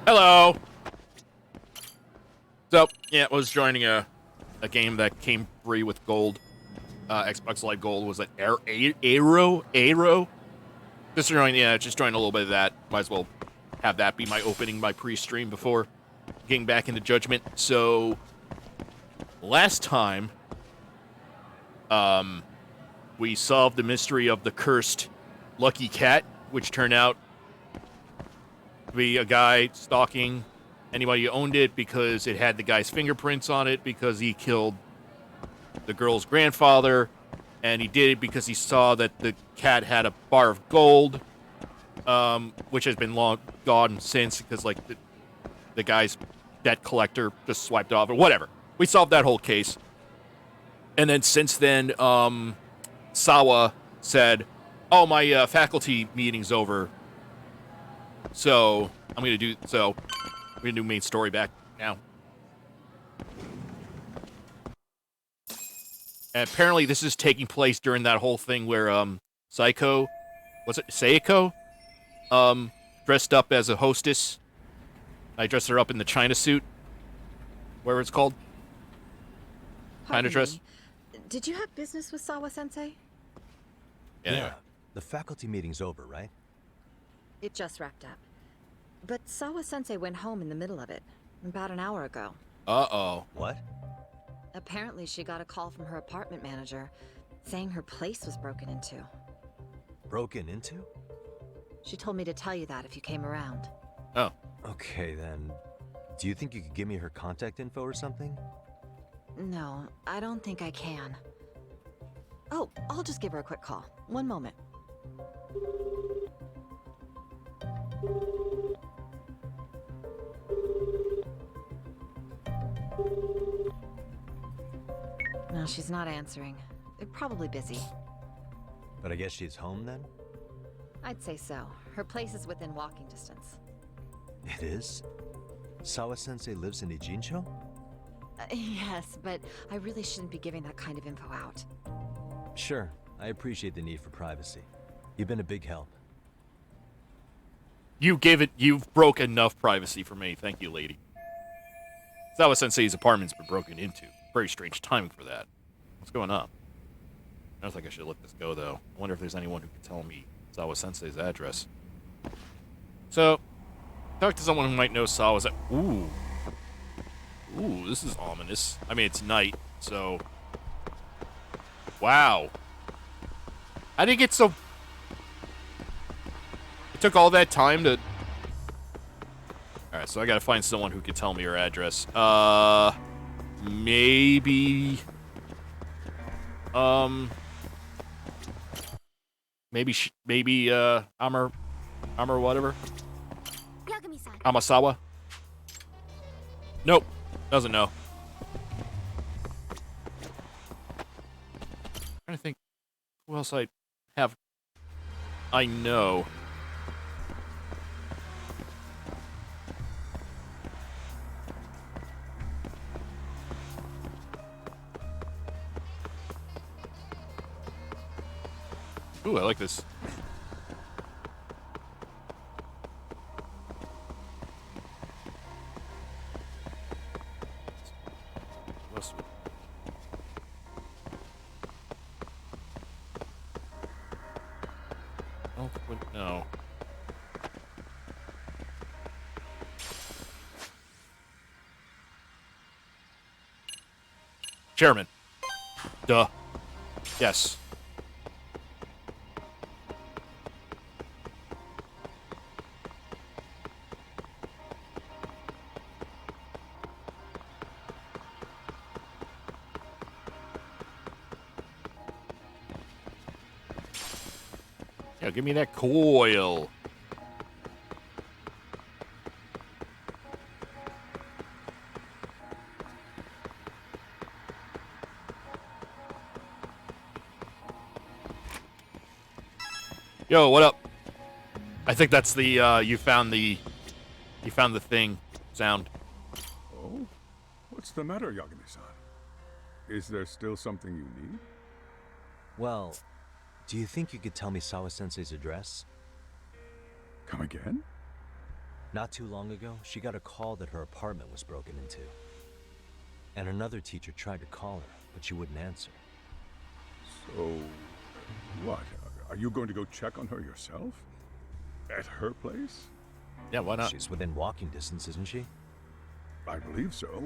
Hello. So yeah, I was joining a game that came free with gold. Xbox Live Gold was it Aero? Just join a little bit of that. Might as well have that be my opening, my pre-stream before getting back into Judgment. So last time, we solved the mystery of the cursed lucky cat, which turned out to be a guy stalking anybody who owned it because it had the guy's fingerprints on it because he killed the girl's grandfather, and he did it because he saw that the cat had a bar of gold, which has been long gone since because like the guy's debt collector just swiped off or whatever. We solved that whole case, and then since then, Sawa said, "Oh, my faculty meeting's over, so I'm gonna do main story back now." And apparently this is taking place during that whole thing where Seiko dressed up as a hostess. I dressed her up in the China suit, whatever it's called. China dress. Did you have business with Sawa-sensei? Yeah. The faculty meeting's over, right? It just wrapped up. But Sawa-sensei went home in the middle of it, about an hour ago. Uh-oh. What? Apparently she got a call from her apartment manager, saying her place was broken into. Broken into? She told me to tell you that if you came around. Oh. Okay, then. Do you think you could give me her contact info or something? No, I don't think I can. Oh, I'll just give her a quick call. One moment. No, she's not answering. They're probably busy. But I guess she's home then? I'd say so. Her place is within walking distance. It is? Sawa-sensei lives in Ijincho? Yes, but I really shouldn't be giving that kind of info out. Sure, I appreciate the need for privacy. You've been a big help. You've broke enough privacy for me. Thank you, lady. Sawa-sensei's apartment's been broken into. Very strange timing for that. What's going on? I don't think I should let this go, though. I wonder if there's anyone who can tell me Sawa-sensei's address. So, talk to someone who might know Sawa's... Ooh, this is ominous. I mean, it's night, so... Wow. How did it get so... It took all that time to... Alright, so I gotta find someone who can tell me her address. Maybe... Maybe, Amar whatever? Amasawa? Nope. Doesn't know. Trying to think who else I know. Ooh, I like this. No. Chairman. Duh. Yes. Yeah, give me that coil. Yo, what up? I think that's the you found the thing sound. Oh? What's the matter, Yagami-san? Is there still something you need? Well, do you think you could tell me Sawa-sensei's address? Come again? Not too long ago, she got a call that her apartment was broken into. And another teacher tried to call her, but she wouldn't answer. So, what? Are you going to go check on her yourself? At her place? Yeah, why not? She's within walking distance, isn't she? I believe so.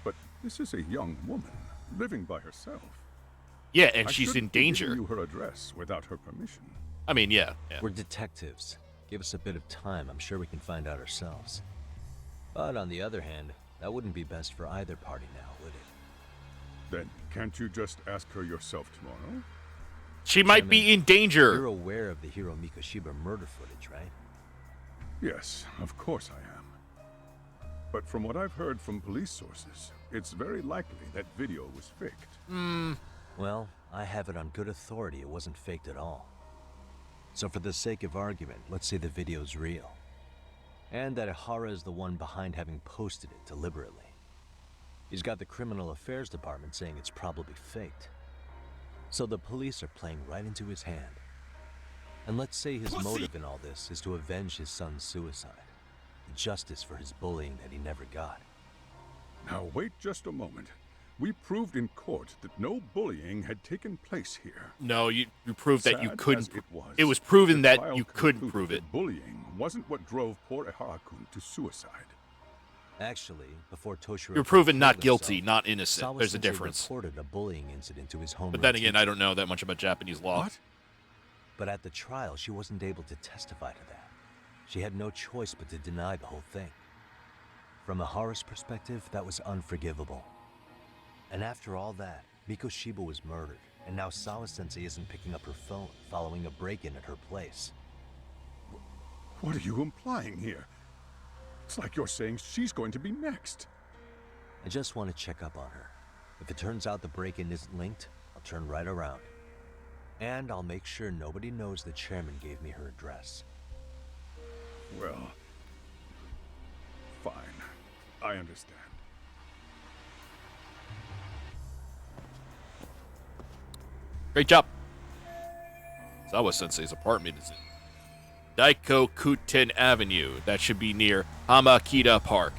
But this is a young woman living by herself. Yeah, and I she's in shouldn't be giving danger. you her address without her permission. I mean, yeah. We're detectives. Give us a bit of time, I'm sure we can find out ourselves. But on the other hand, that wouldn't be best for either party now, would it? Then can't you just ask her yourself tomorrow? She might be in danger. You're aware of the Hiro Mikoshiba murder footage, right? Yes, of course I am. But from what I've heard from police sources, it's very likely that video was faked. Well, I have it on good authority it wasn't faked at all. So for the sake of argument, let's say the video's real. And that Ihara is the one behind having posted it deliberately. He's got the criminal affairs department saying it's probably faked. So the police are playing right into his hand. And let's say his motive in all this is to avenge his son's suicide. Justice for his bullying that he never got. Now wait just a moment. We proved in court that no bullying had taken place here. No, you proved that you Sad couldn't. as It was proven the that trial you couldn't concluded prove it. that bullying wasn't what drove poor Ihara-kun to suicide. Actually, before Toshiro You're proven not killed guilty, himself, not innocent. Sawa There's a Sensei difference. reported a bullying incident to his home. But then again, I don't know that much about Japanese law. What? But at the trial, she wasn't able to testify to that. She had no choice but to deny the whole thing. From Ihara's perspective, that was unforgivable. And after all that, Mikoshiba was murdered, and now Sawa Sensei isn't picking up her phone following a break-in at her place. What are you implying here? It's like you're saying she's going to be next. I just want to check up on her. If it turns out the break-in isn't linked, I'll turn right around. And I'll make sure nobody knows the chairman gave me her address. Well, fine. I understand. Great job. Sawa Sensei's apartment is in Daikokuten Avenue. That should be near Hamakita Park.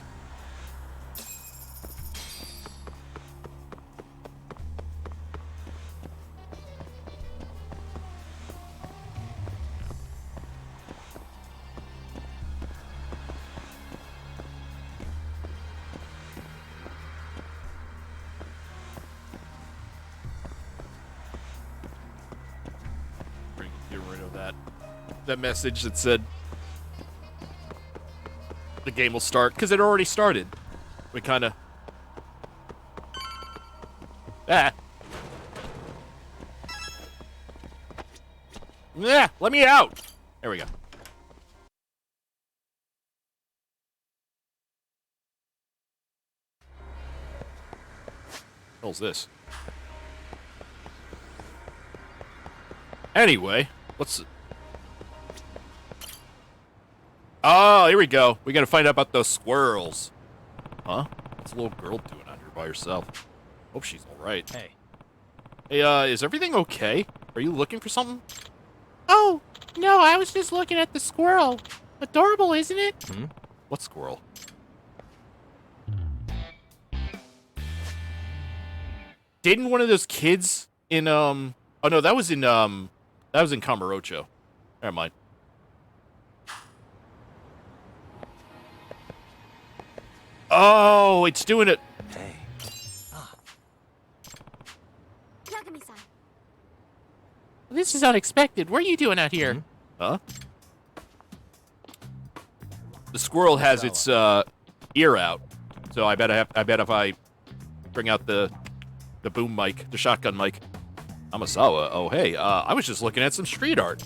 Get rid of that message that said the game will start, because it already started. We kind of... Ah! Yeah, let me out! There we go. What the hell's this? Anyway, what's... Oh, here we go. We gotta find out about those squirrels. Huh? What's a little girl doing out here by herself? Hope she's alright. Hey. Hey, is everything okay? Are you looking for something? Oh, no, I was just looking at the squirrel. Adorable, isn't it? What squirrel? Didn't one of those kids in, Oh, no, that was in Kamurocho. Never mind. Oh, it's doing it. Hey, Yagami-san. This is unexpected. What are you doing out here? Huh? The squirrel has its ear out, so I bet if I bring out the boom mic, the shotgun mic. Amasawa. Oh hey, I was just looking at some street art.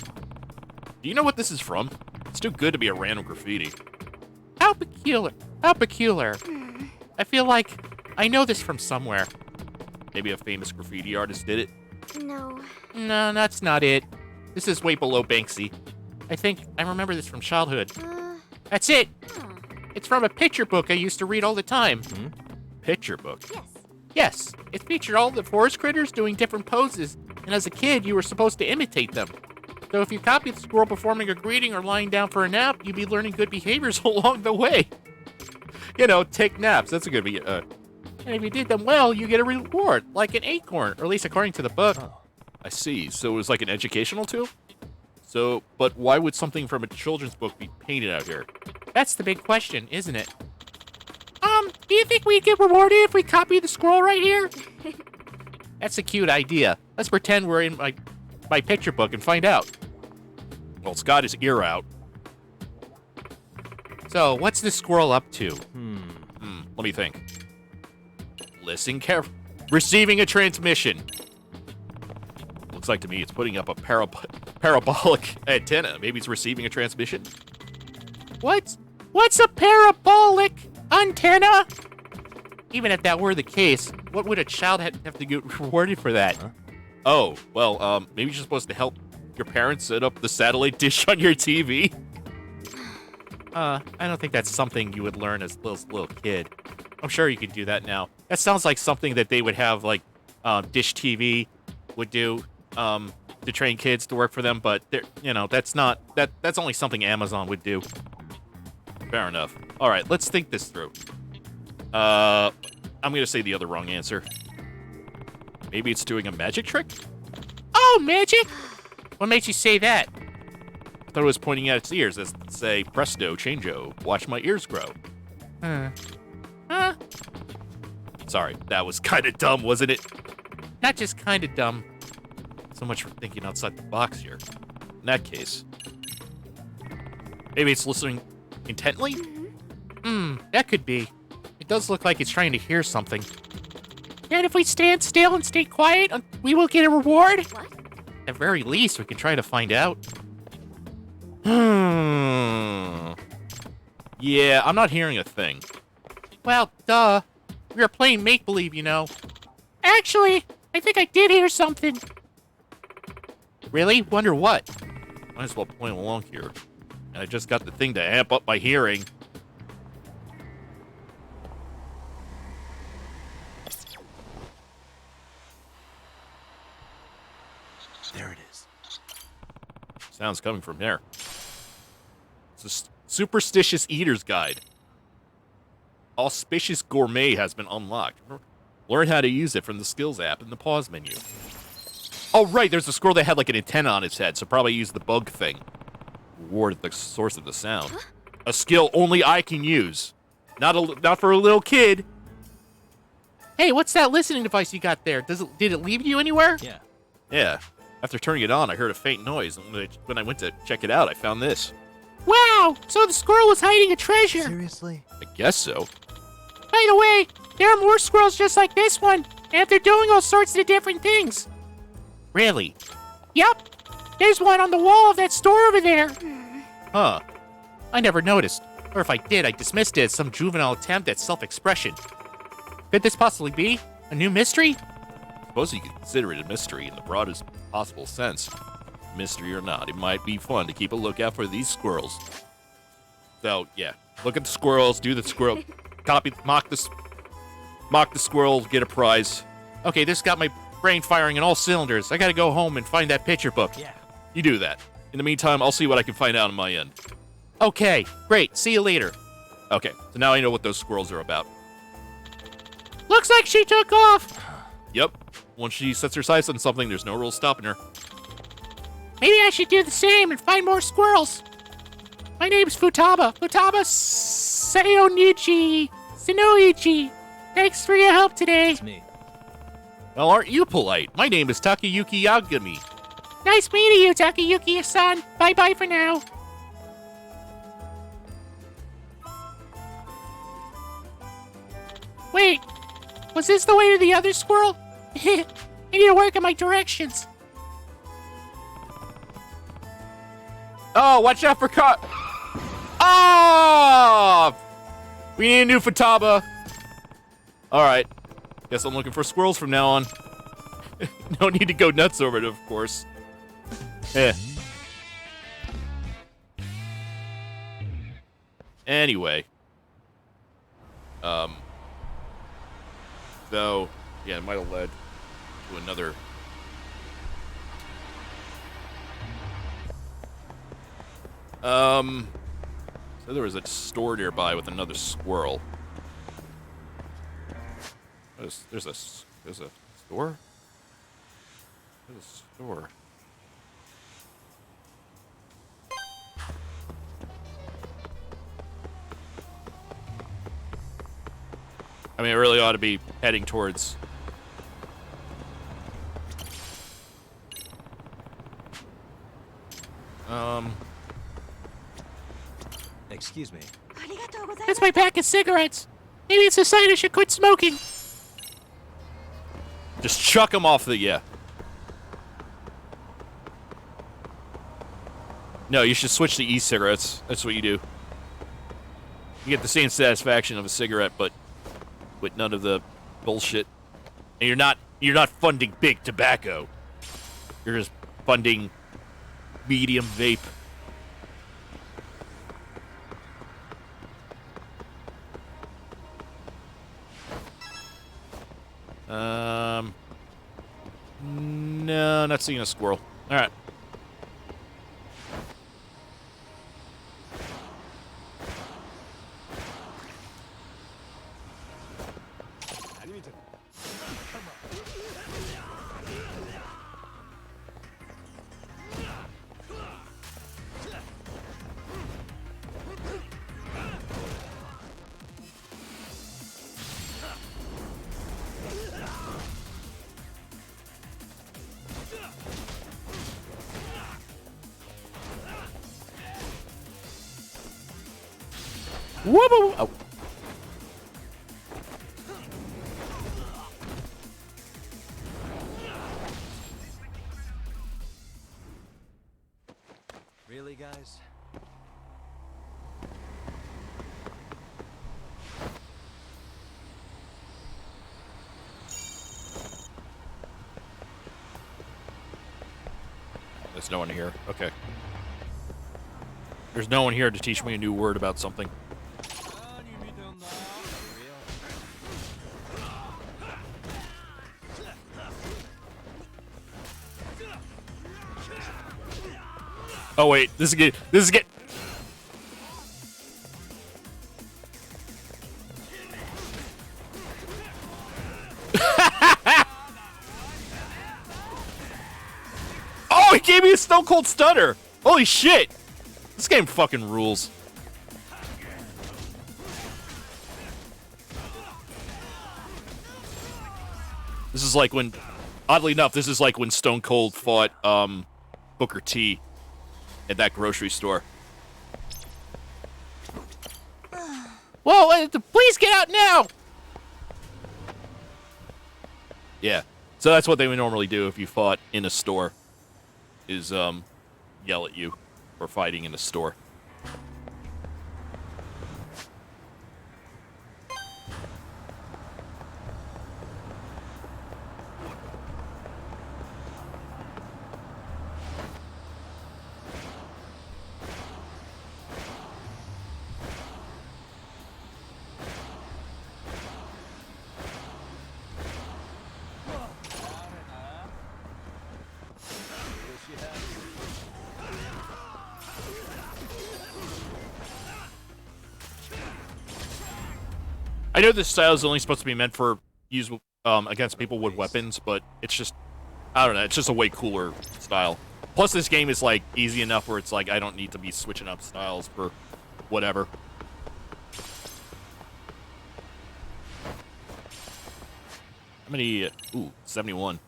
Do you know what this is from? It's too good to be a random graffiti. How peculiar. How peculiar. I feel like I know this from somewhere. Maybe a famous graffiti artist did it. No. No, that's not it. This is way below Banksy. I think I remember this from childhood. That's it. It's from a picture book I used to read all the time. Picture book. Yes. Yes, it featured all the forest critters doing different poses, and as a kid, you were supposed to imitate them. So if you copy the squirrel performing a greeting or lying down for a nap, you'd be learning good behaviors along the way. You know, take naps. That's a good be. And if you did them well, you get a reward, like an acorn, or at least according to the book. Oh. I see. So it was like an educational tool? So, but why would something from a children's book be painted out here? That's the big question, isn't it? Do you think we'd get rewarded if we copy the scroll right here? That's a cute idea. Let's pretend we're in my picture book and find out. Well, it's got his ear out. So, what's this squirrel up to? Let me think. Listen carefully. Receiving a transmission. Looks like to me it's putting up a parabolic antenna. Maybe it's receiving a transmission. What's a parabolic antenna? Even if that were the case, what would a child have to get rewarded for that? Huh? Oh, well, maybe you're supposed to help your parents set up the satellite dish on your TV. I don't think that's something you would learn as a little kid. I'm sure you can do that now. That sounds like something that they would have, like, Dish TV would do to train kids to work for them, but that's only something Amazon would do. Fair enough. All right, let's think this through. I'm gonna say the other wrong answer. Maybe it's doing a magic trick? Oh, magic? What makes you say that? I thought it was pointing at its ears as to say, presto, changeo, watch my ears grow. Huh? Sorry, that was kind of dumb, wasn't it? Not just kind of dumb. So much for thinking outside the box here. In that case, maybe it's listening intently? That could be. It does look like it's trying to hear something. And if we stand still and stay quiet, we will get a reward? What? At the very least, we can try to find out. Yeah, I'm not hearing a thing. Well, duh. We were playing make-believe, you know. Actually, I think I did hear something. Really? Wonder what? Might as well play along here. And I just got the thing to amp up my hearing. There it is. Sounds coming from there. It's a superstitious eater's guide. Auspicious Gourmet has been unlocked. Learn how to use it from the skills app in the pause menu. Oh, right, there's a squirrel that had like an antenna on its head, so probably use the bug thing. Reward at the source of the sound. A skill only I can use. Not for a little kid. Hey, what's that listening device you got there? Did it leave you anywhere? Yeah. Yeah. After turning it on, I heard a faint noise, and when I went to check it out, I found this. Wow! So the squirrel was hiding a treasure. Seriously? I guess so. By the way, there are more squirrels just like this one, and they're doing all sorts of different things. Really? Yep. There's one on the wall of that store over there. Huh. I never noticed. Or if I did, I dismissed it as some juvenile attempt at self-expression. Could this possibly be a new mystery? Suppose you could consider it a mystery in the broadest possible sense. Mystery or not, it might be fun to keep a lookout for these squirrels. So, yeah. Look at the squirrels, do the squirrel... mock the squirrel, get a prize. Okay, this got my brain firing in all cylinders. I gotta go home and find that picture book. Yeah. You do that. In the meantime, I'll see what I can find out on my end. Okay, great. See you later. Okay, so now I know what those squirrels are about. Looks like she took off. Yep. Once she sets her sights on something, there's no rule stopping her. Maybe I should do the same and find more squirrels. My name's Futaba. Futaba Sayonichi Sanoichi. Thanks for your help today. It's me. Well, aren't you polite? My name is Takayuki Yagami. Nice meeting you, Takayuki-san. Bye-bye for now. Wait, was this the way to the other squirrel? I need to work on my directions. Oh, watch out for car. Oh! We need a new Futaba. Alright. Guess I'm looking for squirrels from now on. No need to go nuts over it, of course. Eh. Anyway. So, yeah, it might have led to another... So there was a store nearby with another squirrel. There's a store? There's a store. I mean, it really ought to be heading towards... Excuse me. That's my pack of cigarettes. Maybe it's a sign I should quit smoking. Just chuck them off the... Yeah. No, you should switch to e-cigarettes. That's what you do. You get the same satisfaction of a cigarette, but with none of the bullshit. And you're not funding big tobacco. You're just funding medium vape. No, not seeing a squirrel. All right. Whoa! Oh. Really, guys? There's no one here. Okay. There's no one here to teach me a new word about something. Oh wait, this is good. This is good. Oh, he gave me a Stone Cold Stunner. Holy shit. This game fucking rules. This is like when, oddly enough, this is like when Stone Cold fought Booker T at that grocery store. Whoa, please get out now! Yeah. So that's what they would normally do if you fought in a store, is yell at you for fighting in a store. I know this style is only supposed to be meant for use against people with weapons, but it's just, I don't know, it's just a way cooler style. Plus, this game is like easy enough where it's like I don't need to be switching up styles for whatever. How many? Ooh, 71.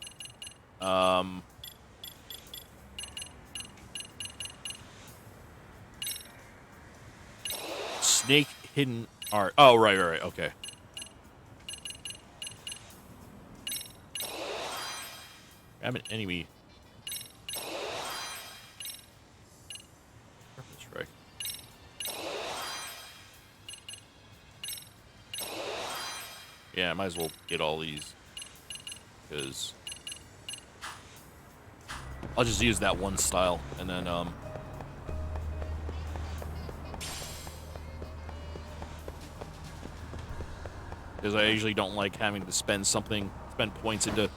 Snake hidden art. Oh, right, okay. Grab an enemy. Strike. Yeah, I might as well get all these. Because I'll just use that one style, and then, because I usually don't like having to spend points into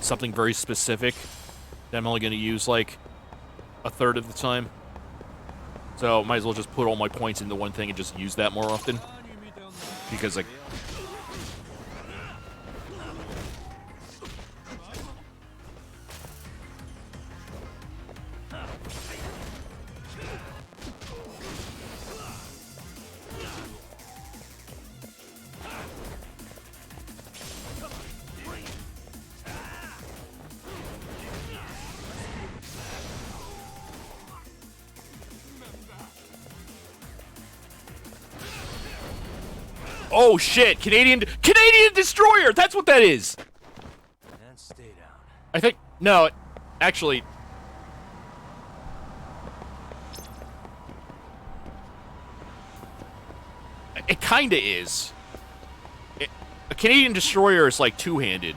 something very specific that I'm only going to use like a third of the time. So might as well just put all my points into one thing and just use that more often. Because, like... Oh shit! Canadian destroyer! That's what that is! And stay down. I think... No, actually... It kinda is. A Canadian destroyer is like two-handed.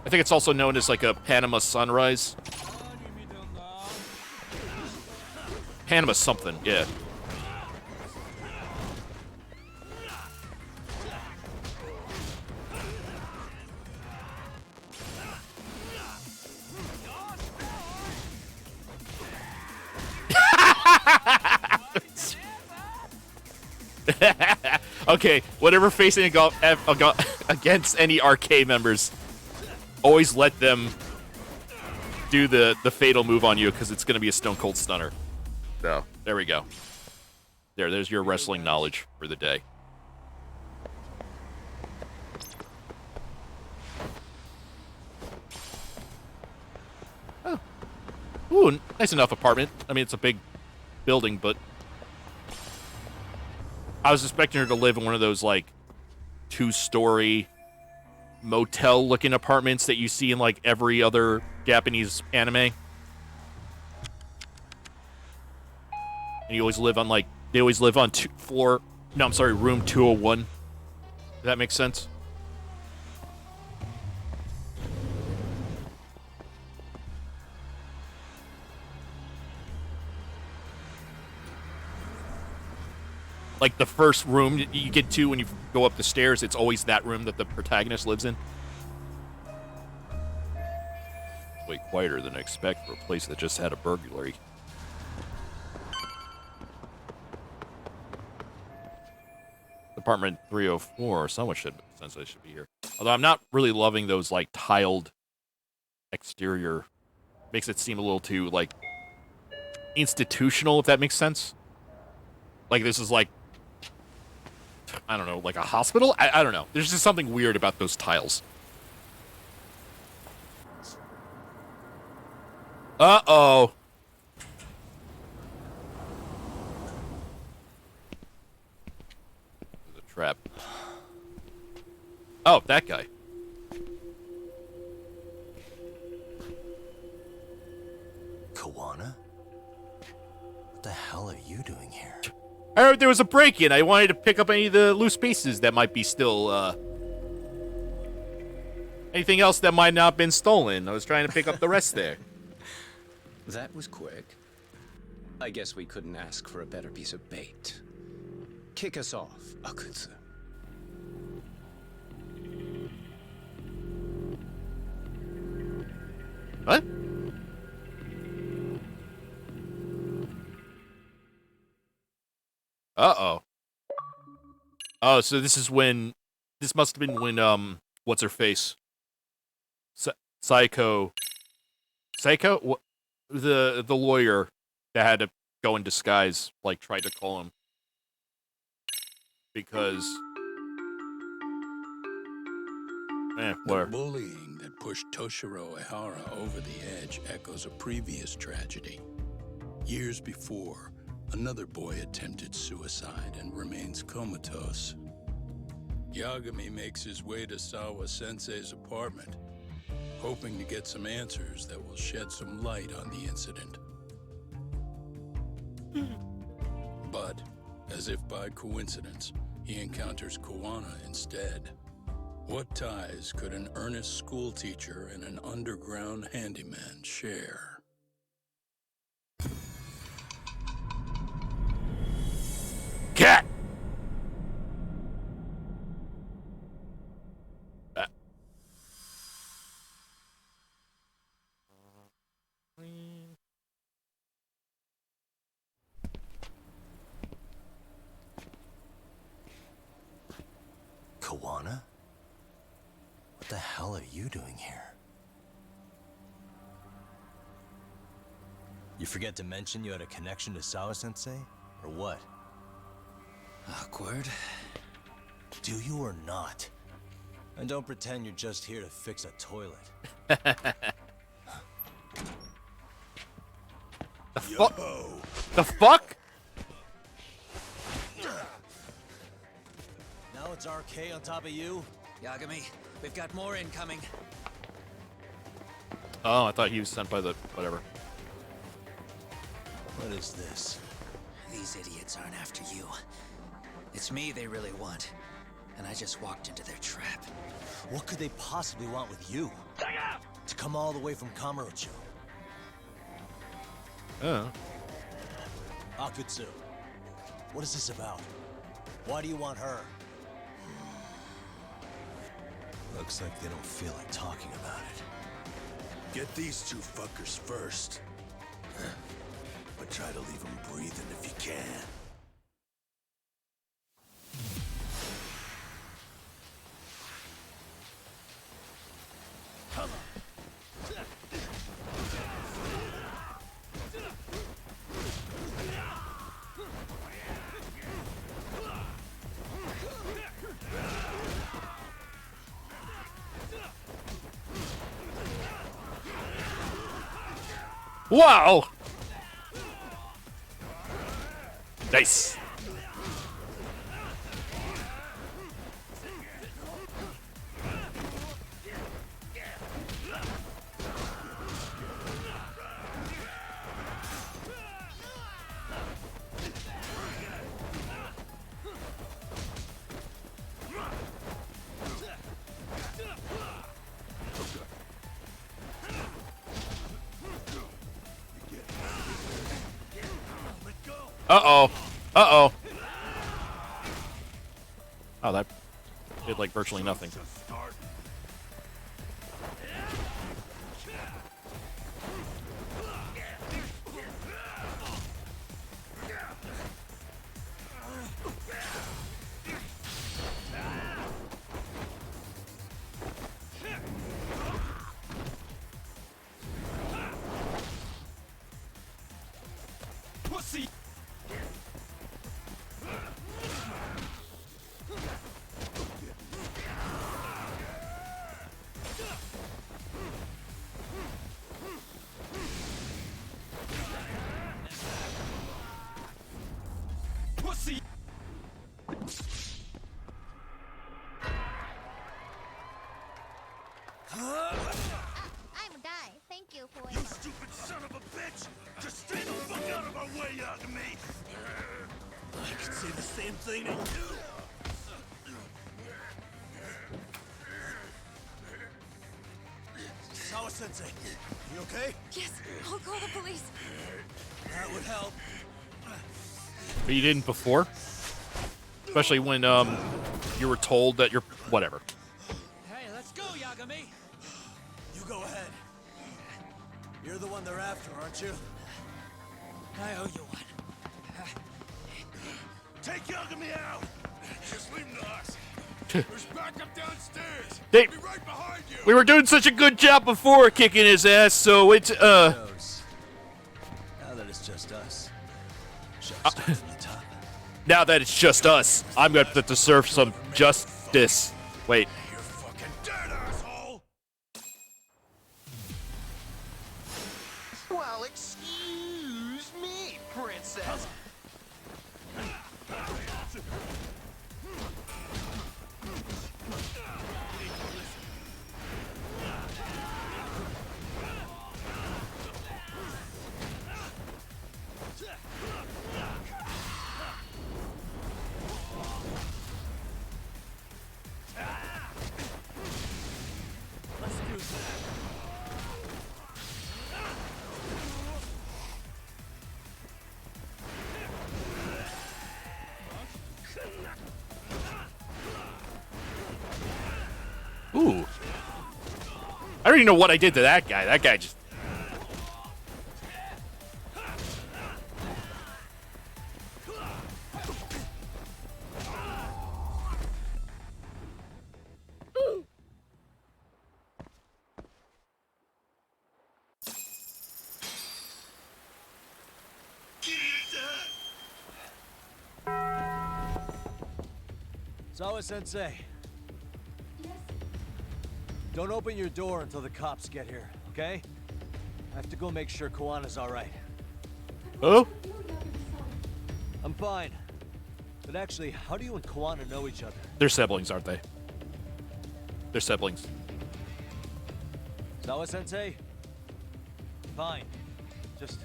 I think it's also known as like a Panama sunrise. Panama something, yeah. Okay, whatever facing against any arcade members, always let them do the fatal move on you because it's going to be a stone cold stunner. So, there we go. There's your wrestling knowledge for the day. Oh. Ooh, nice enough apartment. I mean, it's a big building, but I was expecting her to live in one of those, like, two-story motel-looking apartments that you see in, like, every other Japanese anime. And you always live on, like, they always live on room 201. Does that make sense? Like, the first room you get to when you go up the stairs, it's always that room that the protagonist lives in. Way quieter than I expect for a place that just had a burglary. Apartment 304, someone should, since I should be here. Although I'm not really loving those, like, tiled exterior. Makes it seem a little too, like, institutional, if that makes sense. Like, this is, like, I don't know, like a hospital? I don't know. There's just something weird about those tiles. Uh-oh. There's a trap. Oh, that guy. Kawana? What the hell are you doing here? I heard there was a break-in. I wanted to pick up any of the loose pieces that might be still, anything else that might not have been stolen. I was trying to pick up the rest there. That was quick. I guess we couldn't ask for a better piece of bait. Kick us off, Akutsu. What? Uh-oh. Oh, so this is when... This must have been when, what's her face? Psycho... Psycho? What? The lawyer that had to go in disguise, like, tried to call him. Because... The where? bullying that pushed Toshiro Ehara over the edge echoes a previous tragedy. Years before, another boy attempted suicide and remains comatose. Yagami makes his way to Sawa-sensei's apartment, hoping to get some answers that will shed some light on the incident. But, as if by coincidence, he encounters Kawana instead. What ties could an earnest schoolteacher and an underground handyman share? Cat! hell are you doing here? You forget to mention you had a connection to Sawa-sensei? Or what? Awkward. Do you or not? And don't pretend you're just here to fix a toilet. The fuck? Now it's RK on top of you? Yagami, we've got more incoming. Oh, I thought he was sent by the whatever. What is this? These idiots aren't after you. It's me they really want. And I just walked into their trap. What could they possibly want with you? To come all the way from Kamurocho? Oh. Akutsu, what is this about? Why do you want her? Looks like they don't feel like talking about it. Get these two fuckers first. But try to leave them breathing if you can. Wow! Nice. Uh-oh. Uh-oh. Oh, that did, like, virtually nothing. Pussy! Pussy! I'm a guy. Thank you for You stupid son of a bitch! Just stay the fuck out of our way, Yagami! I could say the same thing to you! Sawa-sensei, you okay? Yes, I'll call the police. That would help. But you didn't before? Especially when, you were told that you're... whatever. Hey, let's go, Yagami! You go ahead. You're the one they're after, aren't you? I owe you one. Take Yagami out! Just leave him to us! There's backup downstairs! They- Be right behind you! We were doing such a good job before kicking his ass, so it's, Knows. Now that it's just us. Shall we start from the top? now that it's just us, I'm gonna have to serve some justice. Wait. You're fucking dead, asshole! Well, excuse me, princess. Ooh. I don't even know what I did to that guy. That guy just... Sawa-sensei. Don't open your door until the cops get here, okay? I have to go make sure Koana's alright. Oh? I'm fine. But actually, how do you and Koana know each other? They're siblings, aren't they? They're siblings. Sawa-sensei? Fine. Just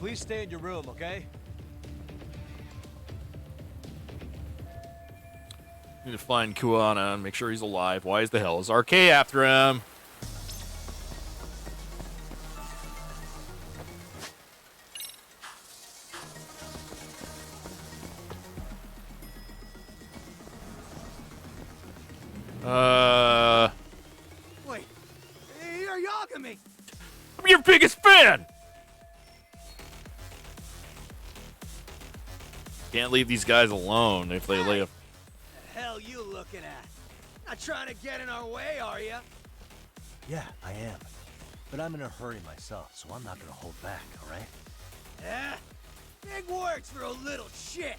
please stay in your room, okay? Need to find Kuana and make sure he's alive. Why is the hell is RK after him? Wait, you're Yagami! I'm your biggest fan! Can't leave these guys alone if they leave. The hell you looking at? Not trying to get in our way, are you? Yeah, I am. But I'm in a hurry myself, so I'm not gonna hold back, alright? Yeah? Big words for a little shit.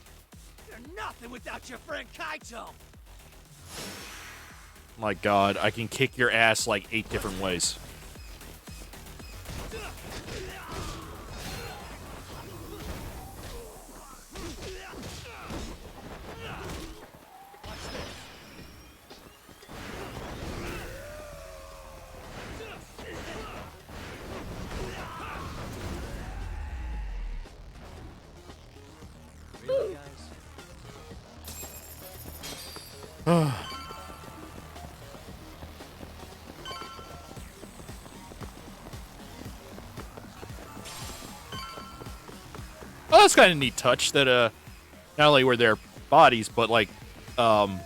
You're nothing without your friend Kaito. My god, I can kick your ass like 8 different ways. Really, guys? Oh, that's kind of a neat touch that not only were their bodies, but like an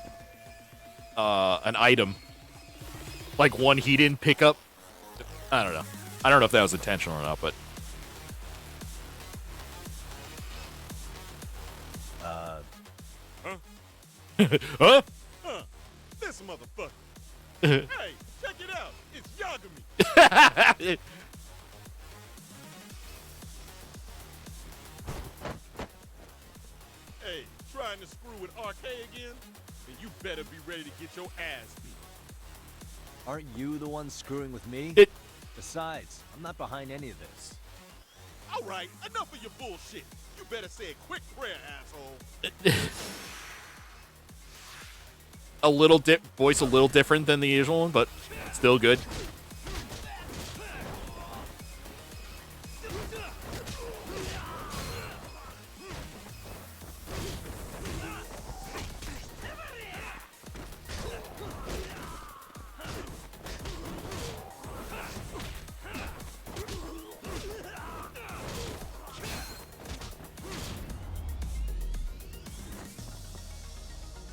item, like one he didn't pick up. I don't know. I don't know if that was intentional or not, but huh? This motherfucker. Hey, check it out. It's Yagami. Hey, trying to screw with RK again? Then you better be ready to get your ass beat. Aren't you the one screwing with me? Besides, I'm not behind any of this. All right, enough of your bullshit. You better say a quick prayer, asshole. A little voice a little different than the usual one, but still good.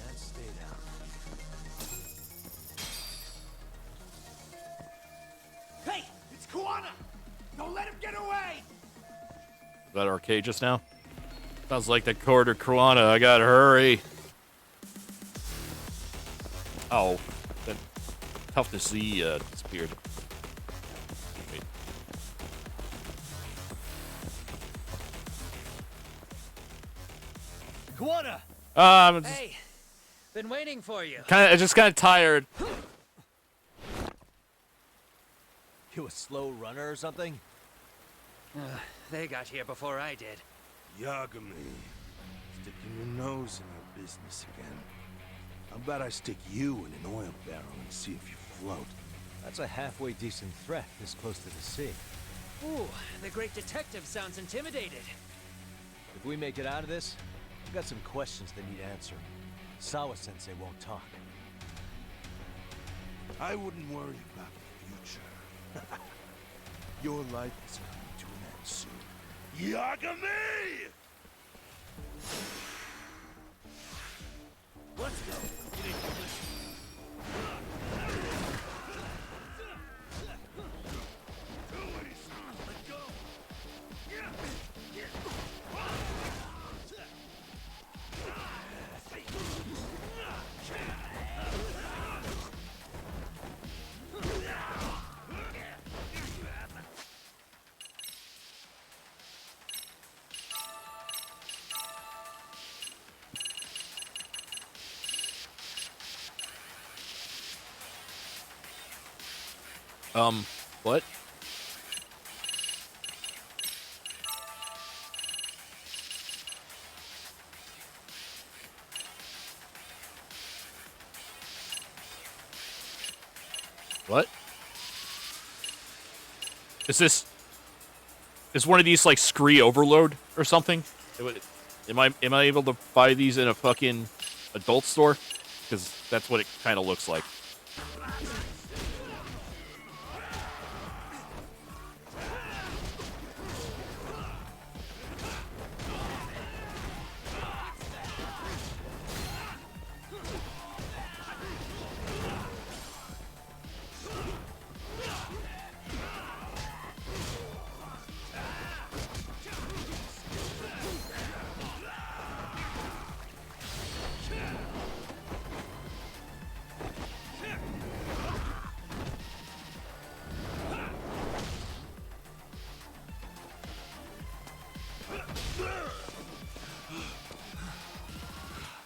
Let's stay down. Hey, it's Koana! Don't let him get away! Is that arcade just now? Sounds like the quarter Kuana. I gotta hurry. Oh, that tough to see disappeared. Wait. Koana! Hey, been waiting for you. Just kind of tired. You a slow runner or something? They got here before I did. Yagami, sticking your nose in our business again. How about I stick you in an oil barrel and see if you float? That's a halfway decent threat this close to the sea. Ooh, the great detective sounds intimidated. If we make it out of this, I've got some questions that need answering. Sawa-sensei won't talk. I wouldn't worry about the future. Your life is coming to an end soon. Yagami! Let's go. What? What? Is one of these like Scree Overload or something? Am I able to buy these in a fucking adult store? Because that's what it kind of looks like.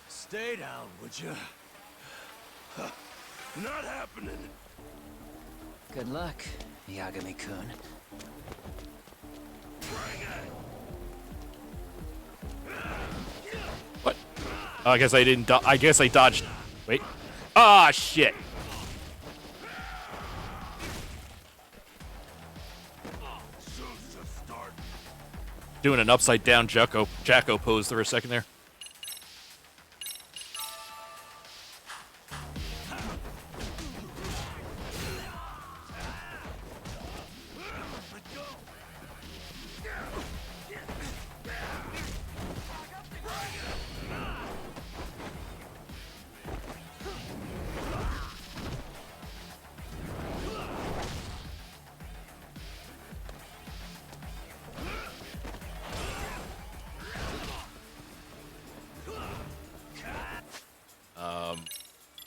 Stay down, would you? Not happening. Good luck, Yagami-kun. What? Oh, I guess I didn't. I guess I dodged. Wait. Ah, shit. Doing an upside down Jacko pose for a second there.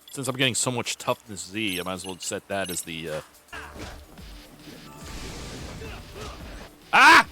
Since I'm getting so much toughness Z, I might as well set that as the, Ah!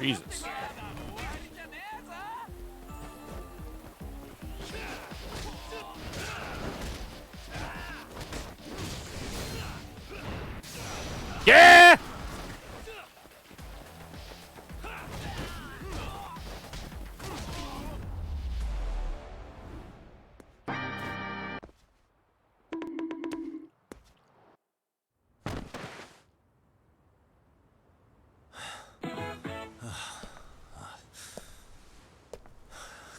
Jesus. Yeah!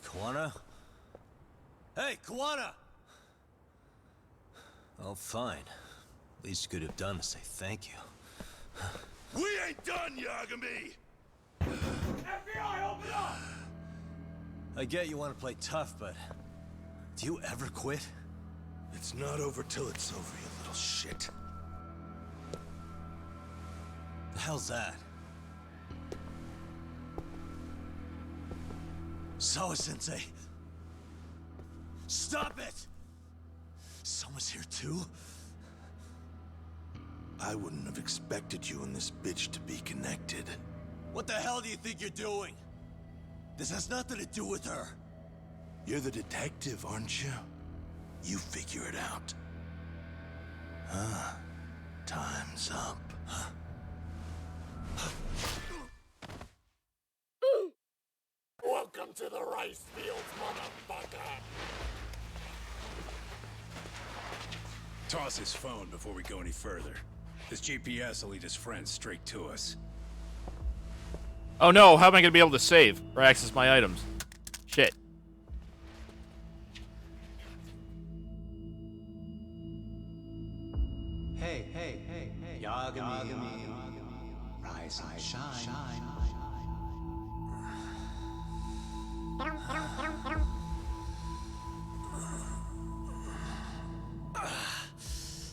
Kawana? Hey, Kawana! Oh, fine. Least you could have done is say thank you. We ain't done, Yagami! FBI, open up! I get you want to play tough, but do you ever quit? It's not over till it's over, you little shit. The hell's that? Sawa-sensei! Stop it! Someone's here too? I wouldn't have expected you and this bitch to be connected. What the hell do you think you're doing? This has nothing to do with her. You're the detective, aren't you? You figure it out. Huh? Time's up. Huh? Welcome to the rice fields, motherfucker! Toss his phone before we go any further. This GPS will lead his friends straight to us. Oh no, how am I going to be able to save or access my items? Shit.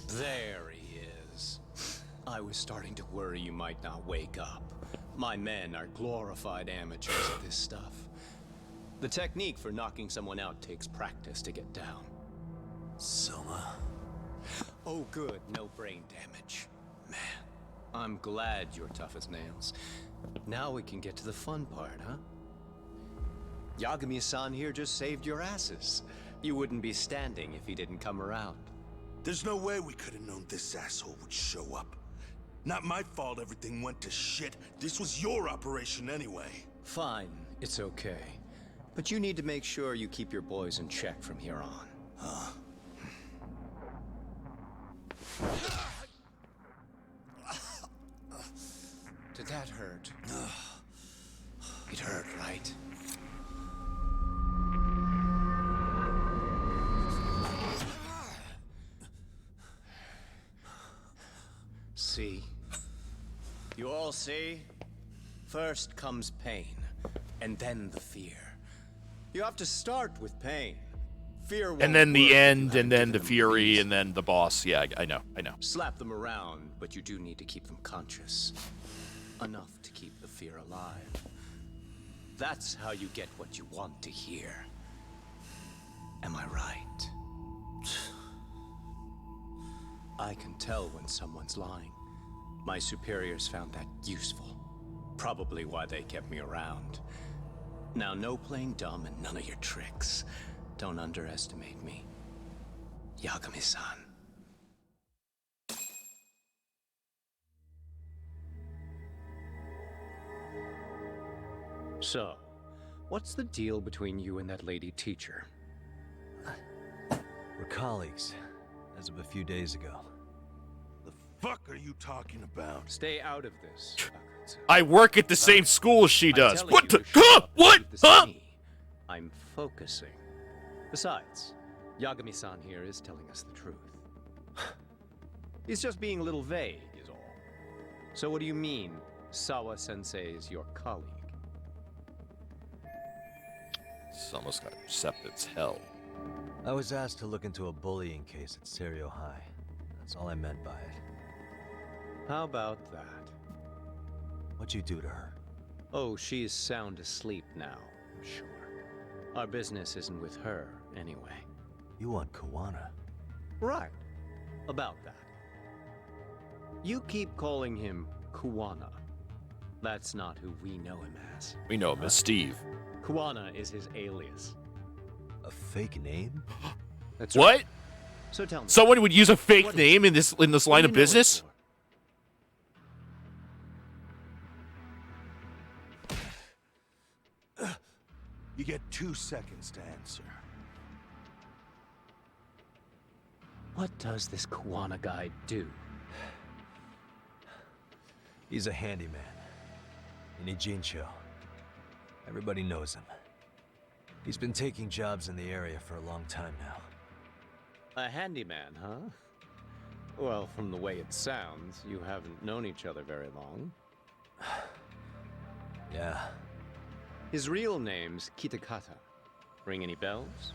There he is. I was starting to worry you might not wake up. My men are glorified amateurs at this stuff. The technique for knocking someone out takes practice to get down. Selma? Oh good, no brain damage. Man, I'm glad you're tough as nails. Now we can get to the fun part, huh? Yagami-san here just saved your asses. You wouldn't be standing if he didn't come around. There's no way we could have known this asshole would show up. Not my fault everything went to shit. This was your operation anyway. Fine, it's okay. But you need to make sure you keep your boys in check from here on. Huh? Did that hurt? It hurt, right? See? You all see? First comes pain, and then the fear. You have to start with pain. Fear won't And then the work if you end, haven't and then given the them fury, reason. and then the boss. Yeah, I know. Slap them around, but you do need to keep them conscious. Enough to keep the fear alive. That's how you get what you want to hear. Am I right? I can tell when someone's lying. My superiors found that useful. Probably why they kept me around. Now, no playing dumb and none of your tricks. Don't underestimate me. Yagami-san. So, what's the deal between you and that lady teacher? We're colleagues, as of a few days ago. The fuck are you talking about? Stay out of this. Akutsu. I work at the same school as she I'm does. telling What you the? to shut Huh? up and What? leave this to Huh? me. I'm focusing. Besides, Yagami-san here is telling us the truth. He's just being a little vague, is all. So what do you mean, Sawa-sensei is your colleague? This almost got receptive as hell. I was asked to look into a bullying case at Serio High. That's all I meant by it. How about that? What'd you do to her? Oh, she's sound asleep now, I'm sure. Our business isn't with her, anyway. You want Kawana? Right. About that. You keep calling him Kuwana. That's not who we know him as. We know him as Steve. Kuwana is his alias. A fake name? That's What? right. So tell me. Someone would use a fake What is name in this what line do of you know it business? for? You get 2 seconds to answer. What does this Kuwana guy do? He's a handyman. In Ijincho. Everybody knows him. He's been taking jobs in the area for a long time now. A handyman, huh? Well, from the way it sounds, you haven't known each other very long. Yeah. His real name's Kitakata. Ring any bells?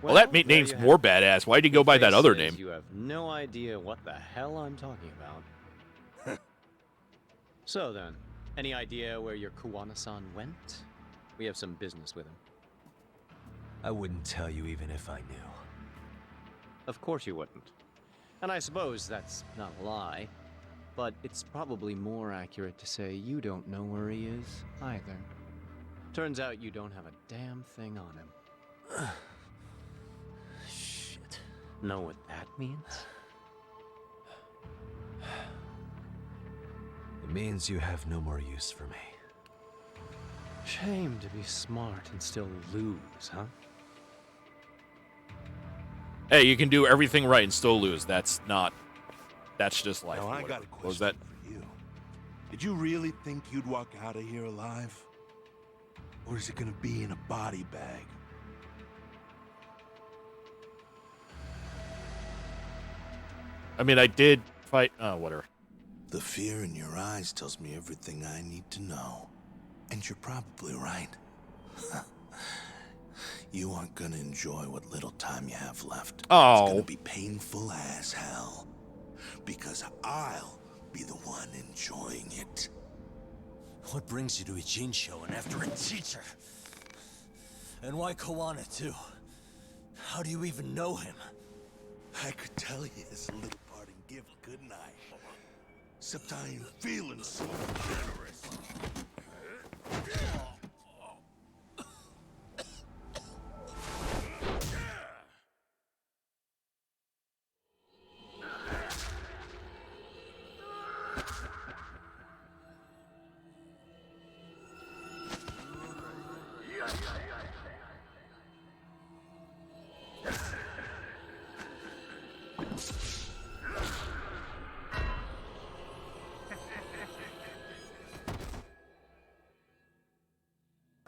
Well, that there name's you more have it. badass. Why'd you go by Your that face other says name? You have no idea what the hell I'm talking about. So then, any idea where your Kuwana-san went? We have some business with him. I wouldn't tell you even if I knew. Of course you wouldn't. And I suppose that's not a lie. But it's probably more accurate to say you don't know where he is, either. Turns out you don't have a damn thing on him. Shit. Know what that means? It means you have no more use for me. Shame to be smart and still lose, huh? Hey, you can do everything right and still lose. That's just life. Now or I got whatever. a What was question that? for you. Did you really think you'd walk out of here alive? Or is it gonna be in a body bag? I mean, I did fight. Oh, whatever. The fear in your eyes tells me everything I need to know. And you're probably right. You aren't gonna enjoy what little time you have left. Oh. It's gonna be painful as hell. Because I'll be the one enjoying it. What brings you to a Jin show and after a teacher? And why Koana too? How do you even know him? I could tell you as a little parting gift, couldn't I? Except I ain't feeling so generous.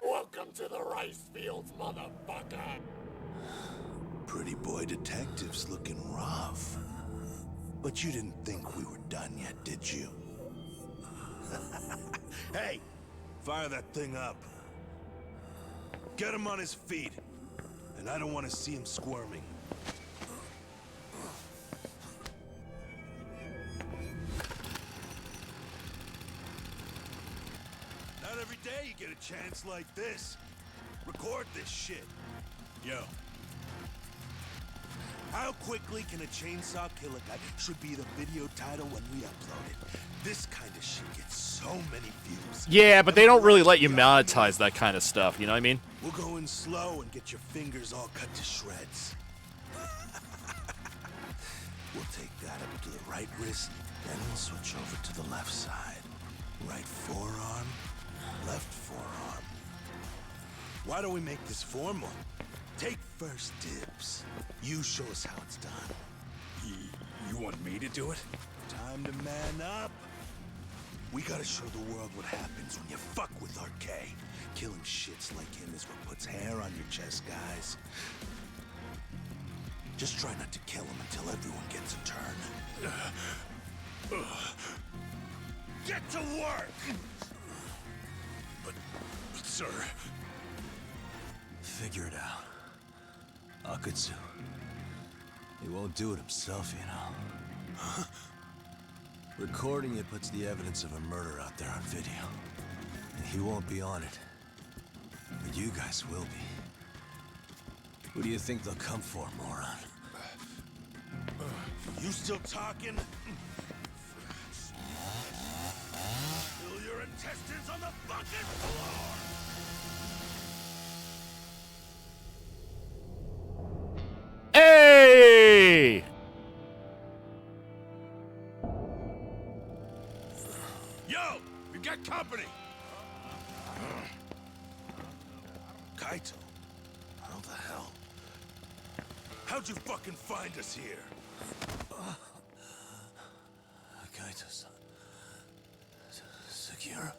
Welcome to the rice fields, motherfucker. Pretty boy detective's looking rough. But you didn't think we were done yet, did you? Hey! Fire that thing up. Get him on his feet. And I don't want to see him squirming. Not every day you get a chance like this. Record this shit. Yo. How quickly can a chainsaw kill a guy should be the video title when we upload it. This kind of shit gets so many views. Yeah, but they don't really let you monetize that kind of stuff, you know what I mean? We'll go in slow and get your fingers all cut to shreds. We'll take that up to the right wrist, then we'll switch over to the left side. Right forearm, left forearm. Why don't we make this formal? Take first dibs. You show us how it's done. You want me to do it? Time to man up. We gotta show the world what happens when you fuck with RK. Killing shits like him is what puts hair on your chest, guys. Just try not to kill him until everyone gets a turn. Get to work! But sir... Figure it out. Akutsu. He won't do it himself, you know. Huh? Recording it puts the evidence of a murder out there on video. And he won't be on it. But you guys will be. Who do you think they'll come for, moron? You still talking? Spill your intestines on the fucking floor! Hey! Yo! We've got company! Kaito? How the hell? How'd you fucking find us here? Kaito-san. Sekira.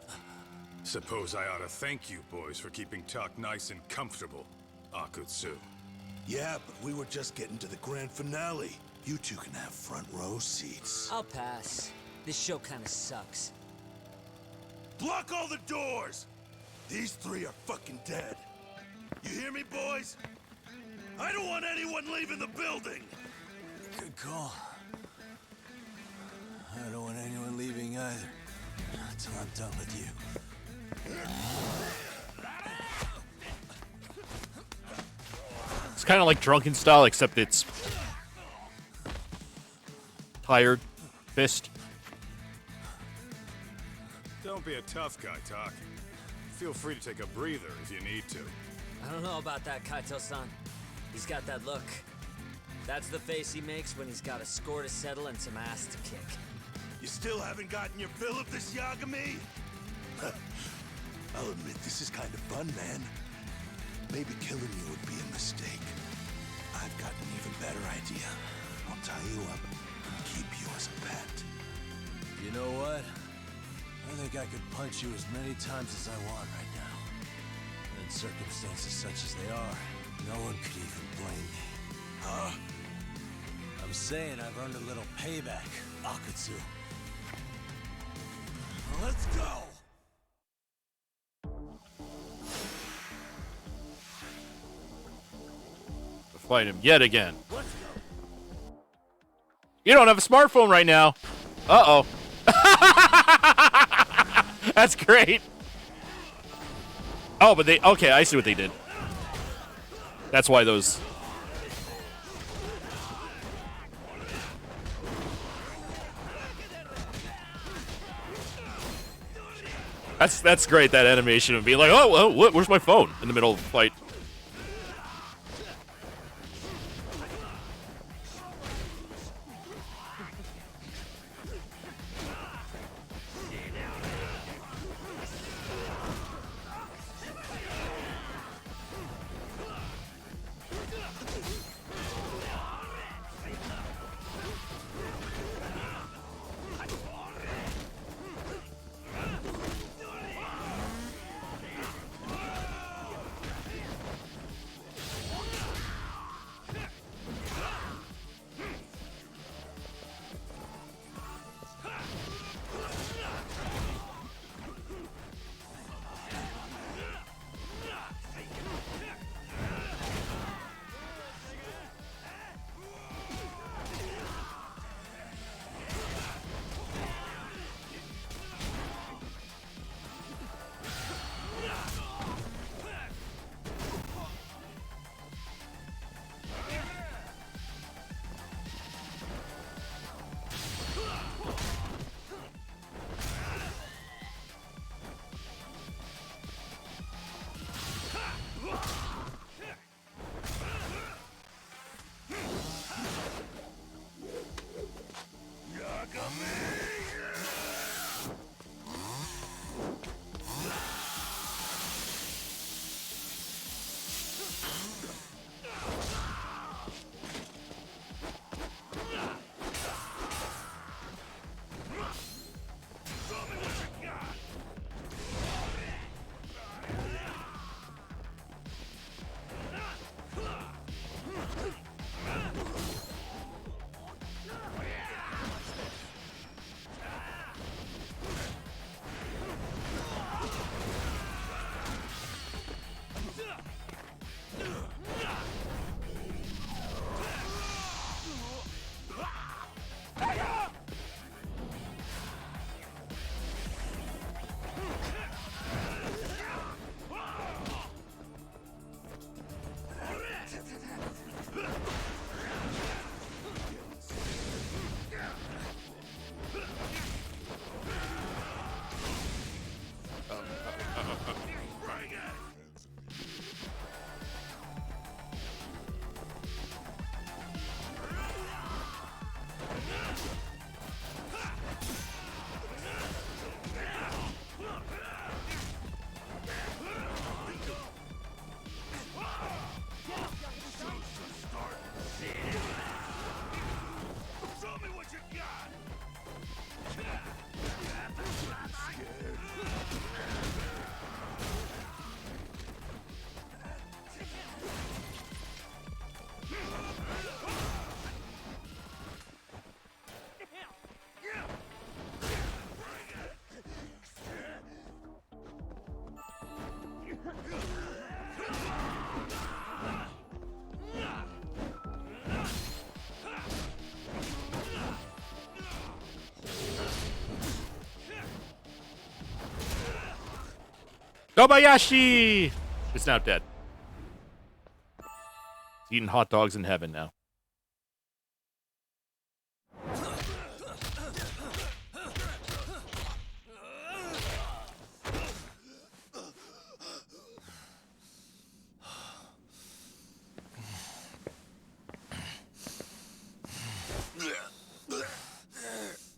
Suppose I ought to thank you boys for keeping talk nice and comfortable, Akutsu. Yeah, but we were just getting to the grand finale. You two can have front row seats. I'll pass. This show kinda sucks. Block all the doors! These three are fucking dead. You hear me, boys? I don't want anyone leaving the building! Good call. I don't want anyone leaving either. Until I'm done with you. It's kind of like Drunken Style, except it's tired fist. Don't be a tough guy, Talk. Feel free to take a breather if you need to. I don't know about that, Kaito-san. He's got that look. That's the face he makes when he's got a score to settle and some ass to kick. You still haven't gotten your fill of this Yagami? I'll admit, this is kind of fun, man. Maybe killing you would be a mistake. I've got an even better idea. I'll tie you up and keep you as a pet. You know what? I think I could punch you as many times as I want right now. And in circumstances such as they are, no one could even blame me. Huh? I'm saying I've earned a little payback, Akutsu. Let's go. Fight him yet again. You don't have a smartphone right now. Uh-oh. That's great. Oh, but okay, I see what they did. That's why those... That's great, that animation of being like, oh, where's my phone? In the middle of the fight. Kobayashi! It's now dead. It's eating hot dogs in heaven now.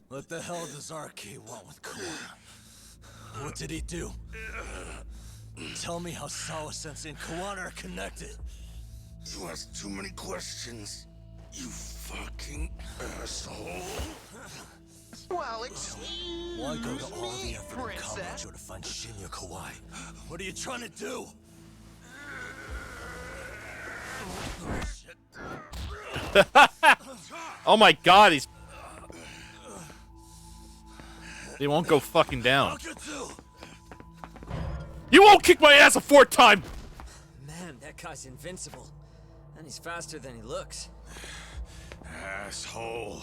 What the hell does RK want with Kawana? What did he do? Tell me how Sawa-sensei and Kawana are connected. You ask too many questions, you fucking asshole. Well, excuse Why go to all the effort in Kamajo to find Shinya Kawai? What are you trying to do? Oh my god, he's... They won't go fucking down. Akatsu! You won't kick my ass a fourth time! Man, that guy's invincible. And he's faster than he looks. Asshole.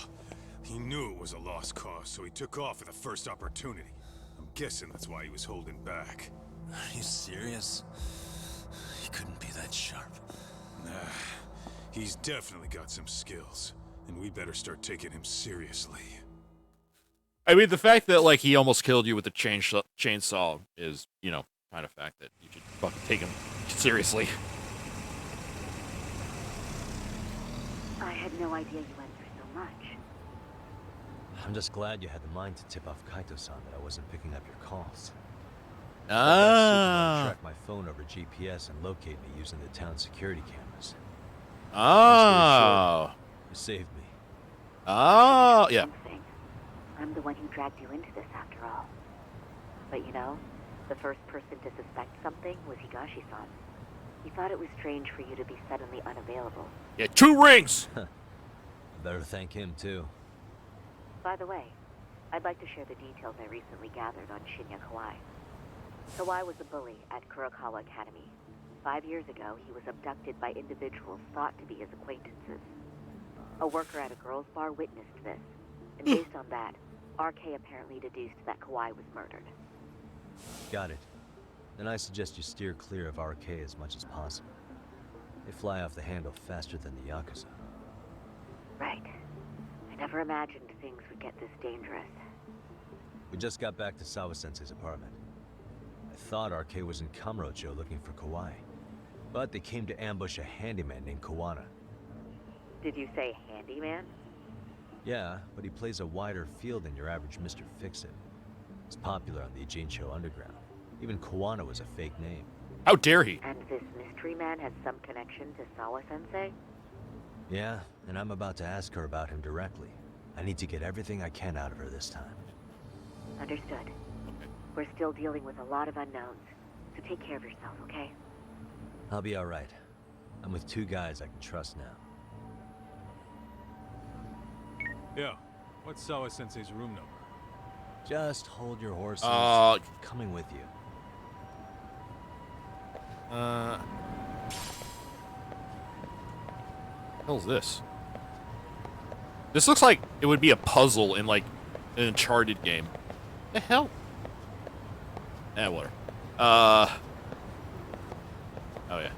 He knew it was a lost cause, so he took off at the first opportunity. I'm guessing that's why he was holding back. Are you serious? He couldn't be that sharp. Nah, he's definitely got some skills, and we better start taking him seriously. I mean, the fact that, like, he almost killed you with the chainsaw is, you know, kind of fact that you should fucking take him seriously. I had no idea you went through so much. I'm just glad you had the mind to tip off Kaito-san that I wasn't picking up your calls. Ah. Track my phone over GPS and locate me using the town security cameras. Oh. You saved me. Oh, yeah. I'm the one who dragged you into this after all. But you know, the first person to suspect something was Higashi-san. He thought it was strange for you to be suddenly unavailable. Yeah, 2 rings! Better thank him, too. By the way, I'd like to share the details I recently gathered on Shinya Kawai. Kawai was a bully at Kurokawa Academy. 5 years ago, he was abducted by individuals thought to be his acquaintances. A worker at a girls' bar witnessed this, and based on that, RK apparently deduced that Kawai was murdered. Got it. Then I suggest you steer clear of RK as much as possible. They fly off the handle faster than the Yakuza. Right. I never imagined things would get this dangerous. We just got back to Sawa-sensei's apartment. I thought RK was in Kamurocho looking for Kawai, but they came to ambush a handyman named Kawana. Did you say handyman? Yeah, but he plays a wider field than your average Mr. Fix-It. He's popular on the Ijincho underground. Even Kawana was a fake name. How dare he? And this mystery man has some connection to Sawa-sensei? Yeah, and I'm about to ask her about him directly. I need to get everything I can out of her this time. Understood. Okay. We're still dealing with a lot of unknowns, so take care of yourself, okay? I'll be alright. I'm with 2 guys I can trust now. Yeah, what's Sawa-sensei's room number? Just hold your horses. I'm coming with you. Hell's this? This looks like it would be a puzzle in, like, an Uncharted game. The hell? Whatever. Oh, yeah.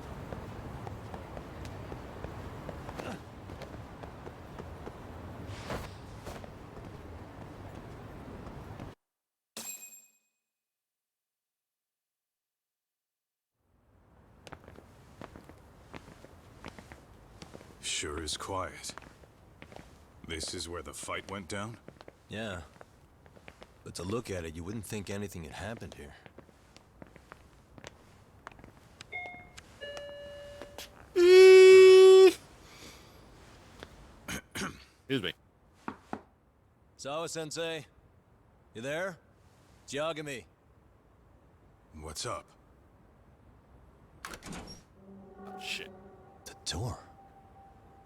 Sure is quiet. This is where the fight went down? Yeah. But to look at it, you wouldn't think anything had happened here. Excuse me. Sawa-sensei? You there? It's Yagami. What's up? Shit. The door.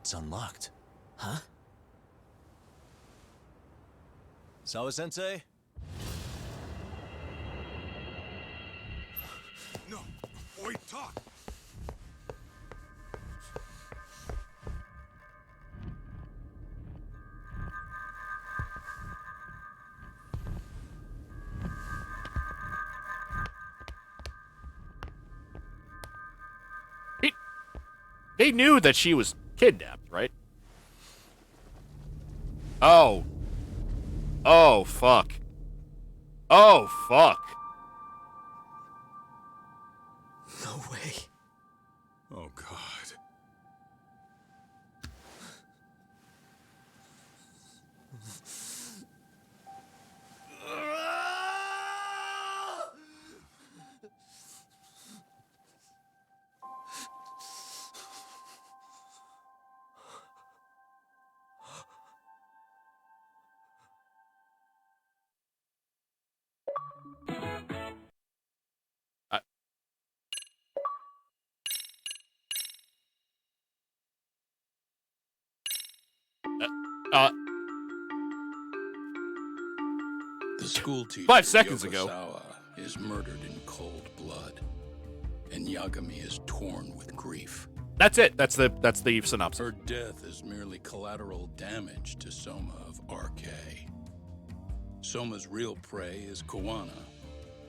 It's unlocked. Huh? Sawa-sensei? No! Wait, talk! They knew that she was kidnapped, right? Oh. Oh, fuck. Oh, fuck. No way. Oh, God. The school teacher 5 seconds ago. Yokosawa is murdered in cold blood, and Yagami is torn with grief. That's it. That's the synopsis. Her death is merely collateral damage to Soma of RK. Soma's real prey is Kawana,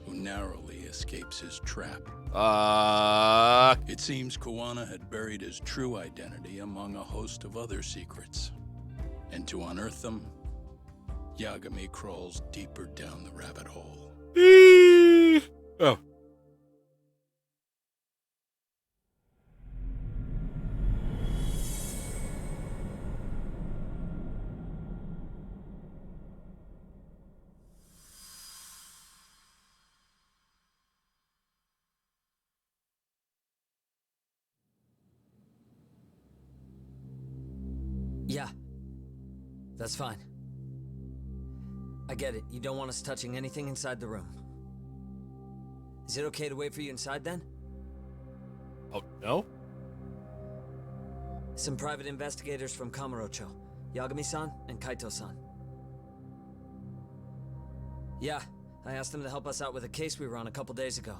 who narrowly escapes his trap. It seems Kawana had buried his true identity among a host of other secrets. And to unearth them, Yagami crawls deeper down the rabbit hole. Oh. Yeah. That's fine. I get it. You don't want us touching anything inside the room. Is it okay to wait for you inside then? Oh, no? Some private investigators from Kamurocho. Yagami-san and Kaito-san. Yeah, I asked them to help us out with a case we were on a couple days ago.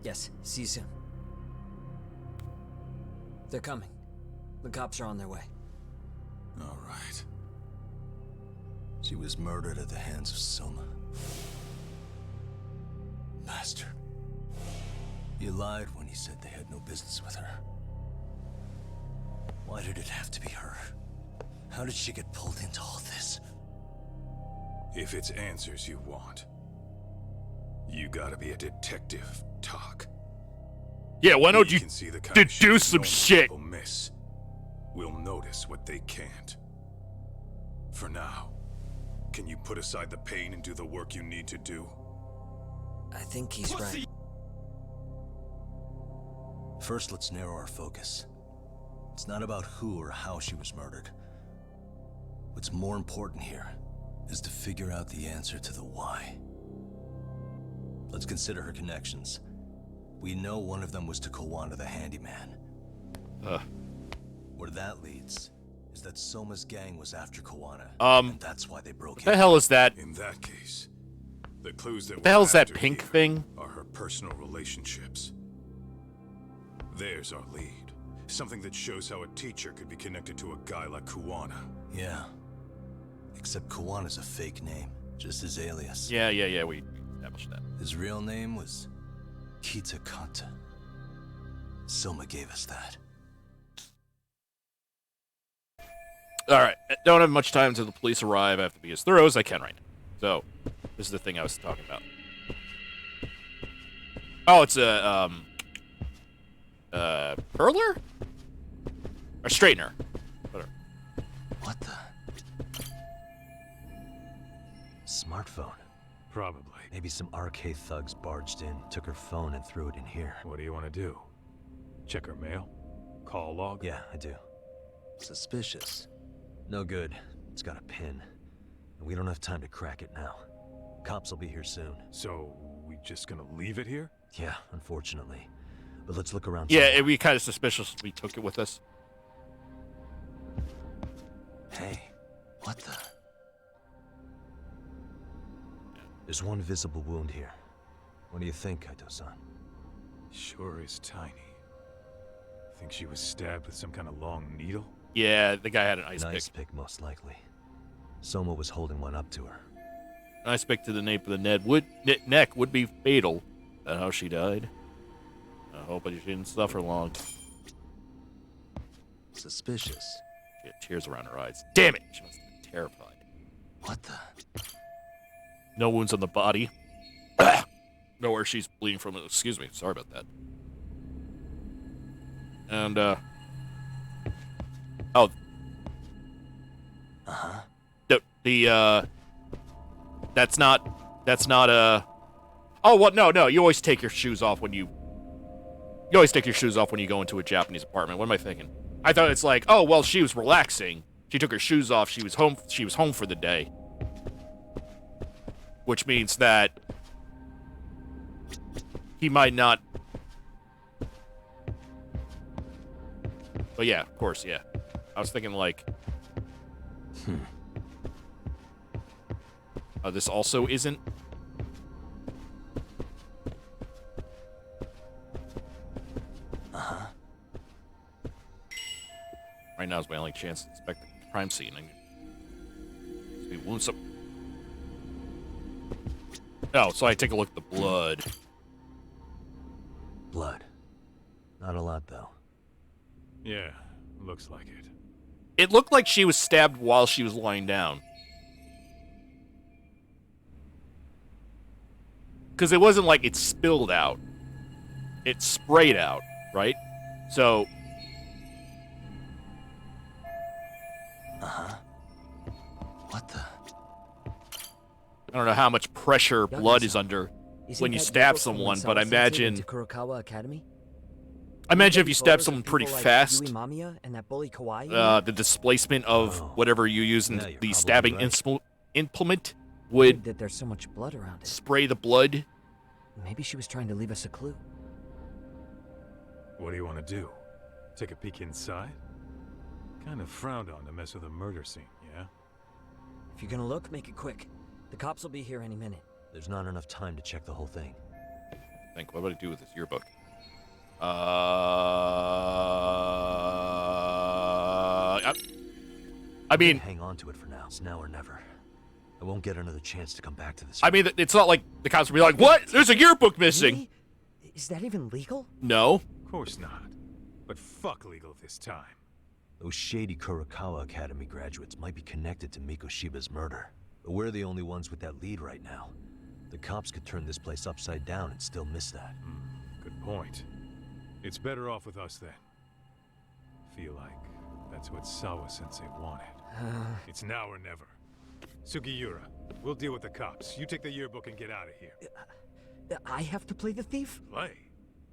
Yes, see you soon. They're coming. The cops are on their way. All right. She was murdered at the hands of Soma. Bastard. You lied when you said they had no business with her. Why did it have to be her? How did she get pulled into all this? If it's answers you want, you gotta be a detective, Talk. Yeah, why don't you can see the kind of do some normal shit? people miss. We'll notice what they can't. For now, can you put aside the pain and do the work you need to do? I think he's right. First, let's narrow our focus. It's not about who or how she was murdered. What's more important here is to figure out the answer to the why. Let's consider her connections. We know one of them was to Kawana the handyman. Where that leads is that Soma's gang was after Kawana, and that's why they broke in. What the hell is that? In that case, the clues that What the hell is that pink thing? Are her personal relationships. There's our lead. Something that shows how a teacher could be connected to a guy like Kawana. Yeah. Except Kawana's a fake name, just his alias. Yeah, we established that. His real name was Kitakata. Soma gave us that. Alright, don't have much time until the police arrive. I have to be as thorough as I can right now. So, this is the thing I was talking about. Oh, it's a, curler? Or straightener. Whatever. What the? Smartphone. Probably. Maybe some RK thugs barged in, took her phone and threw it in here. What do you want to do? Check her mail? Call log? Yeah, I do. Suspicious. No good. It's got a pin. And we don't have time to crack it now. Cops will be here soon. So, we just gonna leave it here? Yeah, unfortunately. But let's look around. Yeah, it'd be kind of suspicious if we took it with us. Hey, what the? There's one visible wound here. What do you think, Kaito-san? Sure is tiny. Think she was stabbed with some kind of long needle? Yeah, the guy had an ice An pick. ice pick, most likely. Soma was holding one up to her. An ice pick to the nape of the neck would be fatal. Is that how she died? I hope she didn't suffer long. Suspicious. She had tears around her eyes. Damn it! She must have been terrified. What the? No wounds on the body. Nowhere she's bleeding from. Excuse me. Sorry about that. And, oh. Uh-huh. That's not, oh, what? No, you always take your shoes off when you always take your shoes off when you go into a Japanese apartment. What am I thinking? I thought it's like, oh, well, she was relaxing. She took her shoes off. She was home for the day. Which means that he might not. But yeah, of course, yeah. I was thinking like, This also isn't. Uh-huh. Right now is my only chance to inspect the crime scene. We wound some. Oh, so I take a look at the blood. Blood. Not a lot, though. Yeah, looks like it. It looked like she was stabbed while she was lying down. Because it wasn't like it spilled out. It sprayed out, right? So... Uh-huh. What the? I don't know how much pressure blood is under when you stab someone, but I imagine... Kurokawa Academy? I imagine if you stab someone pretty fast, and that bully Kawaii, the displacement of whatever you use in the stabbing right. implement would that there's so much blood around it. spray the blood. Maybe she was trying to leave us a clue. What do you want to do? Take a peek inside? Kind of frowned on to mess with a murder scene, yeah? If you're gonna look, make it quick. The cops will be here any minute. There's not enough time to check the whole thing. What would I do with this yearbook? I mean, hang on to it for now. It's now or never. I won't get another chance to come back to this. I mean, it's not like the cops will be like, "What? There's a yearbook missing." Really? Is that even legal? No. Of course not. But fuck legal this time. Those shady Kurokawa Academy graduates might be connected to Mikoshiba's murder. But we're the only ones with that lead right now. The cops could turn this place upside down and still miss that. Good point. It's better off with us then. Feel like that's what Sawa-sensei wanted. It's now or never. Sugiura, we'll deal with the cops. You take the yearbook and get out of here. I have to play the thief? Play?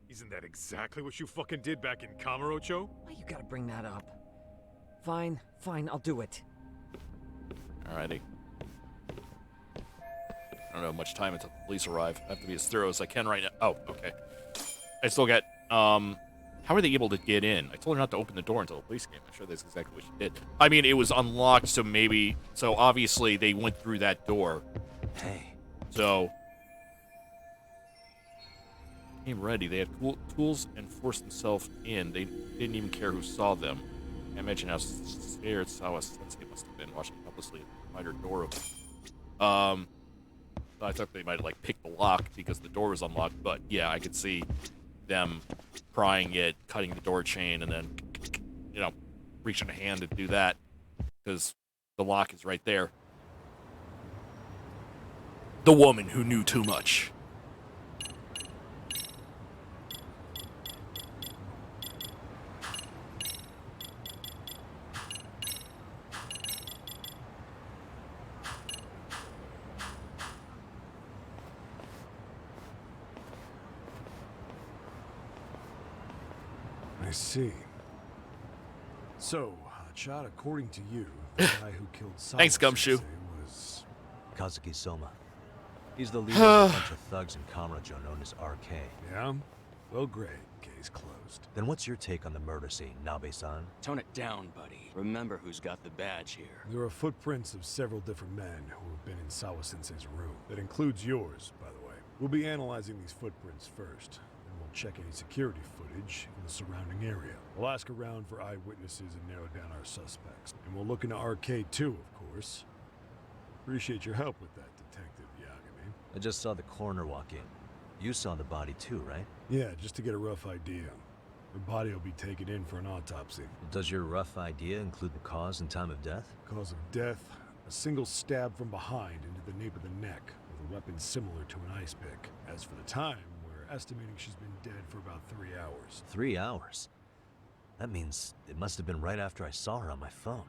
Isn't that exactly what you fucking did back in Kamurocho? Why you gotta bring that up? Fine, I'll do it. Alrighty. I don't know how much time until the police arrive. I have to be as thorough as I can right now. Oh, okay. I still got, how are they able to get in? I told her not to open the door until the police came. I'm sure that's exactly what she did. I mean, it was unlocked, so obviously they went through that door. Hey. So, came ready. They had tools and forced themselves in. They didn't even care who saw them. I imagine how scared Sawa-sensei must have been watching helplessly at the spider door open. I thought they might have, like, picked the lock because the door was unlocked, but yeah, I could see them prying it, cutting the door chain, and then, reaching a hand to do that because the lock is right there. The woman who knew too much. I see. So, Chad, according to you, the guy who killed Thanks, Gumshoe. was Kazuki Soma. He's the leader of a bunch of thugs in Kamurocho known as RK. Yeah? Well, great. Case closed. Then what's your take on the murder scene, Nabe-san? Tone it down, buddy. Remember who's got the badge here. There are footprints of several different men who have been in Sawa-sensei's room. That includes yours, by the way. We'll be analyzing these footprints first. We'll check any security footage in the surrounding area. We'll ask around for eyewitnesses and narrow down our suspects. And we'll look into RK too, of course. Appreciate your help with that, Detective Yagami. I just saw the coroner walk in. You saw the body too, right? Yeah, just to get a rough idea. The body will be taken in for an autopsy. Does your rough idea include the cause and time of death? Cause of death, a single stab from behind into the nape of the neck with a weapon similar to an ice pick. As for the time, estimating she's been dead for about 3 hours. 3 hours? That means it must have been right after I saw her on my phone.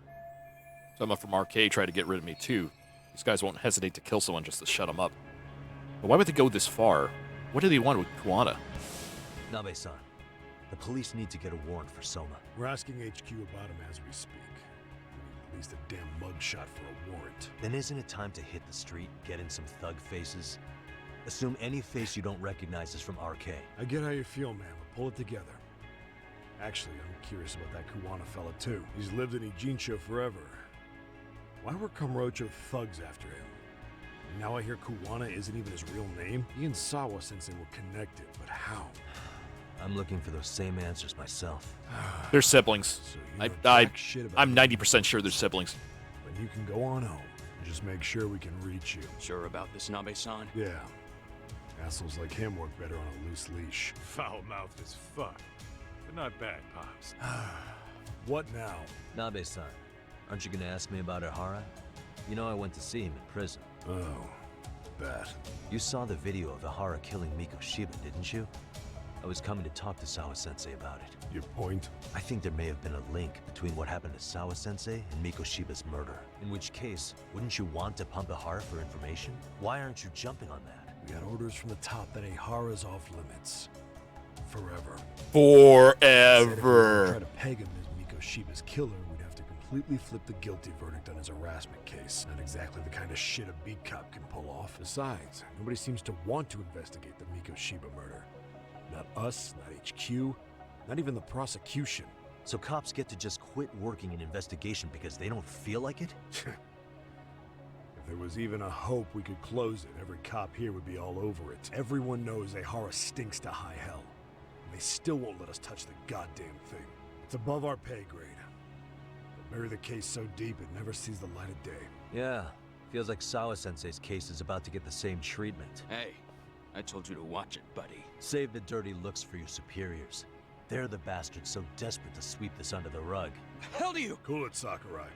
Someone from RK tried to get rid of me too. These guys won't hesitate to kill someone just to shut them up. But why would they go this far? What do they want with Kuwana? Nabe-san, the police need to get a warrant for Soma. We're asking HQ about him as we speak. We need at least a damn mugshot for a warrant. Then isn't it time to hit the street, get in some thug faces? Assume any face you don't recognize is from RK. I get how you feel, man, but pull it together. Actually, I'm curious about that Kuwana fella, too. He's lived in Ijincho forever. Why were Kamurocho thugs after him? Now I hear Kuwana isn't even his real name. He and Sawa-sensei were connected, but how? I'm looking for those same answers myself. They're siblings. So you know jack shit about I'm 90% sure they're siblings. Then you can go on home and just make sure we can reach you. Sure about this, Nabe-san? Yeah. Assholes like him work better on a loose leash. Foul-mouthed as fuck. But not bad, Pops. What now? Nabe-san, aren't you gonna ask me about Ihara? You know I went to see him in prison. Oh, that. You saw the video of Ihara killing Miko Shiba, didn't you? I was coming to talk to Sawa-sensei about it. Your point? I think there may have been a link between what happened to Sawa-sensei and Miko Shiba's murder. In which case, wouldn't you want to pump Ihara for information? Why aren't you jumping on that? We got orders from the top that Ihara's off limits. Forever. Forever. Try to peg him as Miko Shiba's killer, we'd have to completely flip the guilty verdict on his harassment case. Not exactly the kind of shit a beat cop can pull off. Besides, nobody seems to want to investigate the Miko Shiba murder. Not us, not HQ, not even the prosecution. So cops get to just quit working an investigation because they don't feel like it? If there was even a hope we could close it, every cop here would be all over it. Everyone knows Ihara stinks to high hell. And they still won't let us touch the goddamn thing. It's above our pay grade. They'll bury the case so deep it never sees the light of day. Yeah, feels like Sawa-sensei's case is about to get the same treatment. Hey, I told you to watch it, buddy. Save the dirty looks for your superiors. They're the bastards so desperate to sweep this under the rug. The hell do you? Cool it, Sakurai.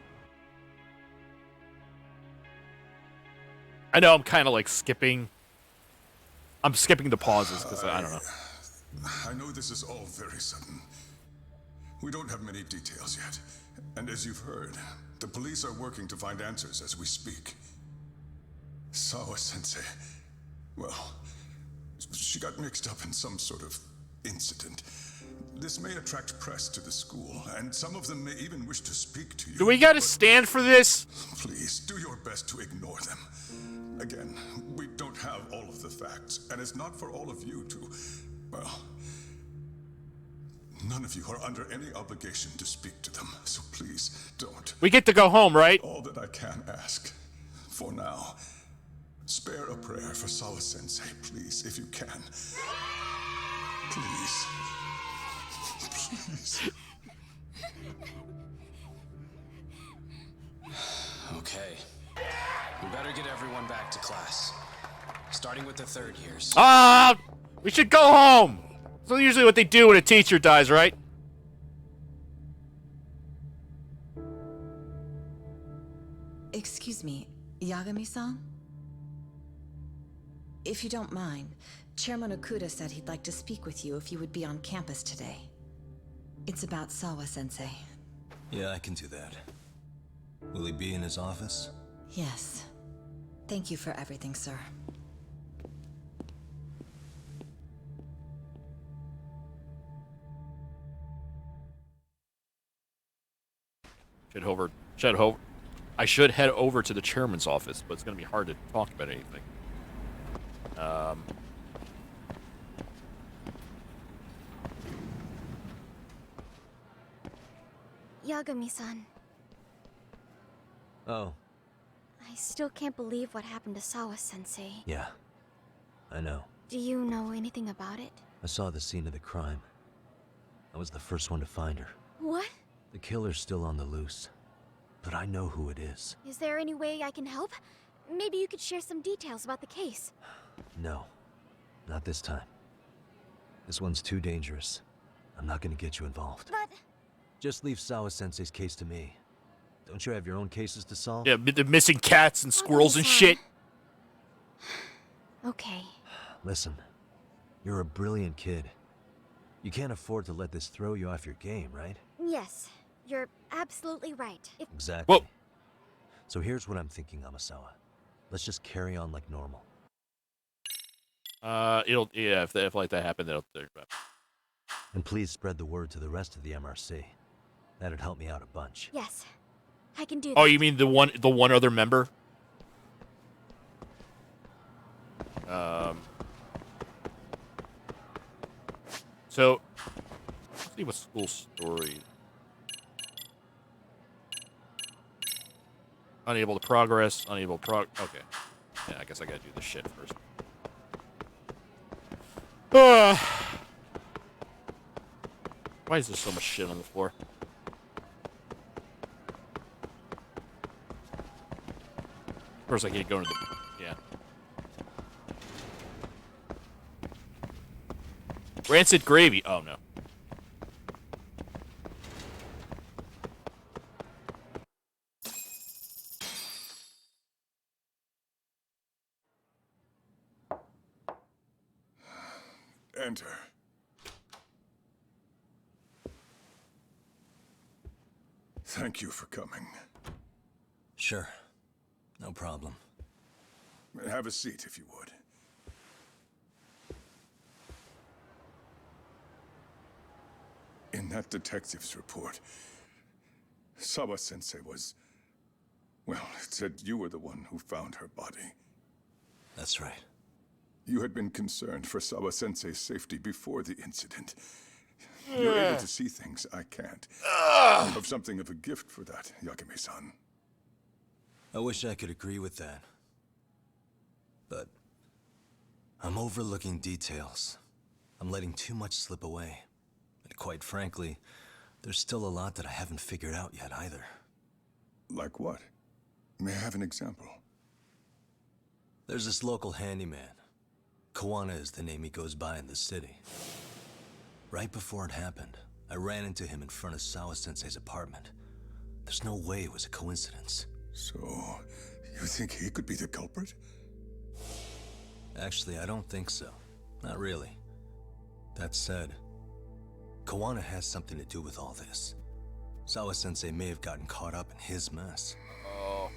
I know I'm kind of like skipping. I'm skipping the pauses because I don't know. I know this is all very sudden. We don't have many details yet. And as you've heard, the police are working to find answers as we speak. Sawa-sensei, well, she got mixed up in some sort of incident. This may attract press to the school, and some of them may even wish to speak to you. Do we gotta stand for this? Please, do your best to ignore them. Again, we don't have all of the facts, and it's not for all of you to, well, none of you are under any obligation to speak to them, so please don't. We get to go home, right? All that I can ask, for now, spare a prayer for Sawa-sensei, please, if you can. Please. Please. Okay. We better get everyone back to class. Starting with the third years. We should go home. That's usually what they do when a teacher dies, right? Excuse me, Yagami-san? If you don't mind, Chairman Okuda said he'd like to speak with you if you would be on campus today. It's about Sawa-sensei. Yeah, I can do that. Will he be in his office? Yes. Thank you for everything, sir. I should head over to the chairman's office, but it's going to be hard to talk about anything. Yagami-san, Oh, I still can't believe what happened to Sawa-sensei. yeah. I know. Do you know anything about it? I saw the scene of the crime. I was the first one to find her. What? The killer's still on the loose. But I know who it is. Is there any way I can help? Maybe you could share some details about the case. No. Not this time. This one's too dangerous. I'm not gonna get you involved. But... Just leave Sawa-sensei's case to me. Don't you have your own cases to solve? Yeah, the missing cats and squirrels and shit. Okay. Listen, you're a brilliant kid. You can't afford to let this throw you off your game, right? Yes, you're absolutely right. Exactly. Whoa. So here's what I'm thinking, Amasawa. Let's just carry on like normal. If like that happened, it'll. And please spread the word to the rest of the MRC. That'd help me out a bunch. Yes, I can do that. Oh, you mean the one other member? So, let's see what school story. Unable to progress. Okay. Yeah, I guess I gotta do this shit first. Why is there so much shit on the floor? Of course, I can't go into the... Yeah. Rancid gravy. Oh, no. Enter. Thank you for coming. Sure. No problem. Have a seat, if you would. In that detective's report, Sawa-sensei was... Well, it said you were the one who found her body. That's right. You had been concerned for Sawa-sensei's safety before the incident. You're able to see things I can't. You have something of a gift for that, Yakame-san. I wish I could agree with that. But I'm overlooking details. I'm letting too much slip away. And quite frankly, there's still a lot that I haven't figured out yet either. Like what? May I have an example? There's this local handyman. Kawana is the name he goes by in the city. Right before it happened, I ran into him in front of Sawa-sensei's apartment. There's no way it was a coincidence. So, you think he could be the culprit? Actually, I don't think so. Not really. That said, Kawana has something to do with all this. Sawa-sensei may have gotten caught up in his mess. Oh.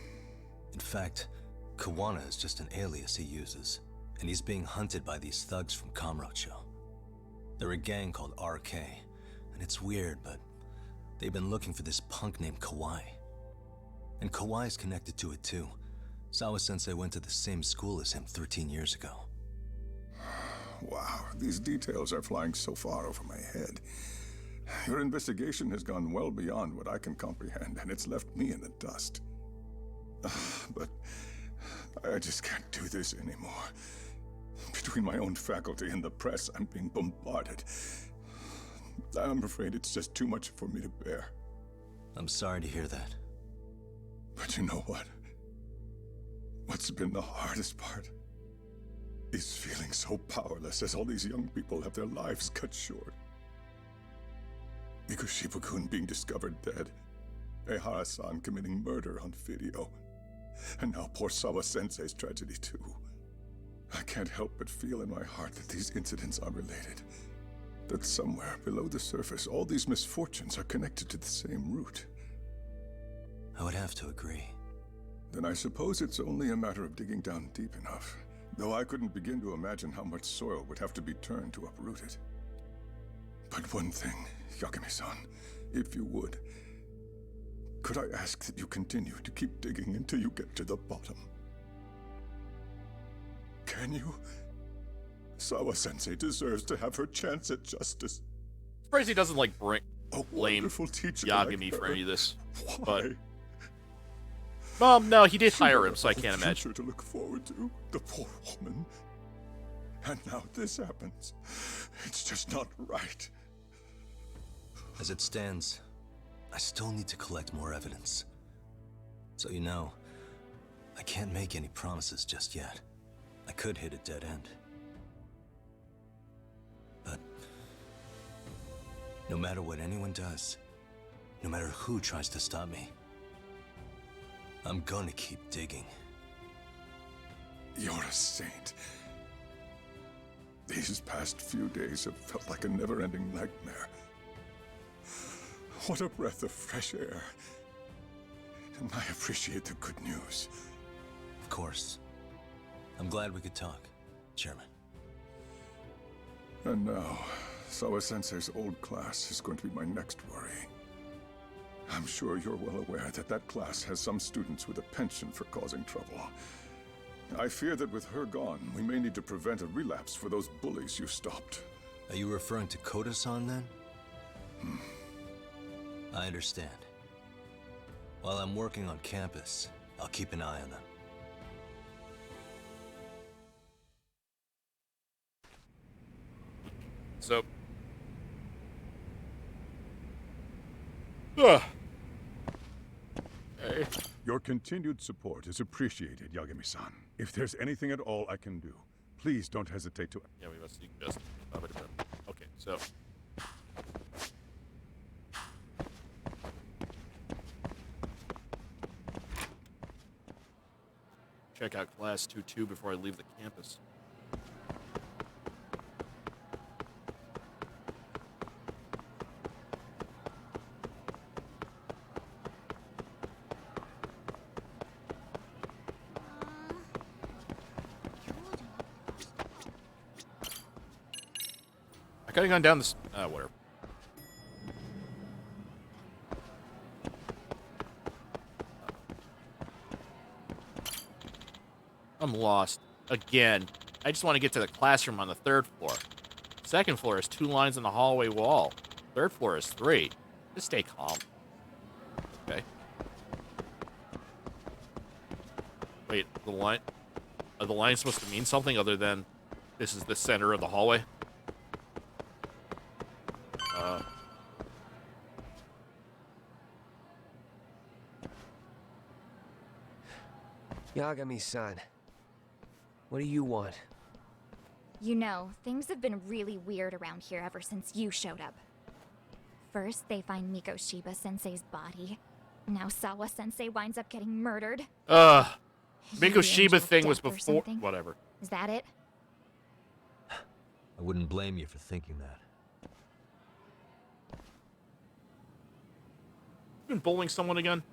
In fact, Kawana is just an alias he uses, and he's being hunted by these thugs from Kamurocho. They're a gang called RK, and it's weird, but they've been looking for this punk named Kawai. And Kawai's connected to it too. Sawa-sensei went to the same school as him 13 years ago. Wow, these details are flying so far over my head. Your investigation has gone well beyond what I can comprehend, and it's left me in the dust. But I just can't do this anymore. Between my own faculty and the press, I'm being bombarded. I'm afraid it's just too much for me to bear. I'm sorry to hear that. But you know what? What's been the hardest part is feeling so powerless as all these young people have their lives cut short. Ikushibukun being discovered dead, Ehara-san committing murder on video, and now poor Sawa-sensei's tragedy too. I can't help but feel in my heart that these incidents are related. That somewhere below the surface, all these misfortunes are connected to the same root. I would have to agree. Then I suppose it's only a matter of digging down deep enough. Though I couldn't begin to imagine how much soil would have to be turned to uproot it. But one thing, Yakame-san, if you would, could I ask that you continue to keep digging until you get to the bottom? Can you? Sawa-sensei deserves to have her chance at justice. Surprised he doesn't like blame teacher Yagami like for her. any of this. Why? But no, he did She hire had him, a so I whole can't imagine. future to look forward to. The poor woman. And now this happens. It's just not right. As it stands, I still need to collect more evidence. So you know, I can't make any promises just yet. I could hit a dead end. But no matter what anyone does, no matter who tries to stop me, I'm gonna keep digging. You're a saint. These past few days have felt like a never-ending nightmare. What a breath of fresh air. And I appreciate the good news. Of course. I'm glad we could talk, Chairman. And now, Sawa-sensei's old class is going to be my next worry. I'm sure you're well aware that that class has some students with a penchant for causing trouble. I fear that with her gone, we may need to prevent a relapse for those bullies you stopped. Are you referring to Koda-san then? I understand. While I'm working on campus, I'll keep an eye on them. So. Ugh. Hey. Your continued support is appreciated, Yagami-san. If there's anything at all I can do, please don't hesitate to... Yeah, we must seek justice. Okay, so... Check out Class 2-2 before I leave the campus. I could have gone down this... whatever. I'm lost. Again. I just want to get to the classroom on the 3rd floor. Second floor is 2 lines on the hallway wall. 3rd floor is 3. Just stay calm. Okay. Wait, the line... Are the lines supposed to mean something other than this is the center of the hallway? Yagami-san, what do you want? You know, things have been really weird around here ever since you showed up. First, they find Mikoshiba-sensei's body. Now Sawa-sensei winds up getting murdered. Mikoshiba thing was before... Whatever. Is that it? I wouldn't blame you for thinking that. Been bullying someone again?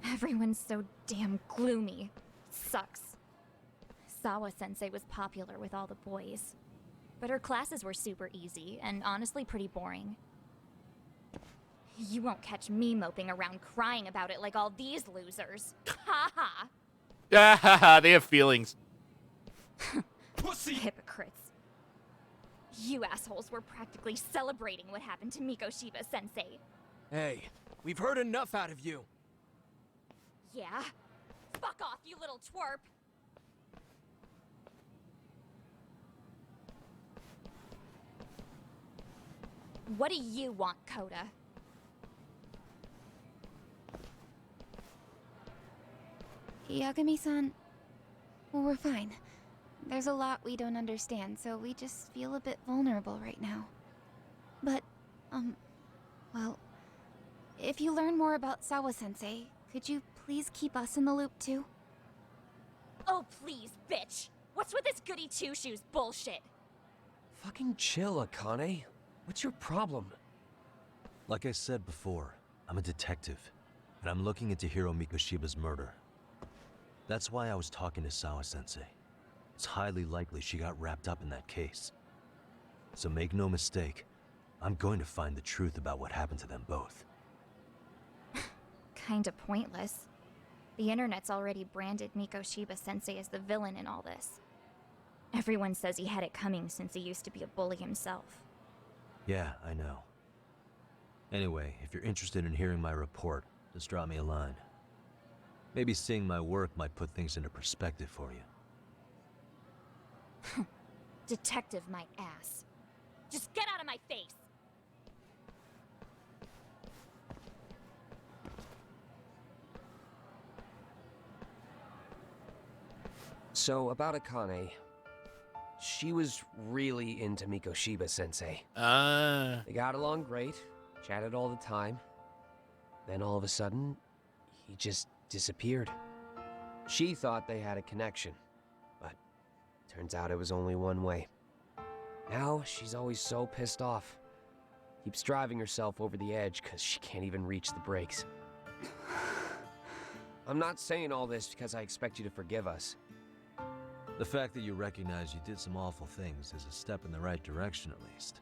Everyone's so damn gloomy. Sucks. Sawa-sensei was popular with all the boys. But her classes were super easy, and honestly pretty boring. You won't catch me moping around crying about it like all these losers. Ha ha! Yeah, haha, they have feelings. Hypocrites. You assholes were practically celebrating what happened to Mikoshiba-sensei. Hey, we've heard enough out of you. Yeah? Fuck off, you little twerp! What do you want, Coda? Yagami-san, well, we're fine. There's a lot we don't understand, so we just feel a bit vulnerable right now. But, well, if you learn more about Sawa-sensei, could you please keep us in the loop too? Oh, please, bitch! What's with this goody two-shoes bullshit? Fucking chill, Akane. What's your problem? Like I said before, I'm a detective, and I'm looking into Hiro Mikoshiba's murder. That's why I was talking to Sawa-sensei. It's highly likely she got wrapped up in that case. So make no mistake, I'm going to find the truth about what happened to them both. Kinda pointless. The internet's already branded Mikoshiba-sensei as the villain in all this. Everyone says he had it coming since he used to be a bully himself. Yeah, I know. Anyway, if you're interested in hearing my report, just drop me a line. Maybe seeing my work might put things into perspective for you. Detective my ass. Just get out of my face! So, about Akane. She was really into Mikoshiba-sensei. They got along great, chatted all the time. Then all of a sudden, he just disappeared. She thought they had a connection, but turns out it was only one way. Now, she's always so pissed off. Keeps driving herself over the edge because she can't even reach the brakes. I'm not saying all this because I expect you to forgive us. The fact that you recognize you did some awful things is a step in the right direction, at least.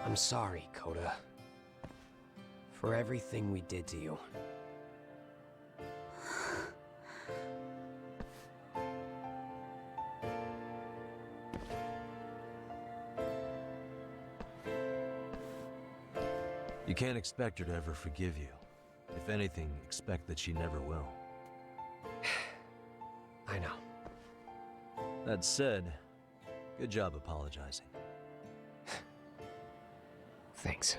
I'm sorry, Coda. For everything we did to you. You can't expect her to ever forgive you. If anything, expect that she never will. I know. That said, good job apologizing. Thanks.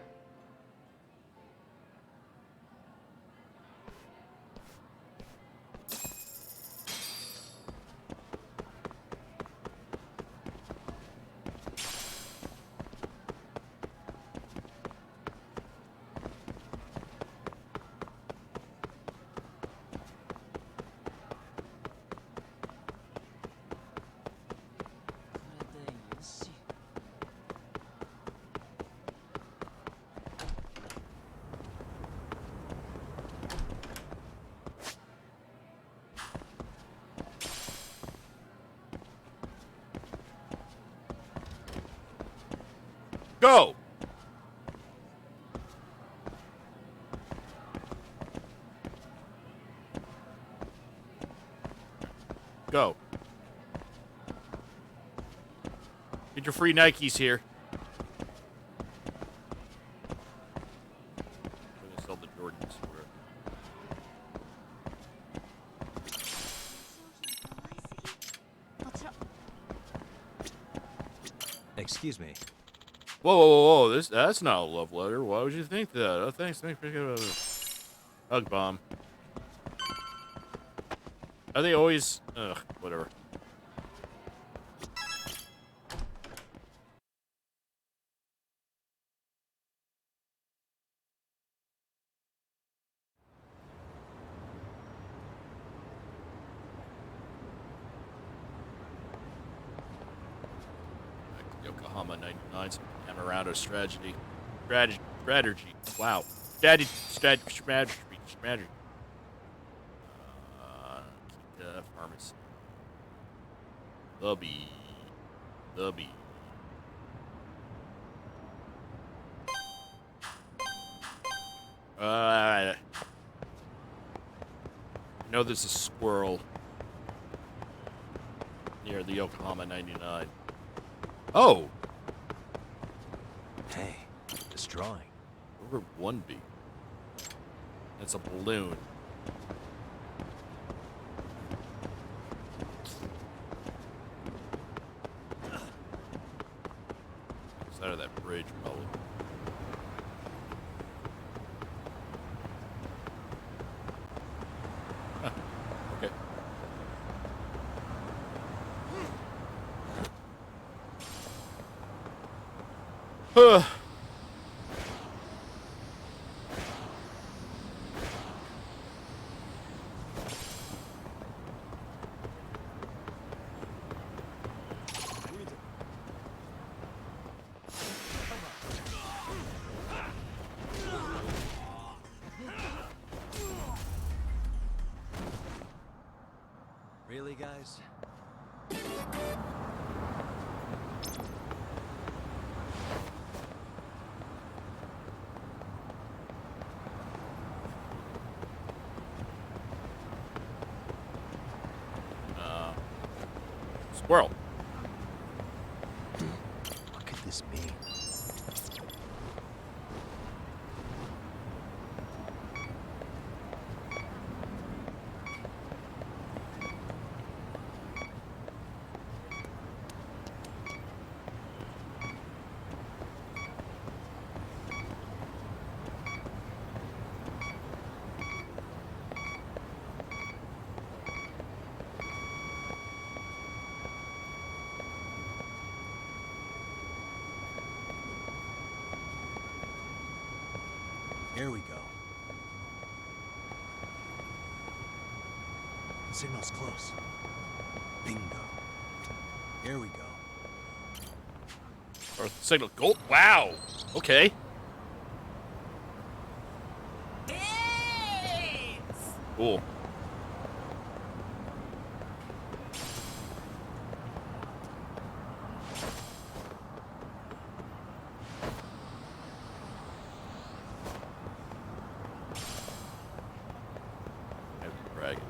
Go! Go. Get your free Nikes here. We're gonna sell the Jordans. Excuse me. Whoa, whoa, whoa, whoa! That's not a love letter. Why would you think that? Oh, thanks. Hug bomb. Are they always? Ugh, whatever. Yokohama 99, some Amarado strategy. Strategy. Wow. Strategy. Pharmacy. The bee. I know there's a squirrel near the Yokohama 99. Oh! Hey, destroying. Where would one be? That's a balloon. Side of that bridge, probably. Huh. Okay. Huh. Really, guys? Squirrel. What could this mean? Here we go. The signal's close. Bingo. Here we go. Or signal gold. Wow. Okay. Cool. Dragon.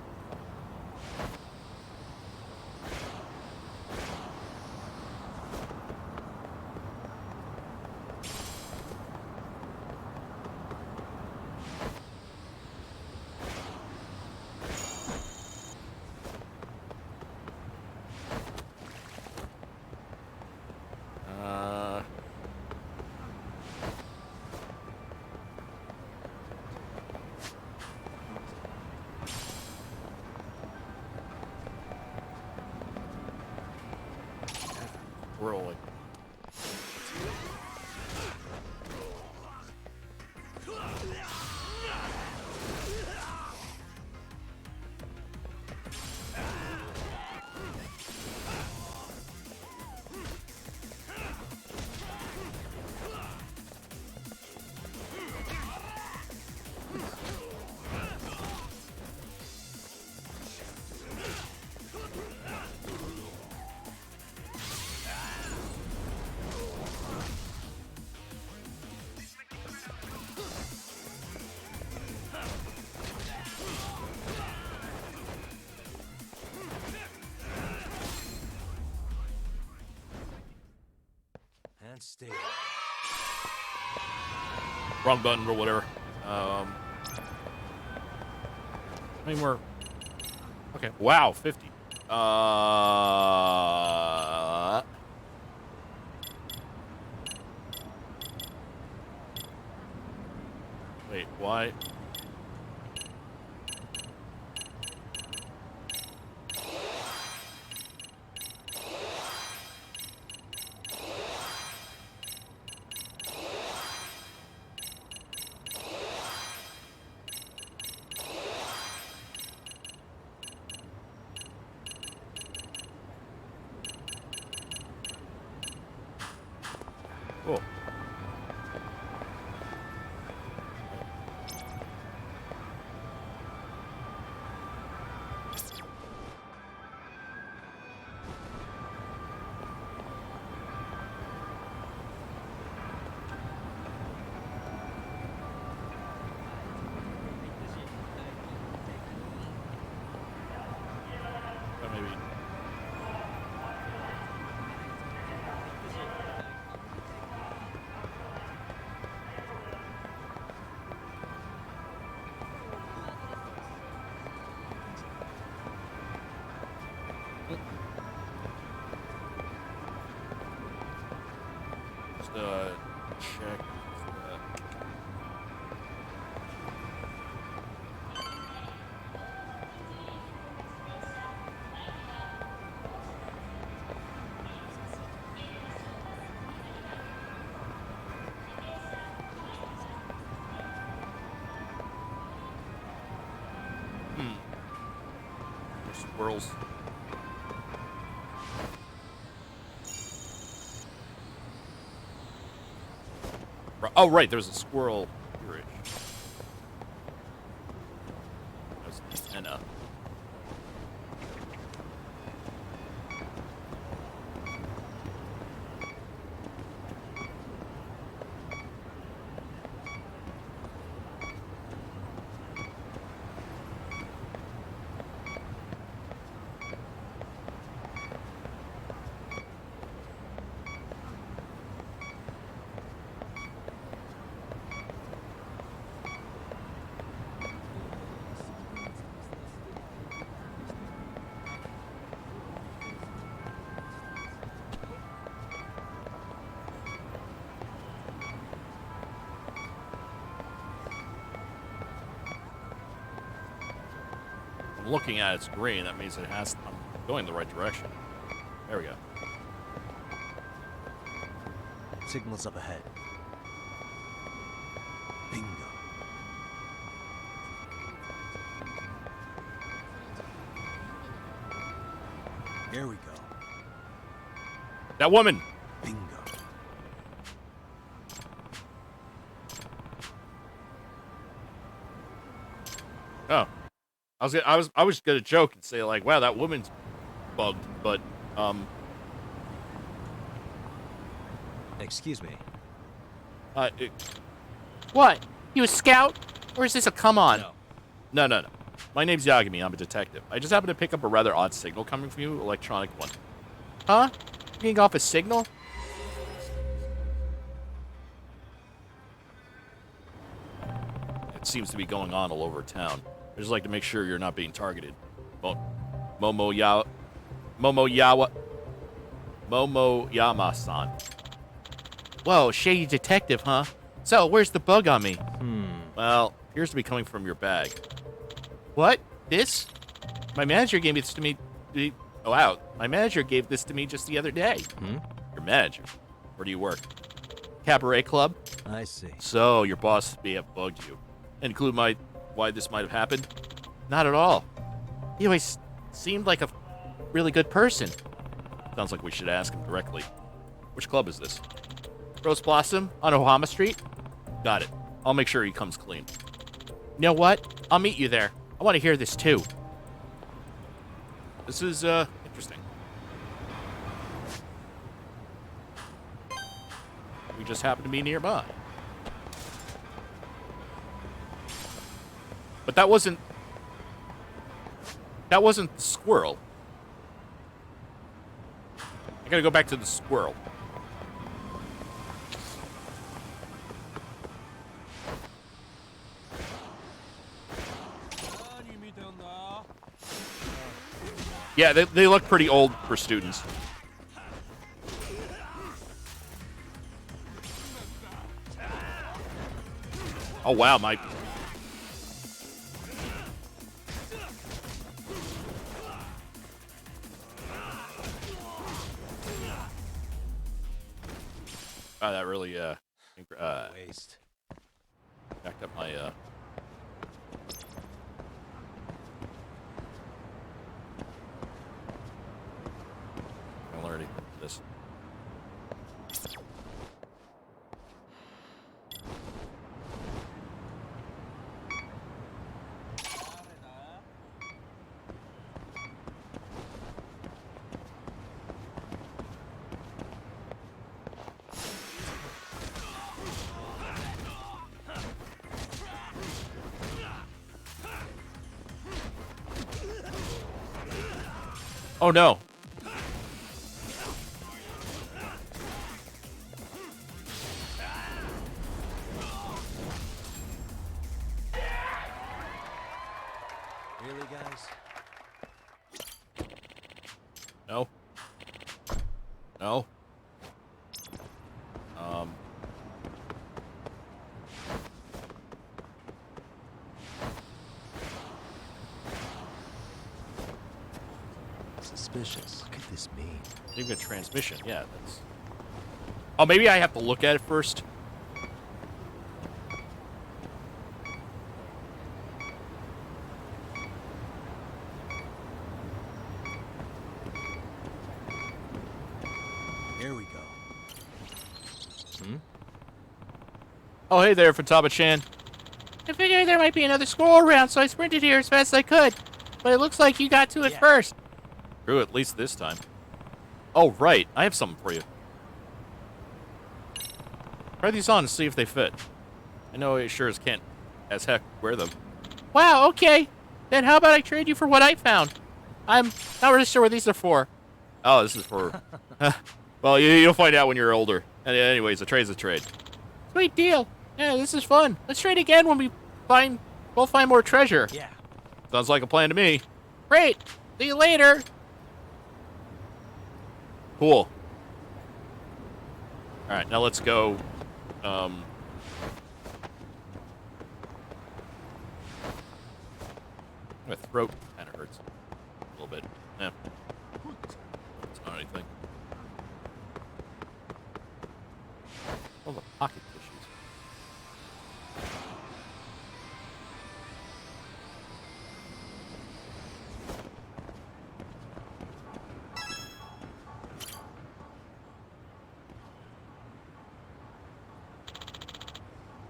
Stay. Wrong button or whatever. I mean, we're... Okay. Wow, 50. Wait, why? Cool. Maybe. Just check. There's squirrels. Oh, right, there's a squirrel here. There's an antenna. I'm looking at it's green. That means it has. I'm going the right direction. There we go. Signal's up ahead. Bingo. Here we go. That woman. Bingo. Oh, I was gonna joke and say like, wow, that woman's bugged, but Excuse me. What? You a scout? Or is this a come on? No. My name's Yagami. I'm a detective. I just happened to pick up a rather odd signal coming from you, electronic one. Huh? Getting off a signal? It seems to be going on all over town. I just like to make sure you're not being targeted. Momoyama-san. Whoa, shady detective, huh? So, where's the bug on me? Well, appears to be coming from your bag. What? This? My manager gave this to me. Oh, wow. My manager gave this to me just the other day. Your manager? Where do you work? Cabaret club? I see. So, your boss may have bugged you. Include why this might have happened? Not at all. He always seemed like a really good person. Sounds like we should ask him directly. Which club is this? Rose Blossom on Ohama Street? Got it. I'll make sure he comes clean. You know what? I'll meet you there. I want to hear this too. This is, interesting. We just happen to be nearby. But that wasn't the squirrel. I gotta go back to the squirrel. Yeah, they look pretty old for students. Oh, wow, my... Oh, that really, waste. Backed up my, I already this. Oh no. Really, guys? No. No. Suspicious. What could this mean? Even a transmission. Yeah, that's... Oh, maybe I have to look at it first. Here we go. Oh, hey there, Futaba-chan. I figured there might be another squirrel around, so I sprinted here as fast as I could. But it looks like you got to it first. True, at least this time. Oh, right. I have something for you. Try these on and see if they fit. I know I sure as heck wear them. Wow, okay. Then how about I trade you for what I found? I'm not really sure what these are for. Oh, this is for... Well, you'll find out when you're older. And anyways, a trade's a trade. Sweet deal. Yeah, this is fun. Let's trade again when we both find more treasure. Yeah. Sounds like a plan to me. Great. See you later. Cool. Alright, now let's go. My throat kind of hurts a little bit. Yeah. It's not anything. All the pocket tissues.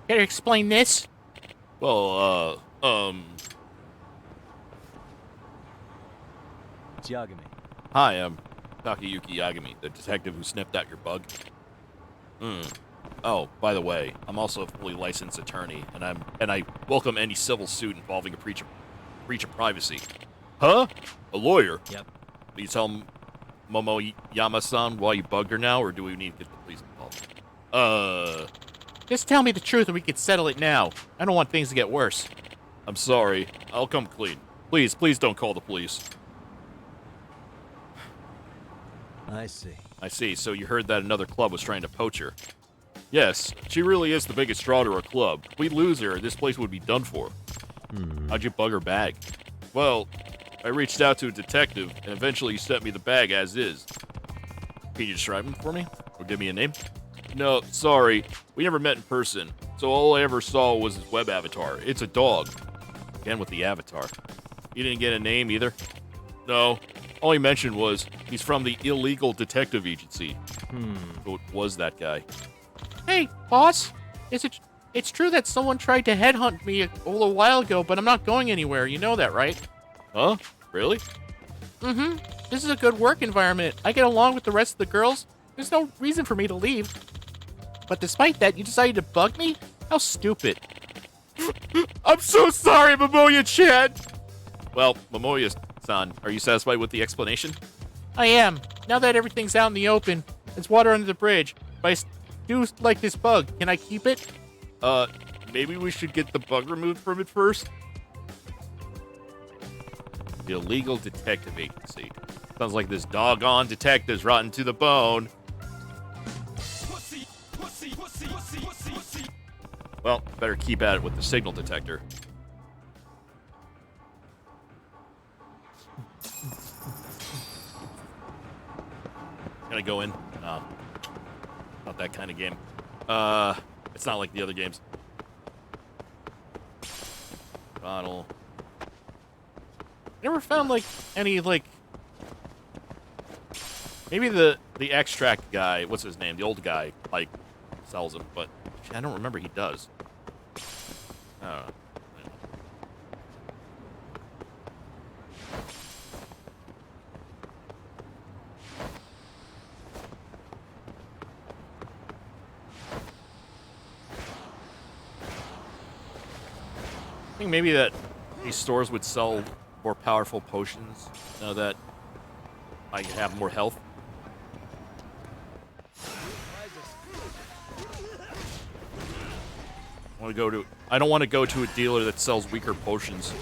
Can you explain this? Well, It's Yagami. Hi, I'm Takayuki Yagami, the detective who sniffed out your bug. Oh, by the way, I'm also a fully licensed attorney, and I welcome any civil suit involving a breach of privacy. Huh? A lawyer? Yep. Will you tell Momoyama-san why you bugged her now, or do we need to get the police involved? Just tell me the truth and we can settle it now. I don't want things to get worse. I'm sorry. I'll come clean. Please don't call the police. I see. I see. So you heard that another club was trying to poach her. Yes, she really is the biggest draw to our club. If we lose her, this place would be done for. How'd you bug her bag? Well, I reached out to a detective, and eventually he sent me the bag as is. Can you describe him for me? Or give me a name? No, sorry. We never met in person, so all I ever saw was his web avatar. It's a dog. Again with the avatar. You didn't get a name either? No. All he mentioned was he's from the illegal detective agency. So it was that guy. Hey, boss. It's true that someone tried to headhunt me a little while ago, but I'm not going anywhere. You know that, right? Huh? Really? Mm-hmm. This is a good work environment. I get along with the rest of the girls. There's no reason for me to leave. But despite that, you decided to bug me? How stupid. I'm so sorry, Momoya-chan! Well, Momoya-san, are you satisfied with the explanation? I am. Now that everything's out in the open, there's water under the bridge. But I do like this bug. Can I keep it? Maybe we should get the bug removed from it first? The illegal detective agency. Sounds like this doggone detective's rotten to the bone. Well, better keep at it with the signal detector. Gonna go in. No. Not that kind of game. It's not like the other games. Bottle. Never found, like, any, like... Maybe the extract guy, what's his name? The old guy, like, sells them, but I don't remember he does. I don't know. I think maybe that these stores would sell more powerful potions now that I have more health. I don't want to go to a dealer that sells weaker potions.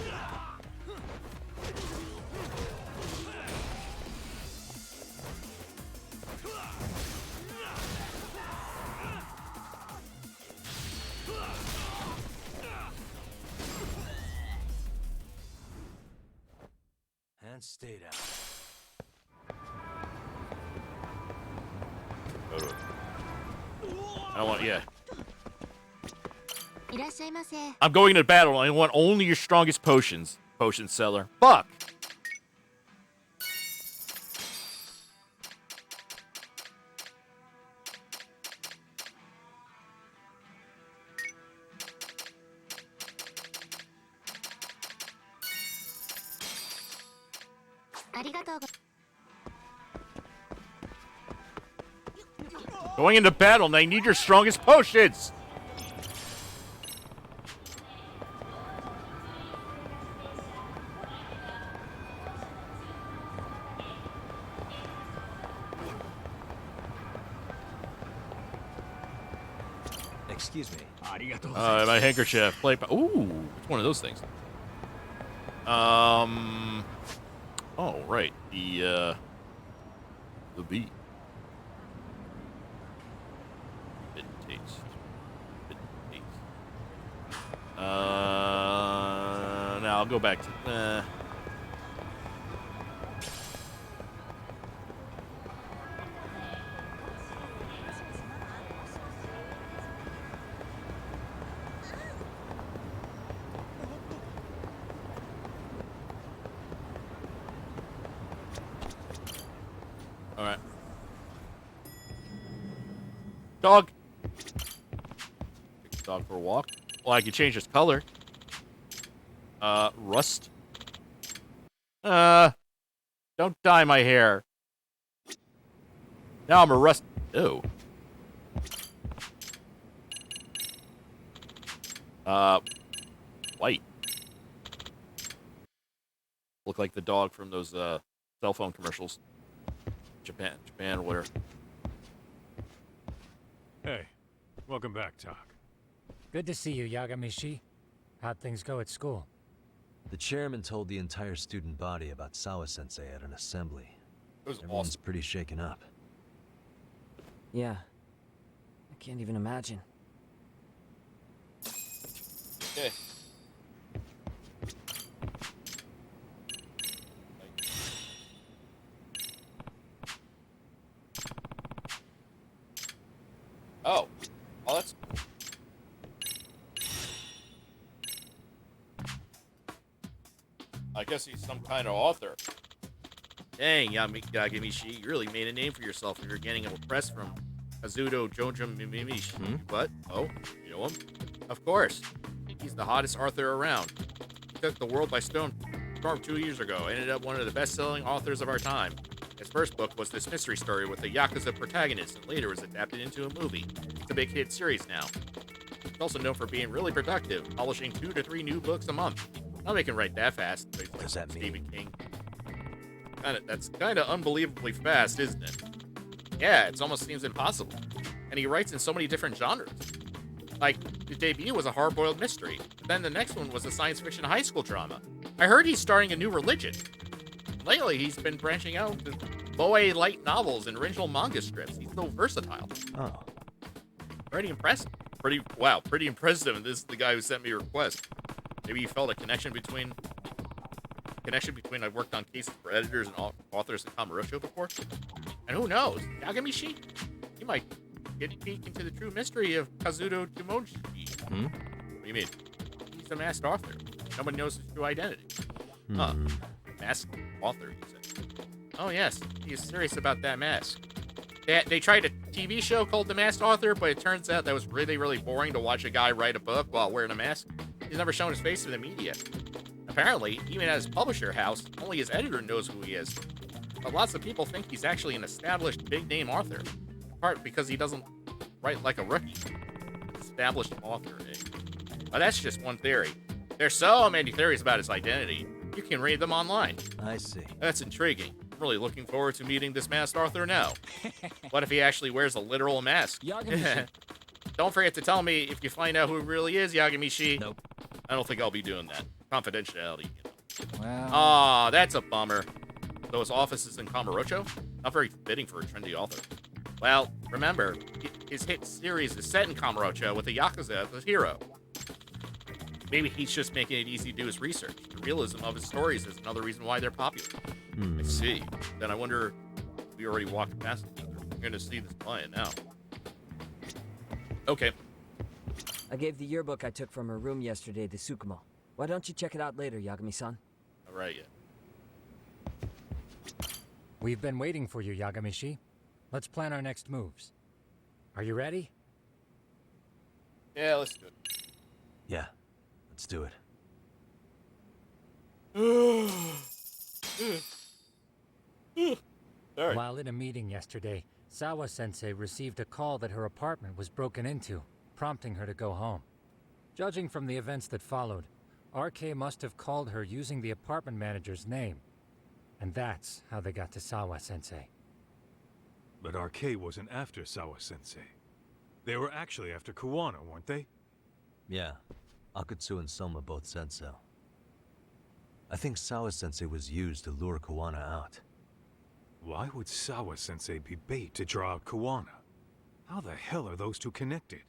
And stay down. I don't want, yeah. I'm going to battle. I want only your strongest potions, potion seller. Fuck. Going into battle, and I need your strongest potions. Excuse me. My handkerchief. Ooh, it's one of those things. Oh, right. The beat. Bit taste. Now I'll go back to. Alright. Dog. Take the dog for a walk. Well, I can change its color. Rust. Don't dye my hair. Now I'm a rust. Ew. White. Look like the dog from those, cell phone commercials. Japan, whatever. Hey, welcome back, Tak. Good to see you, Yagamishi. How'd things go at school? The chairman told the entire student body about Sawa-sensei at an assembly. It was Everyone's awesome. pretty shaken up. Yeah. I can't even imagine. Okay. Oh, that's cool. I guess he's some kind of author. Dang, Yagamishi, you really made a name for yourself if you're getting a press from Kazuto Jojo Mimishi. What? Oh, you know him? Of course. He's the hottest author around. He took the world by storm 2 years ago, ended up one of the best-selling authors of our time. His first book was this mystery story with a Yakuza protagonist, and later was adapted into a movie. It's a big hit series now. He's also known for being really productive, publishing 2 to 3 new books a month. Nobody can write that fast. What does that mean? Stephen King. That's kind of unbelievably fast, isn't it? Yeah, it almost seems impossible. And he writes in so many different genres. Like, the debut was a hard-boiled mystery, but then the next one was a science fiction high school drama. I heard he's starting a new religion. lately he's been branching out into moe light novels and original manga strips. He's so versatile. Oh. Pretty impressive. Pretty impressive. And this is the guy who sent me a request. Maybe he felt a connection between I worked on cases for editors and authors in Kamurocho before. And who knows? Yagamishi? He might get a peek into the true mystery of Kazuto Tomoji. What do you mean? He's a masked author. Nobody knows his true identity. Huh. Masked author, he said. Oh, yes. He is serious about that mask. They tried a TV show called The Masked Author, but it turns out that was really, really boring to watch a guy write a book while wearing a mask. He's never shown his face to the media. Apparently, even at his publisher house, only his editor knows who he is. But lots of people think he's actually an established big-name author. In part because he doesn't write like a rookie. Established author, eh? But that's just one theory. There's so many theories about his identity. You can read them online. I see. That's intriguing. I'm really looking forward to meeting this masked author now. What if he actually wears a literal mask? Don't forget to tell me if you find out who it really is, Yagamishi. Nope. I don't think I'll be doing that. Confidentiality, you know. Well... Aw, that's a bummer. So his office is in Kamurocho? Not very fitting for a trendy author. Well, remember, his hit series is set in Kamurocho with the Yakuza as the hero. Maybe he's just making it easy to do his research. The realism of his stories is another reason why they're popular. I see. Then I wonder if we already walked past each other. I'm going to see this client now. Okay. I gave the yearbook I took from her room yesterday to Tsukumo. Why don't you check it out later, Yagami-san? All right, yeah. We've been waiting for you, Yagamishi. Let's plan our next moves. Are you ready? Yeah, let's do it. Yeah, let's do it. While in a meeting yesterday, Sawa-sensei received a call that her apartment was broken into, prompting her to go home. Judging from the events that followed, RK must have called her using the apartment manager's name. And that's how they got to Sawa-sensei. But RK wasn't after Sawa-sensei. They were actually after Kuwana, weren't they? Yeah, Akutsu and Soma both said so. I think Sawa-sensei was used to lure Kuwana out. Why would Sawa-sensei be bait to draw out Kuwana? How the hell are those two connected?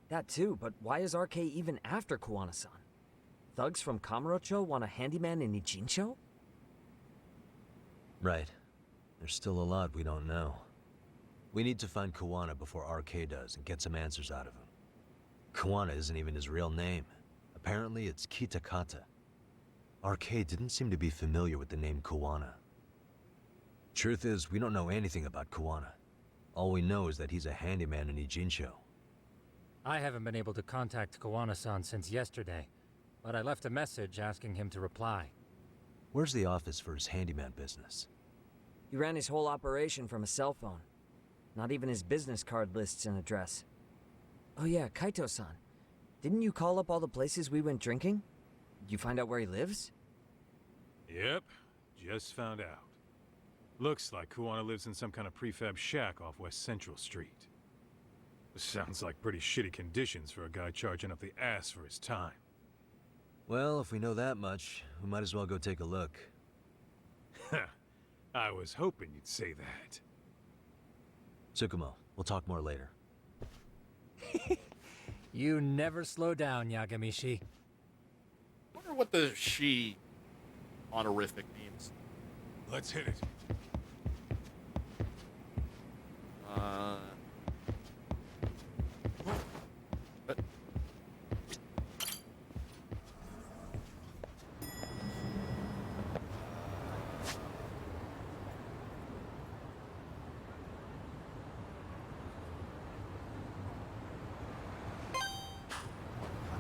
That too, but why is RK even after Kuwana-san? Thugs from Kamurocho want a handyman in Ijincho? Right. There's still a lot we don't know. We need to find Kuwana before RK does and get some answers out of him. Kuwana isn't even his real name. Apparently it's Kitakata. RK didn't seem to be familiar with the name Kuwana. Truth is, we don't know anything about Kuwana. All we know is that he's a handyman in Ijincho. I haven't been able to contact Kuwana-san since yesterday, but I left a message asking him to reply. Where's the office for his handyman business? He ran his whole operation from a cell phone. Not even his business card lists an address. Oh yeah, Kaito-san. Didn't you call up all the places we went drinking? Did you find out where he lives? Yep, just found out. Looks like Kuwana lives in some kind of prefab shack off West Central Street. Sounds like pretty shitty conditions for a guy charging up the ass for his time. Well, if we know that much, we might as well go take a look. I was hoping you'd say that. Tsukumo, we'll talk more later. You never slow down, Yagamishi. I wonder what the she honorific means. Let's hit it. But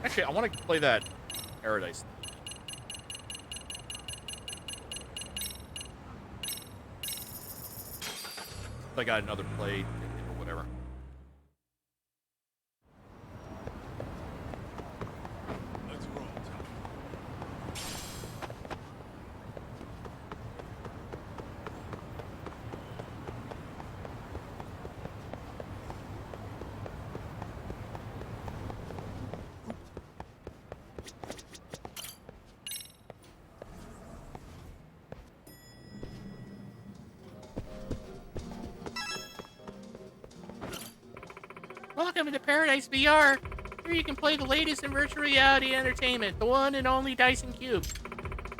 actually, I want to play that Paradise. I got another play or whatever. Let's roll, Tom. Welcome to Paradise VR, where you can play the latest in virtual reality entertainment, the one and only Dyson Cube.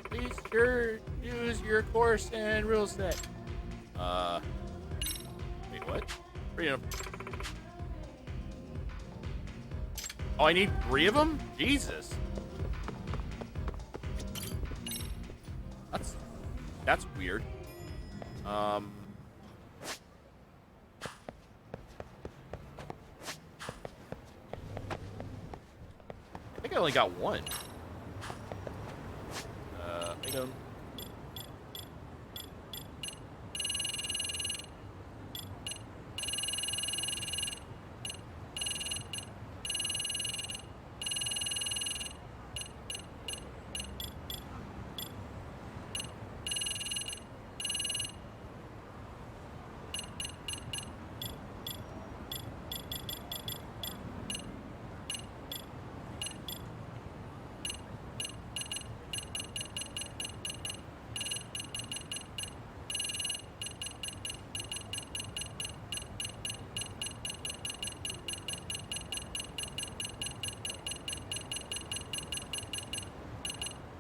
Please sure use your course and rule set. Wait, what? Freedom. Oh, I need 3 of them? Jesus. That's weird. I think I only got 1. Item.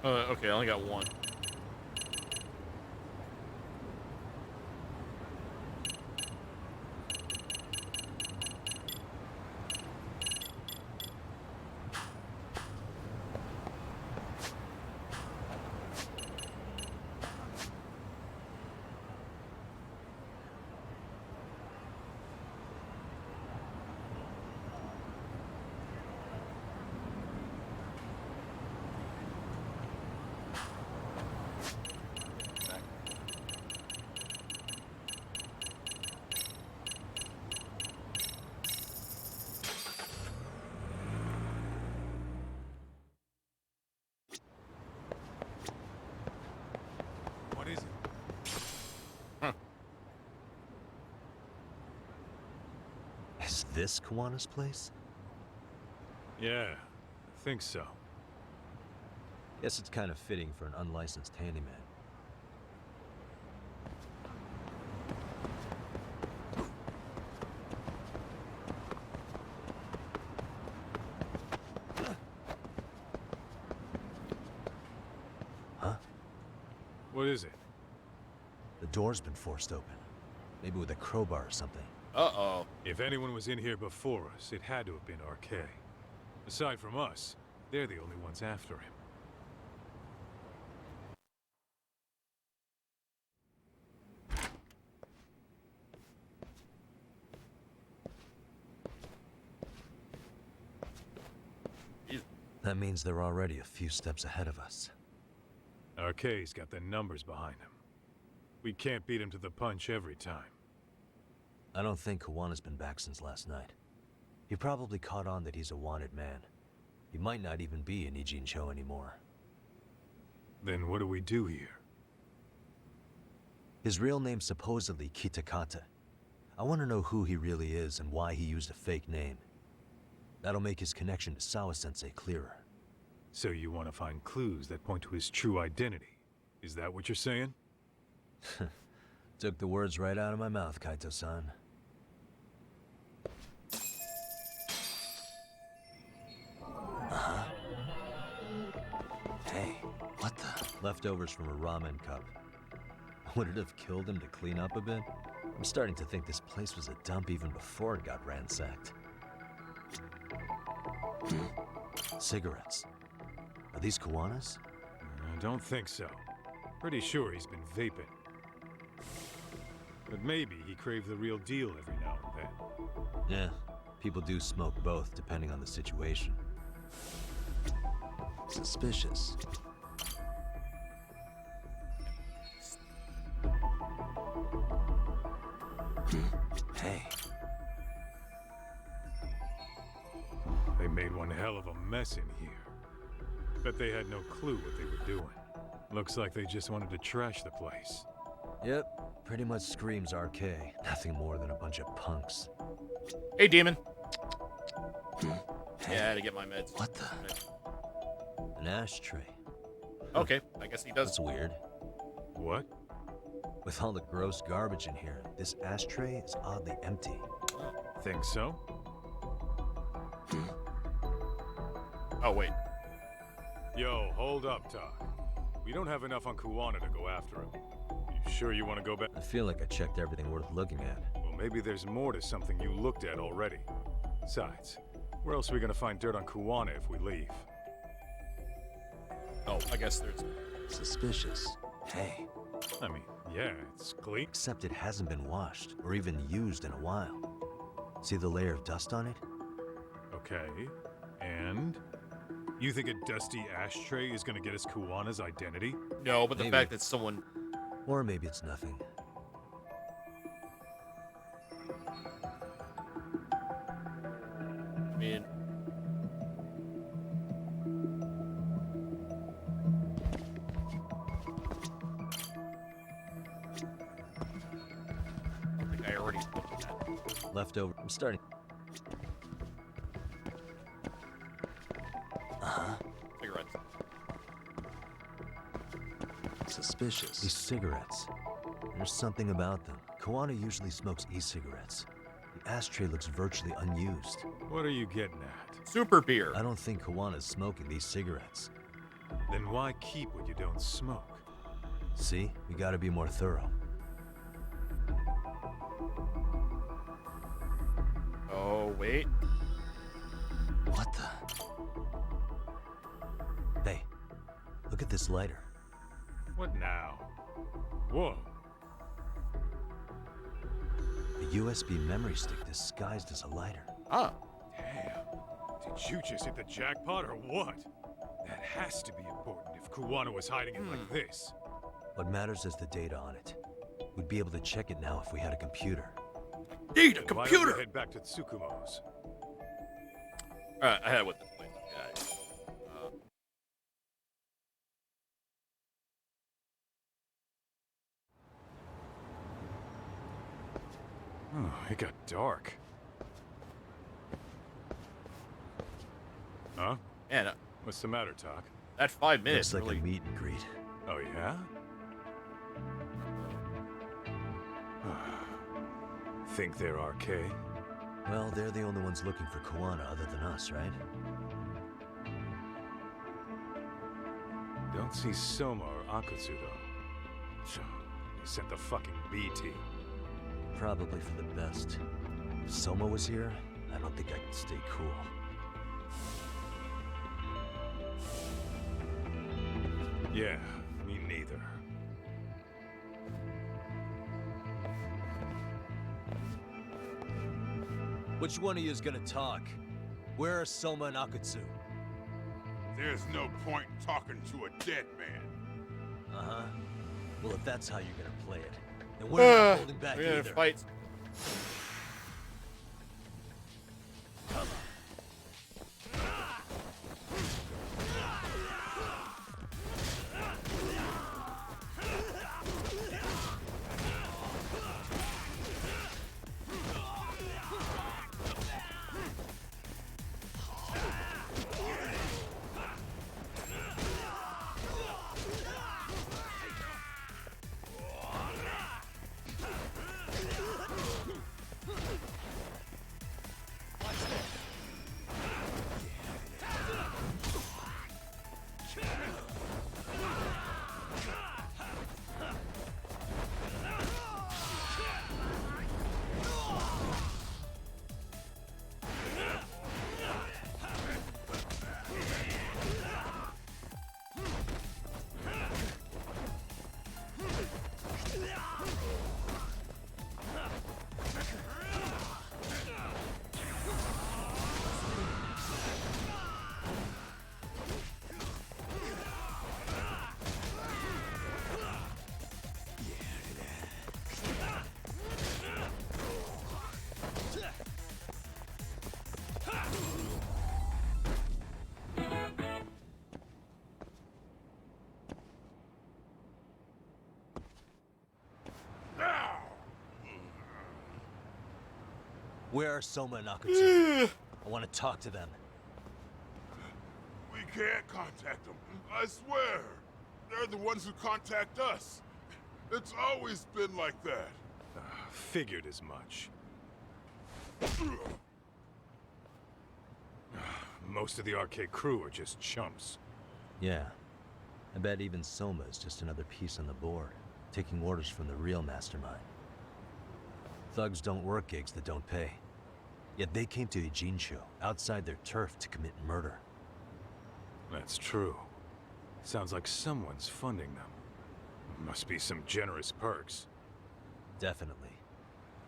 Okay, I only got 1. What is it? Is this Kawana's place? Yeah, I think so. Guess it's kind of fitting for an unlicensed handyman. Huh? What is it? The door's been forced open. Maybe with a crowbar or something. Uh-oh. If anyone was in here before us, it had to have been RK. Aside from us, they're the only ones after him. That means they're already a few steps ahead of us. RK's got the numbers behind him. We can't beat him to the punch every time. I don't think Kawana's been back since last night. He probably caught on that he's a wanted man. He might not even be in Ijincho anymore. Then what do we do here? His real name's supposedly Kitakata. I want to know who he really is and why he used a fake name. That'll make his connection to Sawa-sensei clearer. So you want to find clues that point to his true identity? Is that what you're saying? Took the words right out of my mouth, Kaito-san. Uh-huh. Hey, what the? Leftovers from a ramen cup. Would it have killed him to clean up a bit? I'm starting to think this place was a dump even before it got ransacked. Cigarettes. Are these Kawana's? I don't think so. Pretty sure he's been vaping. But maybe he craved the real deal every now and then. Yeah, people do smoke both, depending on the situation. Suspicious. Hey. They made one hell of a mess in here. Bet they had no clue what they were doing. Looks like they just wanted to trash the place. Yep, pretty much screams RK. Nothing more than a bunch of punks. Hey, demon. Yeah, I had to get my meds. What the? An ashtray. Okay, I guess he does. That's weird. What? With all the gross garbage in here, this ashtray is oddly empty. Think so? Oh, wait. Yo, hold up, Talk. We don't have enough on Kuwana to go after him. You sure you want to go back? I feel like I checked everything worth looking at. Well, maybe there's more to something you looked at already. Besides, where else are we gonna find dirt on Kuwana if we leave? Oh, I guess there's... Suspicious. Hey. I mean, yeah, it's clean. Except it hasn't been washed, or even used in a while. See the layer of dust on it? Okay, and? You think a dusty ashtray is gonna get us Kuwana's identity? No, but the Maybe. fact that someone... Or maybe it's nothing. I mean... I think I already looked at that. Leftover. I'm starting. Cigarettes. Suspicious. These cigarettes. There's something about them. Kuwana usually smokes e-cigarettes. The ashtray looks virtually unused. What are you getting at? Super beer. I don't think Kuwana's smoking these cigarettes. Then why keep what you don't smoke? See? We gotta be more thorough. Oh, wait. What the? Hey, look at this lighter. What now? Whoa. A USB memory stick disguised as a lighter. Ah. Damn. Did you just hit the jackpot or what? That has to be important if Kuwana was hiding it like this. What matters is the data on it. We'd be able to check it now if we had a computer. Need a Why don't computer! we head back to Tsukumo's? Alright, I had with this place. Yeah. Oh, it got dark. Huh? Man, what's the matter, Talk? that 5 minutes Looks like really... a meet and greet. Oh, yeah? Think they're RK? Well, they're the only ones looking for Kuwana other than us, right? Don't see Soma or Akutsu, though. They sent the fucking B team. Probably for the best. If Soma was here, I don't think I could stay cool. Yeah, me neither. Which one of you is gonna talk? Where are Soma and Akutsu? There's no point in talking to a dead man. Uh-huh. Well, if that's how you're gonna play it, then we're not holding back we're gonna either. fight. Where are Soma and Akutsu? I want to talk to them. We can't contact them. I swear. They're the ones who contact us. It's always been like that. Figured as much. Most of the arcade crew are just chumps. Yeah. I bet even Soma is just another piece on the board, taking orders from the real mastermind. Thugs don't work gigs that don't pay. Yet they came to Ijincho, outside their turf, to commit murder. That's true. Sounds like someone's funding them. Must be some generous perks. Definitely.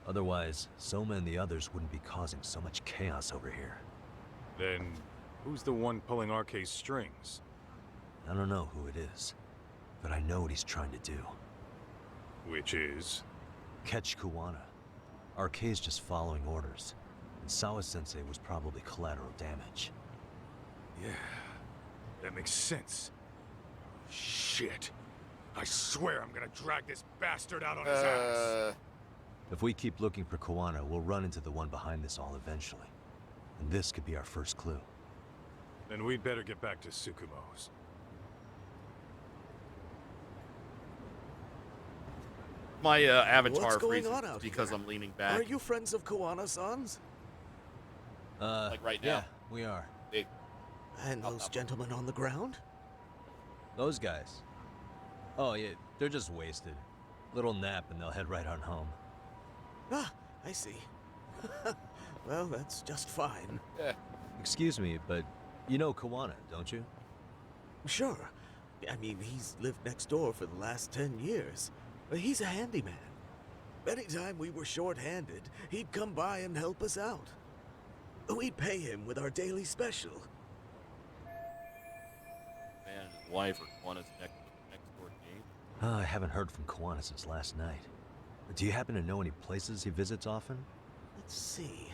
Otherwise, Soma and the others wouldn't be causing so much chaos over here. Then, who's the one pulling RK's strings? I don't know who it is, but I know what he's trying to do. Which is? Catch Kuwana. RK's just following orders, and Sawa-sensei was probably collateral damage. Yeah, that makes sense. Shit. I swear I'm gonna drag this bastard out on his ass. If we keep looking for Kuwana, we'll run into the one behind this all eventually. And this could be our first clue. Then we'd better get back to Tsukumo's. My avatar What's going freezes on out because here? I'm leaning back. Are you friends of Kuwana-san's? Like right now? Yeah, we are. And those gentlemen on the ground? Those guys? Oh yeah, they're just wasted. Little nap and they'll head right on home. Ah, I see. Well, that's just fine. Excuse me, but you know Kuwana, don't you? Sure. I mean, he's lived next door for the last 10 years. He's a handyman. Anytime we were short-handed, he'd come by and help us out. We'd pay him with our daily special. Man and his wife are Kwana's next door game. I haven't heard from Kuwana since last night. Do you happen to know any places he visits often? Let's see.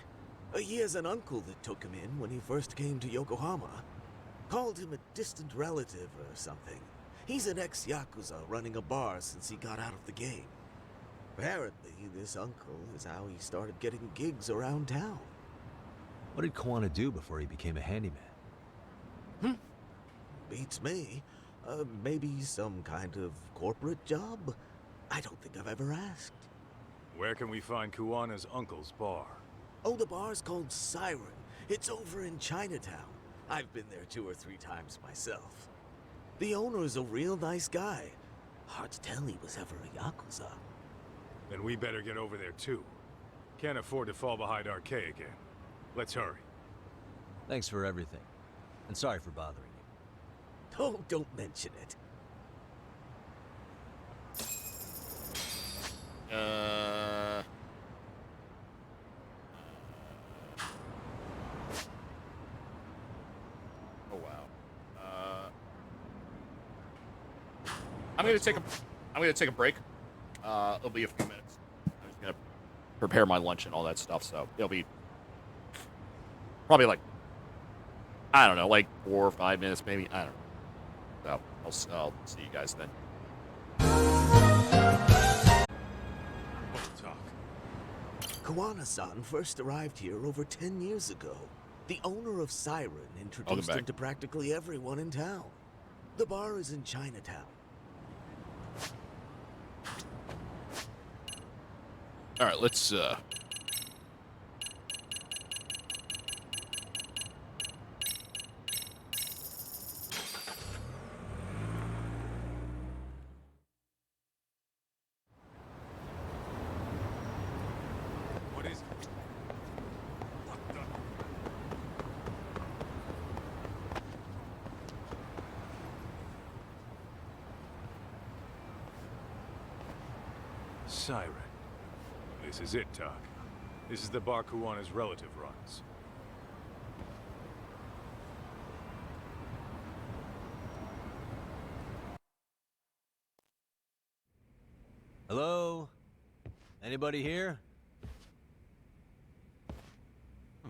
He has an uncle that took him in when he first came to Yokohama. Called him a distant relative or something. He's an ex-Yakuza running a bar since he got out of the game. Apparently, this uncle is how he started getting gigs around town. What did Kuwana do before he became a handyman? Beats me. Maybe some kind of corporate job? I don't think I've ever asked. Where can we find Kuwana's uncle's bar? Oh, the bar's called Siren. It's over in Chinatown. I've been there 2 or 3 times myself. The owner's a real nice guy. Hard to tell he was ever a Yakuza. Then we better get over there too. Can't afford to fall behind RK again. Let's hurry. Thanks for everything. And sorry for bothering you. Oh, don't mention it. Oh wow. I'm gonna take a break. It'll be a few minutes. I'm just gonna prepare my lunch and all that stuff. So it'll be probably like, I don't know, like 4 or 5 minutes, maybe. I don't know. So I'll see you guys then. Kuwana-san first arrived here over 10 years ago. The owner of Siren introduced him to practically everyone in town. The bar is in Chinatown. All right, let's What is it? Siren. This is it, Doc. This is the bar Kuwana's relative runs. Hello? Anybody here?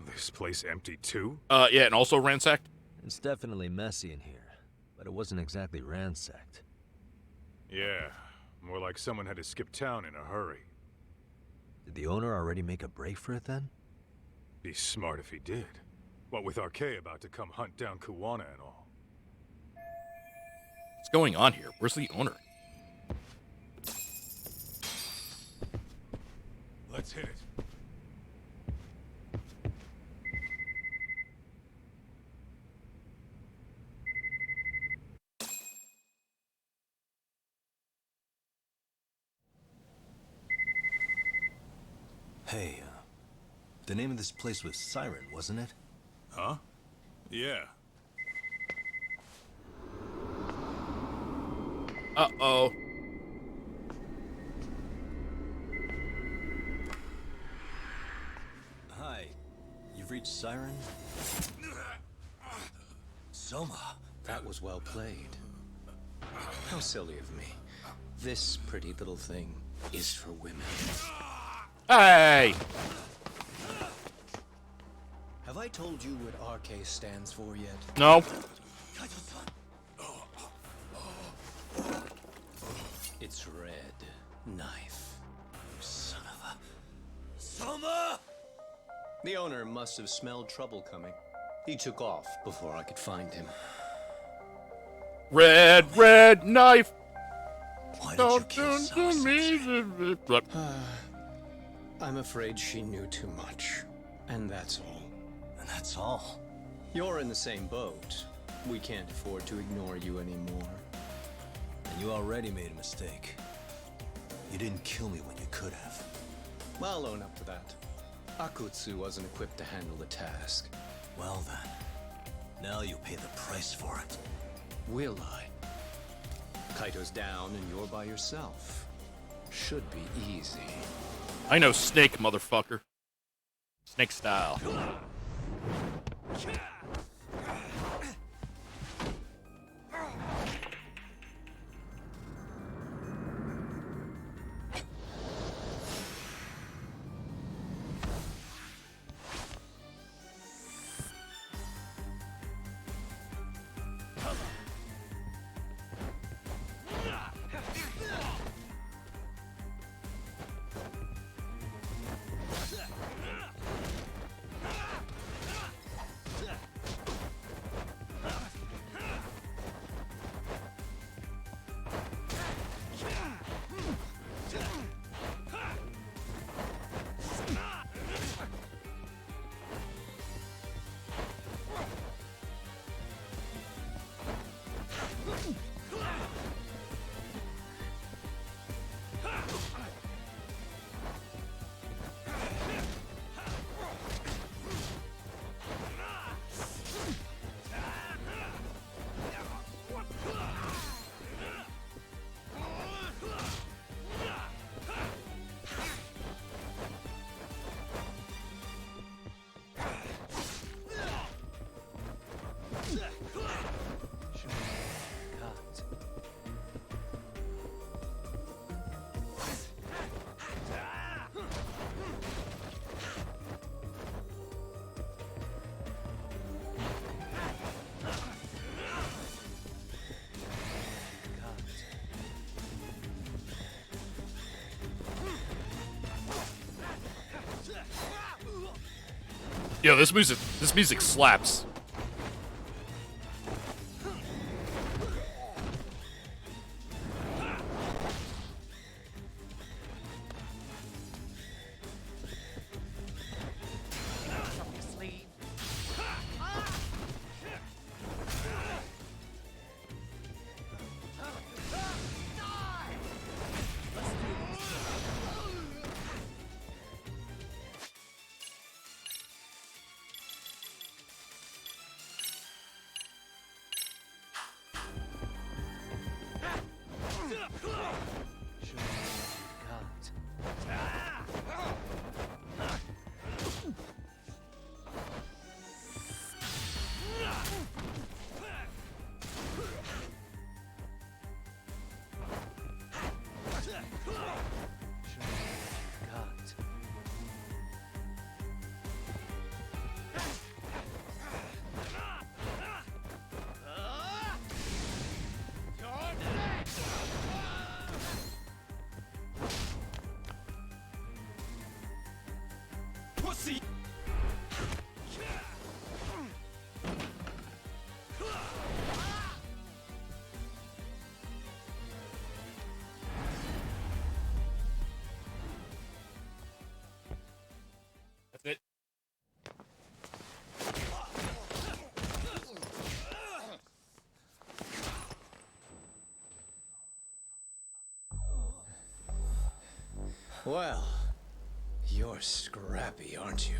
This place empty too? yeah, and also ransacked. It's definitely messy in here, but it wasn't exactly ransacked. Yeah, more like someone had to skip town in a hurry. Did the owner already make a break for it then? Be smart if he did. What with RK about to come hunt down Kuwana and all. What's going on here? Where's the owner? Let's hit it. Hey, the name of this place was Siren, wasn't it? Huh? Yeah. Uh-oh. Hi. You've reached Siren? Soma. That was well played. How silly of me. This pretty little thing is for women. Hey! Have I told you what RK stands for yet? No. It's Red Knife. Son of a... Soma! The owner must have smelled trouble coming. He took off before I could find him. Red knife. Why Don't did you kill Sawa-sensei? I'm afraid she knew too much. And that's all. And that's all? You're in the same boat. We can't afford to ignore you anymore. And you already made a mistake. You didn't kill me when you could have. I'll own up to that. Akutsu wasn't equipped to handle the task. Well then, now you'll pay the price for it. Will I? Kaito's down and you're by yourself. Should be easy. I know Snake, motherfucker. Snake style. Yo, this music slaps. That's it. Well, You're scrappy, aren't you?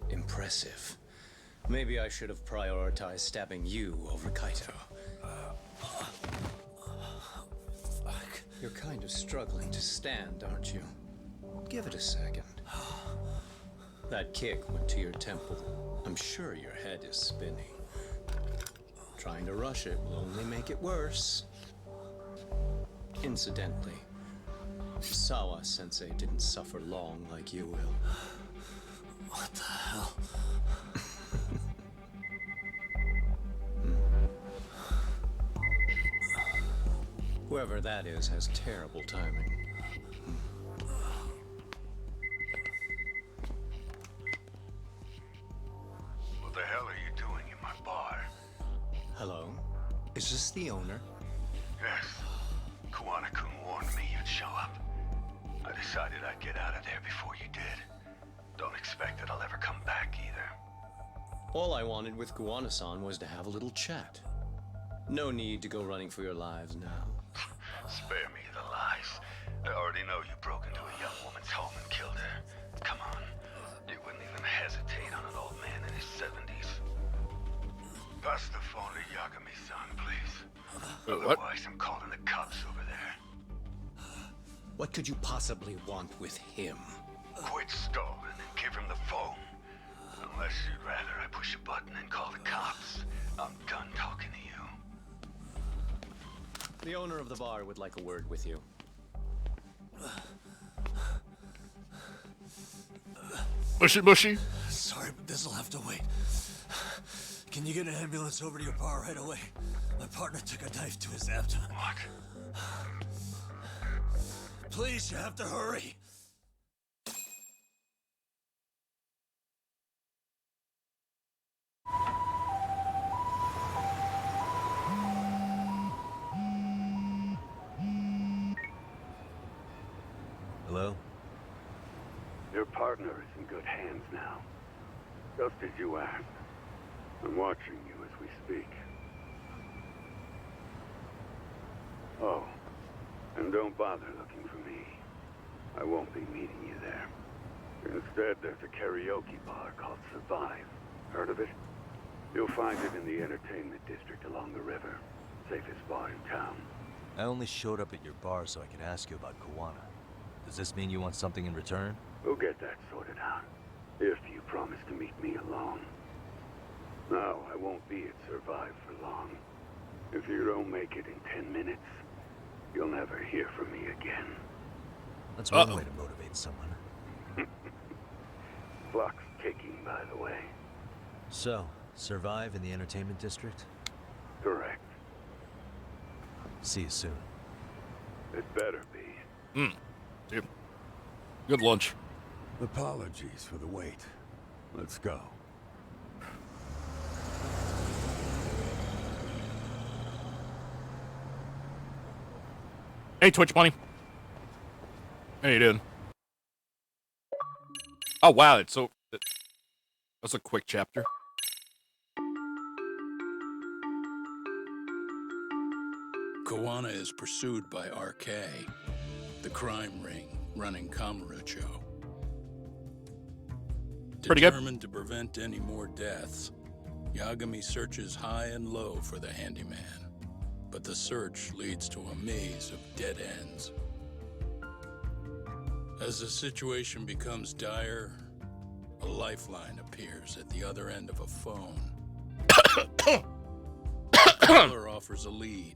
Impressive. Maybe I should have prioritized stabbing you over Kaito. You're kind of struggling to stand, aren't you? Give it a second. That kick went to your temple. I'm sure your head is spinning. Trying to rush it will only make it worse. Incidentally, Sawa-sensei didn't suffer long like you will. What the hell? Whoever that is has terrible timing. What the hell are you doing in my bar? Hello? Is this the owner? Yes. Kawana-kun warned me you'd show up. I decided I'd get out of there before you did. Don't expect that I'll ever come back either. All I wanted with Kawana-san was to have a little chat. No need to go running for your lives now. Spare me the lies. I already know you broke into a young woman's home and killed her. Come on. You wouldn't even hesitate on an old man in his 70s. Pass the phone to Yagami-san, please. Otherwise, I'm calling the cops over there. What could you possibly want with him? Quit stalling and give him the phone. Unless you'd rather I push a button and call the cops. I'm done talking to you. The owner of the bar would like a word with you. Mushy, mushy. Sorry, but this'll have to wait. Can you get an ambulance over to your bar right away? My partner took a knife to his abdomen. What? Please, you have to hurry. Hello? Your partner is in good hands now. Just as you asked. I'm watching you as we speak. Oh, and don't bother looking for me. I won't be meeting you there. Instead, there's a karaoke bar called Survive. Heard of it? You'll find it in the entertainment district along the river. Safest bar in town. I only showed up at your bar so I could ask you about Kawana. Does this mean you want something in return? We'll get that sorted out. If you promise to meet me alone. No, I won't be at Survive for long. If you don't make it in 10 minutes, you'll never hear from me again. That's one way to motivate someone. Clock's ticking, by the way. So, Survive in the entertainment district? Correct. See you soon. It better be. Yep. Good lunch. Apologies for the wait. Let's go. Hey, Twitch Bunny. How you doing? Oh, wow. That's a quick chapter. Kawana is pursued by RK, the crime ring running Kamurocho. Pretty good. Determined to prevent any more deaths, Yagami searches high and low for the handyman, but the search leads to a maze of dead ends. As the situation becomes dire, a lifeline appears at the other end of a phone. The caller offers a lead.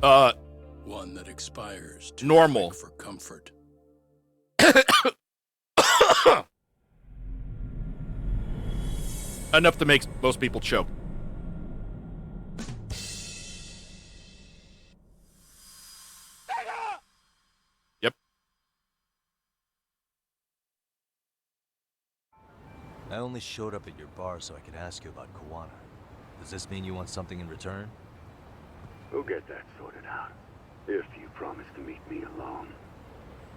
One that expires to normal for comfort. Enough to make most people choke. Yep. I only showed up at your bar so I could ask you about Kawana. Does this mean you want something in return? We'll get that sorted out. If you promise to meet me alone.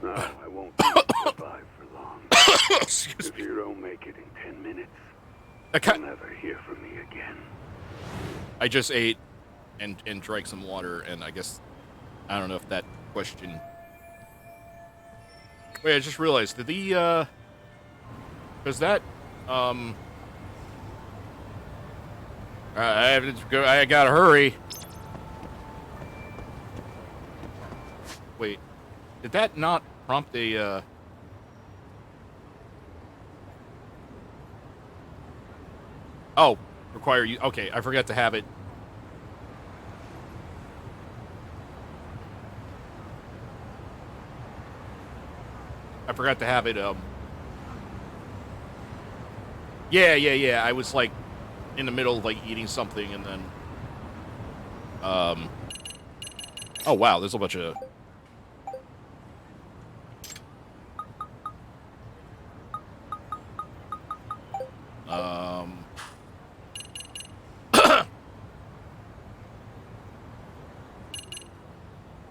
No, I won't be able to survive for long. If you don't make it in 10 minutes, you'll never hear from me again. I just ate and drank some water, and I guess I don't know if that question. Wait, I just realized, did the Because that, I have to go. I gotta hurry. Wait, did that not prompt a? Oh, require you. Okay, I forgot to have it. I forgot to have it. Yeah. I was like in the middle of like eating something, and then. Oh wow, there's a bunch of.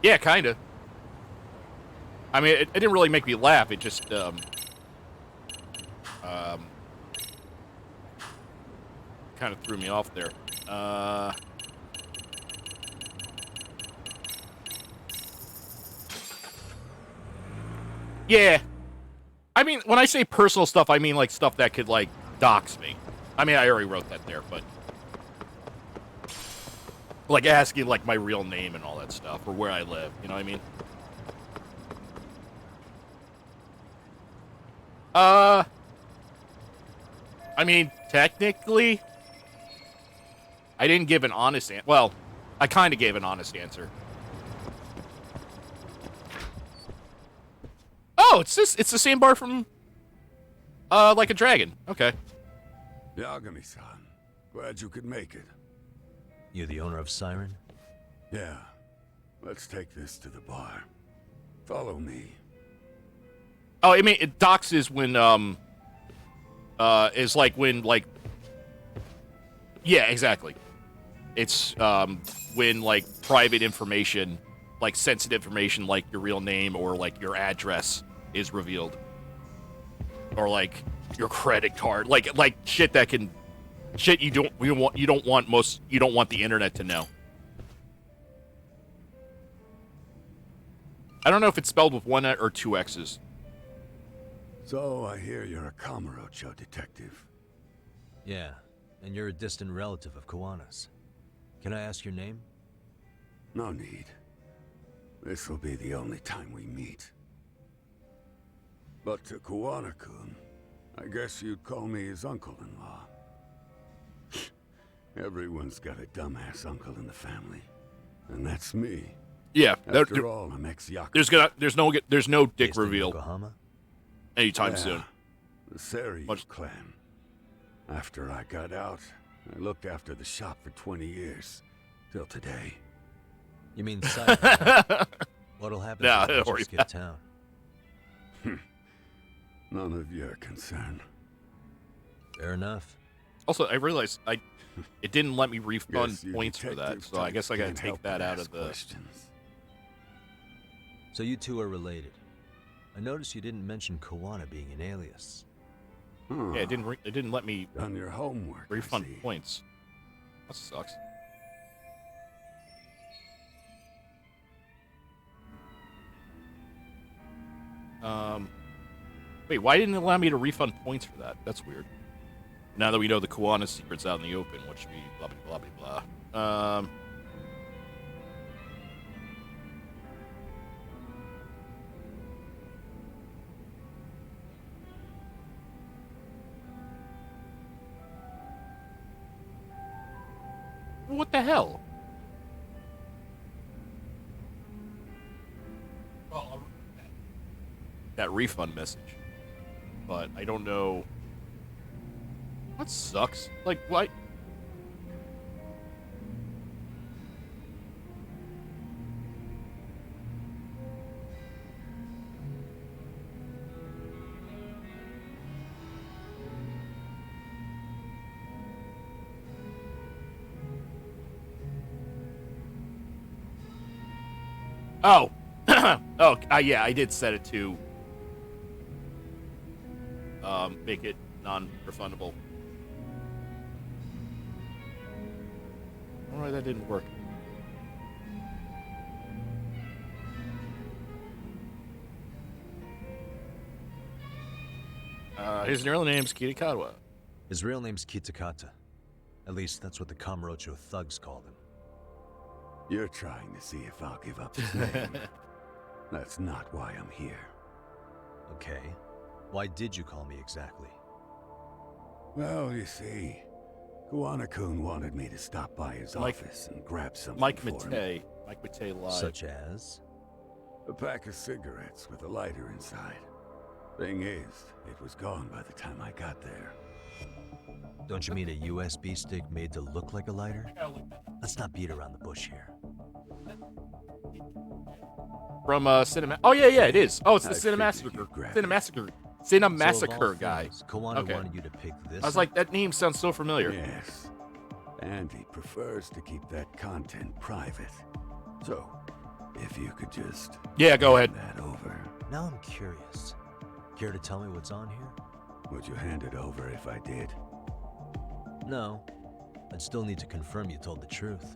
Yeah, kinda. I mean, it didn't really make me laugh. It just, kind of threw me off there. Yeah. I mean, when I say personal stuff, I mean, like, stuff that could, like, dox me. I mean, I already wrote that there, but... Like, asking, like, my real name and all that stuff, or where I live, you know what I mean? I mean, technically, I didn't give an honest answer. Well, I kind of gave an honest answer. Oh, it's the same bar from, Like a Dragon. Okay. Yagami-san, glad you could make it. You the owner of Siren? Yeah. Let's take this to the bar. Follow me. Oh, I mean, it doxes when, is like when, like... Yeah, exactly. It's, when, like, private information, like, sensitive information, like your real name or, like, your address is revealed. Or, like, your credit card. Like, shit that can... Shit you don't want the internet to know. I don't know if it's spelled with one or two X's. So, I hear you're a Kamurocho detective. Yeah, and you're a distant relative of Kawana's. Can I ask your name? No need. This will be the only time we meet. But to Kawana-kun, I guess you'd call me his uncle-in-law. Everyone's got a dumbass uncle in the family. And that's me. Yeah. After all, I'm ex-Yakuza. There's no dick Based in reveal. Yokohama? Anytime soon. The Seiryu clan. After I got out, I looked after the shop for 20 years. Till today. You mean Siren? What'll happen if you skip town? None of your concern. Fair enough. Also, I realized it didn't let me refund points for that, so I guess I gotta take that out of the... Questions. So you two are related. I noticed you didn't mention Kawana being an alias. Yeah, it didn't let me done your homework. Refund points. That sucks. Wait, why didn't it allow me to refund points for that? That's weird. Now that we know the Kawana secret's out in the open, which we blah blah blah blah. What the hell? Well, that refund message. But I don't know. That sucks. Like, what? Oh. Yeah, I did set it to make it non-refundable. Alright, that didn't work. His real name's Kitakata. His real name's Kitakata. At least that's what the Kamurocho thugs called him. You're trying to see if I'll give up his name. That's not why I'm here. Okay. Why did you call me exactly? Well, you see, Kuwana-kun wanted me to stop by his office and grab something Mike for him. Mike Matei live. Such as? A pack of cigarettes with a lighter inside. Thing is, it was gone by the time I got there. Don't you mean a USB stick made to look like a lighter? Let's not beat around the bush here. From Cinema. Oh yeah, it is. Oh, it's the Cinemassacre guy. Kawana wanted you to pick this. I was like, that name sounds so familiar. Yes, and he prefers to keep that content private. So, if you could just go ahead. Hand that over. Now I'm curious. Care to tell me what's on here? Would you hand it over if I did? No. I'd still need to confirm you told the truth.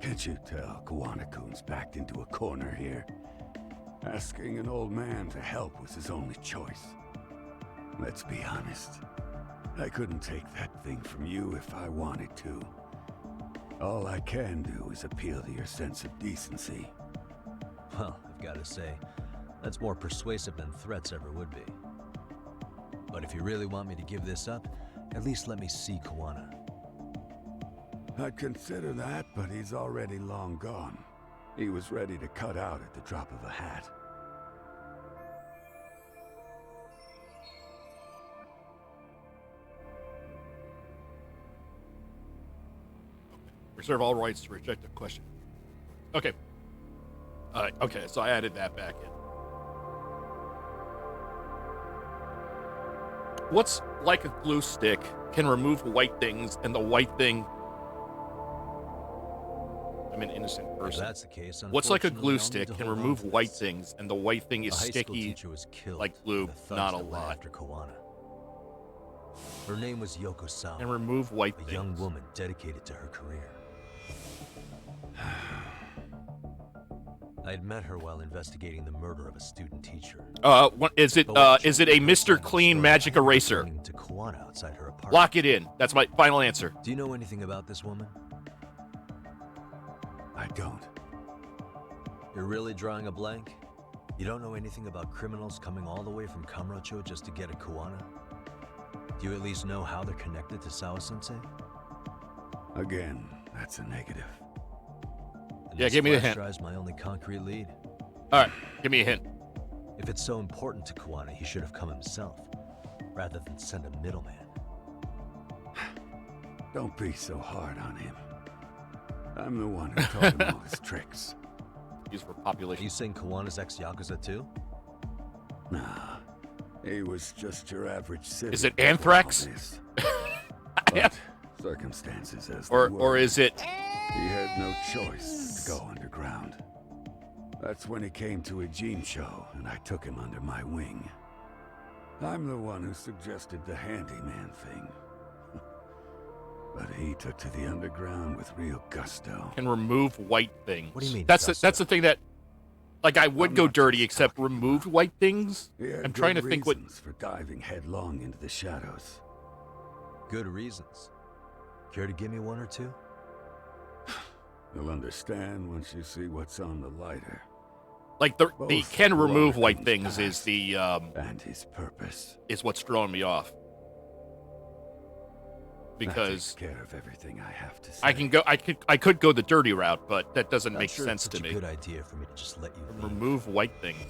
Can't you tell Kuwana-kun's backed into a corner here? Asking an old man to help was his only choice. Let's be honest. I couldn't take that thing from you if I wanted to. All I can do is appeal to your sense of decency. Well, I've got to say, that's more persuasive than threats ever would be. But if you really want me to give this up, at least let me see Kuwana. I'd consider that, but he's already long gone. He was ready to cut out at the drop of a hat. Reserve all rights to reject a question. Okay. Okay, so I added that back in. What's like a glue stick can remove white things, and the white thing... I'm an innocent person. If that's the case, what's like a glue I'll stick need to can hold on remove to white this. things, and the white thing is A high school sticky teacher was killed like glue, by the thugs not a that went lot. after Kawana. Her name was Yoko Sawa. And remove white a things. young woman dedicated to her career. I'd met her while investigating the murder of a student teacher. Is it a Mr. Clean magic eraser? To Kawana outside her apartment. Lock it in. That's my final answer. Do you know anything about this woman? I don't. You're really drawing a blank? You don't know anything about criminals coming all the way from Kamurocho just to get at Kawana? Do you at least know how they're connected to Sawa-sensei? Again, that's a negative. And Yeah, this give me the flash hint. drive's my only concrete lead. All right, give me a hint. If it's so important to Kawana, he should have come himself, rather than send a middleman. Don't be so hard on him. I'm the one who taught him all his tricks. He's for population. Are you saying Kawana's ex-Yakuza too? Nah, he was just your average citizen. Is it anthrax? But circumstances as or is it? He had no choice to go underground. That's when he came to a Jin show, and I took him under my wing. I'm the one who suggested the handyman thing. But he took to the underground with real gusto. Can remove white things. What do you mean? That's the thing that, like, I would go dirty, except removed white things. He had I'm trying to good think what. reasons for diving headlong into the shadows. Good reasons. Care to give me one or two? You'll understand once you see what's on the lighter. Like the Both can remove Kuwana-kun's white things past is the and his purpose. Is what's throwing me off. That Because takes care of everything I have to say. I could go the dirty route, but that doesn't I'm make sure sense it's to such me. a good idea for me to just let you leave. Remove white things.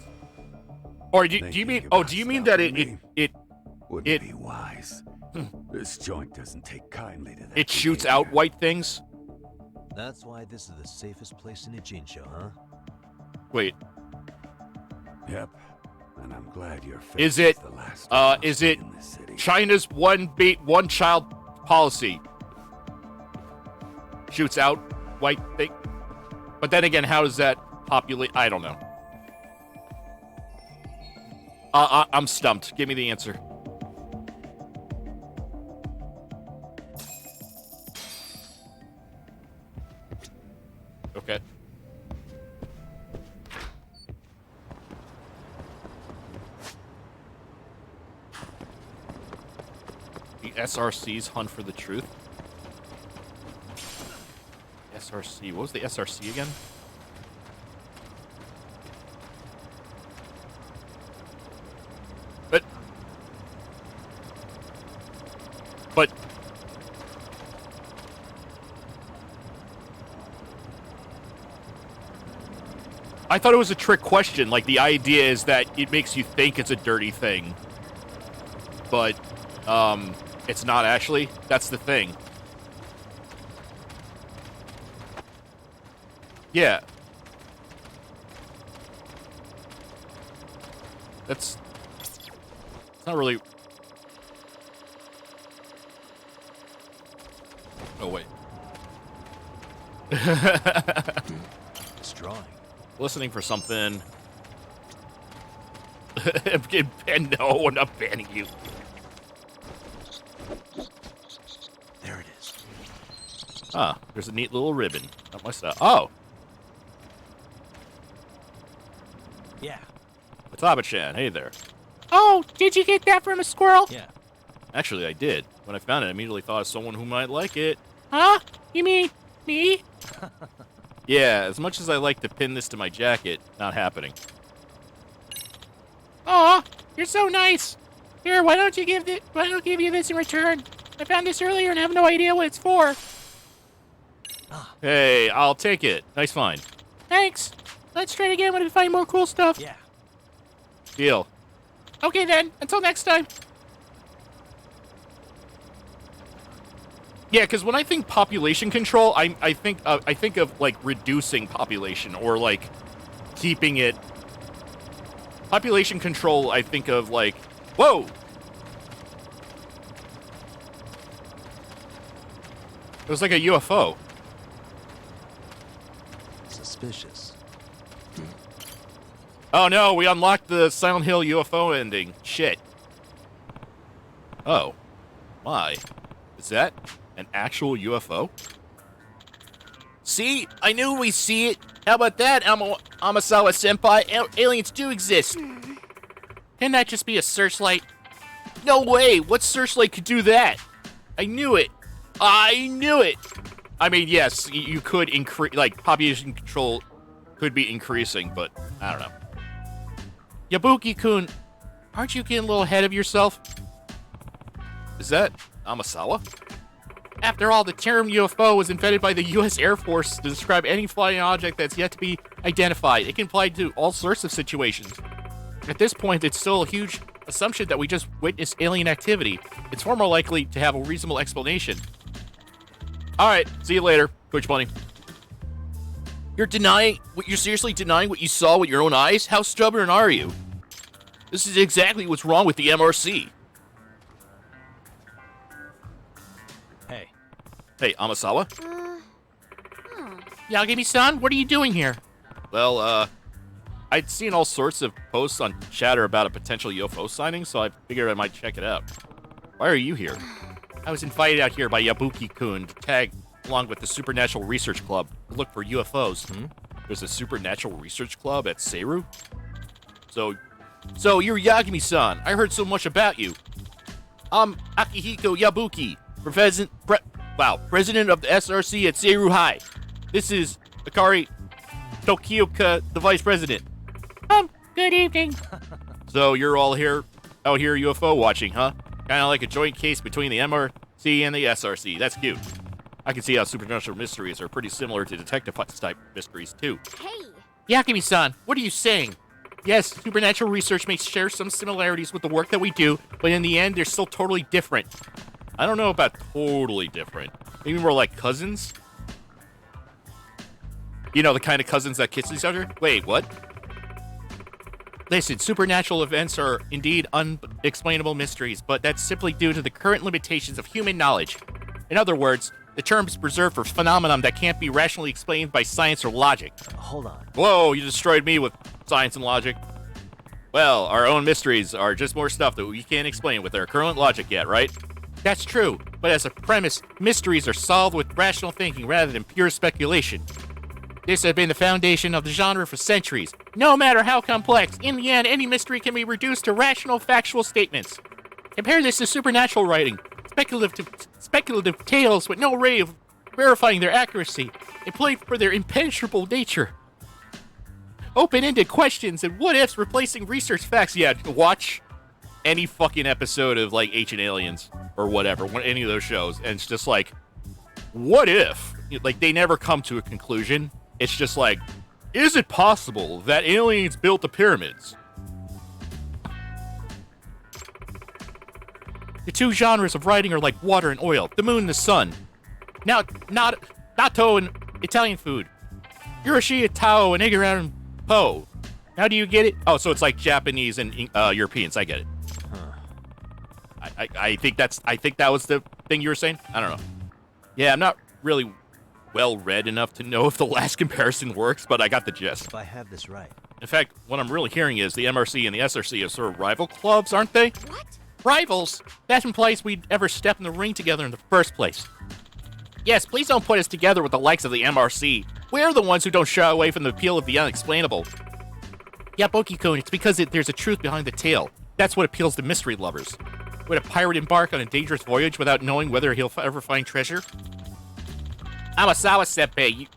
Or do you mean? Oh, do you mean that it Wouldn't be wise. This joint doesn't take kindly to that. it shoots out white things? That's why this is the safest place in a Jin show, huh? Wait, Yep. And I'm glad you're is it the last is it in this city. China's one child policy shoots out white thing? But then again, how does that populate? I don't know. I'm stumped. Give me the answer. Okay. SRC's hunt for the truth. SRC. What was the SRC again? But I thought it was a trick question. Like, the idea is that it makes you think it's a dirty thing. But, it's not actually. That's the thing. Yeah. It's not really... Oh, wait. Destroying. Listening for something. No, I'm not banning you. There it is. Ah, there's a neat little ribbon. Not myself. Oh! Yeah. Wataba-chan, hey there. Oh, did you get that from a squirrel? Yeah. Actually, I did. When I found it, I immediately thought of someone who might like it. Huh? You mean me? Yeah, as much as I like to pin this to my jacket, not happening. Aw, you're so nice. Here, why don't give you this in return? I found this earlier and have no idea what it's for. Hey, I'll take it. Nice find. Thanks. Let's try it again when we find more cool stuff. Yeah. Deal. Okay then, until next time. Yeah, because when I think population control, I think of like reducing population or like keeping it. Population control, I think of like, whoa. It was like a UFO. Suspicious. Oh no, we unlocked the Silent Hill UFO ending. Shit. Oh. My. Is that an actual UFO? See? I knew we'd see it. How about that, Amasawa-senpai? Aliens do exist. Can that just be a searchlight? No way! What searchlight could do that? I knew it. I knew it! I mean, yes, you could increase, like, population control could be increasing, but I don't know. Yabuki-kun, aren't you getting a little ahead of yourself? Is that Amasawa? After all, the term UFO was invented by the U.S. Air Force to describe any flying object that's yet to be identified. It can apply to all sorts of situations. At this point, it's still a huge assumption that we just witnessed alien activity. It's far more likely to have a reasonable explanation. Alright, see you later, Coach Bunny. You're seriously denying what you saw with your own eyes? How stubborn are you? This is exactly what's wrong with the MRC. Hey, Amasawa? Yagami-san, what are you doing here? Well, I'd seen all sorts of posts on Chatter about a potential UFO sighting, so I figured I might check it out. Why are you here? I was invited out here by Yabuki-kun to tag along with the Supernatural Research Club to look for UFOs. There's a Supernatural Research Club at Seiru? So you're Yagami-san. I heard so much about you. I'm Akihiko Yabuki, president of the SRC at Seiru High. This is Akari Tokioka, the vice president. Good evening. So you're all out here UFO watching, huh? Kind of like a joint case between the MRC and the SRC. That's cute. I can see how supernatural mysteries are pretty similar to detective-type mysteries, too. Hey! Yakimi-san, what are you saying? Yes, supernatural research may share some similarities with the work that we do, but in the end, they're still totally different. I don't know about totally different. Maybe more like cousins? You know, the kind of cousins that kiss each other? Wait, what? Listen, supernatural events are indeed unexplainable mysteries, but that's simply due to the current limitations of human knowledge. In other words, the term is preserved for phenomenon that can't be rationally explained by science or logic. Hold on. Whoa, you destroyed me with science and logic. Well, our own mysteries are just more stuff that we can't explain with our current logic yet, right? That's true, but as a premise, mysteries are solved with rational thinking rather than pure speculation. This has been the foundation of the genre for centuries. No matter how complex, in the end, any mystery can be reduced to rational, factual statements. Compare this to supernatural writing. It's speculative tales with no way of verifying their accuracy, and played for their impenetrable nature. Open-ended questions and what-ifs replacing research facts. Yeah, watch any fucking episode of, like, Ancient Aliens or whatever, any of those shows, and it's just like, what if? Like, they never come to a conclusion. It's just like, is it possible that aliens built the pyramids? The two genres of writing are like water and oil, the moon and the sun. Now, natto and Italian food. Hiroshi, Tao, and Edgar Allan Poe. How do you get it? Oh, so it's like Japanese and Europeans. I get it. I think that was the thing you were saying. I don't know. Yeah, I'm not really well read enough to know if the last comparison works, but I got the gist. If I have this right. In fact, what I'm really hearing is the MRC and the SRC are sort of rival clubs, aren't they? What? Rivals? That implies we'd ever step in the ring together in the first place. Yes, please don't put us together with the likes of the MRC. We're the ones who don't shy away from the appeal of the unexplainable. Yeah, Boki-kun, it's because there's a truth behind the tale. That's what appeals to mystery lovers. Would a pirate embark on a dangerous voyage without knowing whether he'll ever find treasure? Amasawa-senpai,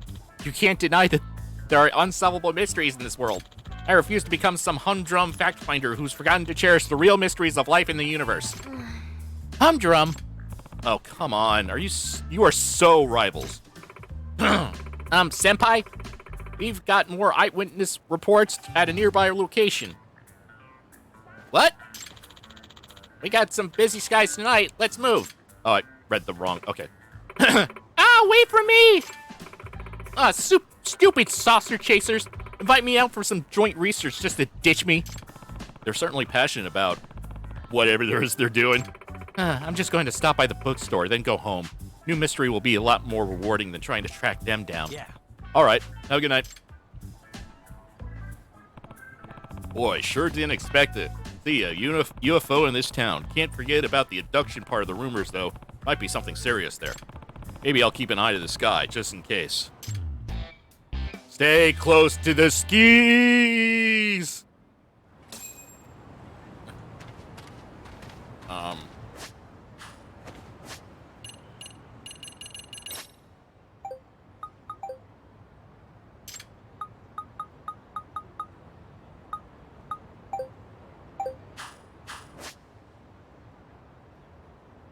you can't deny that there are unsolvable mysteries in this world. I refuse to become some humdrum fact-finder who's forgotten to cherish the real mysteries of life in the universe. Humdrum? Oh, come on. You are so rivals. Senpai? We've got more eyewitness reports at a nearby location. What? We got some busy skies tonight. Let's move. Oh, I read the wrong. Okay. Wait for me! Stupid saucer chasers. Invite me out for some joint research just to ditch me. They're certainly passionate about whatever it is they're doing. I'm just going to stop by the bookstore, then go home. New mystery will be a lot more rewarding than trying to track them down. Yeah. All right. Have a good night. Boy, sure didn't expect to see a UFO in this town. Can't forget about the abduction part of the rumors, though. Might be something serious there. Maybe I'll keep an eye to the sky, just in case. Stay close to the skis!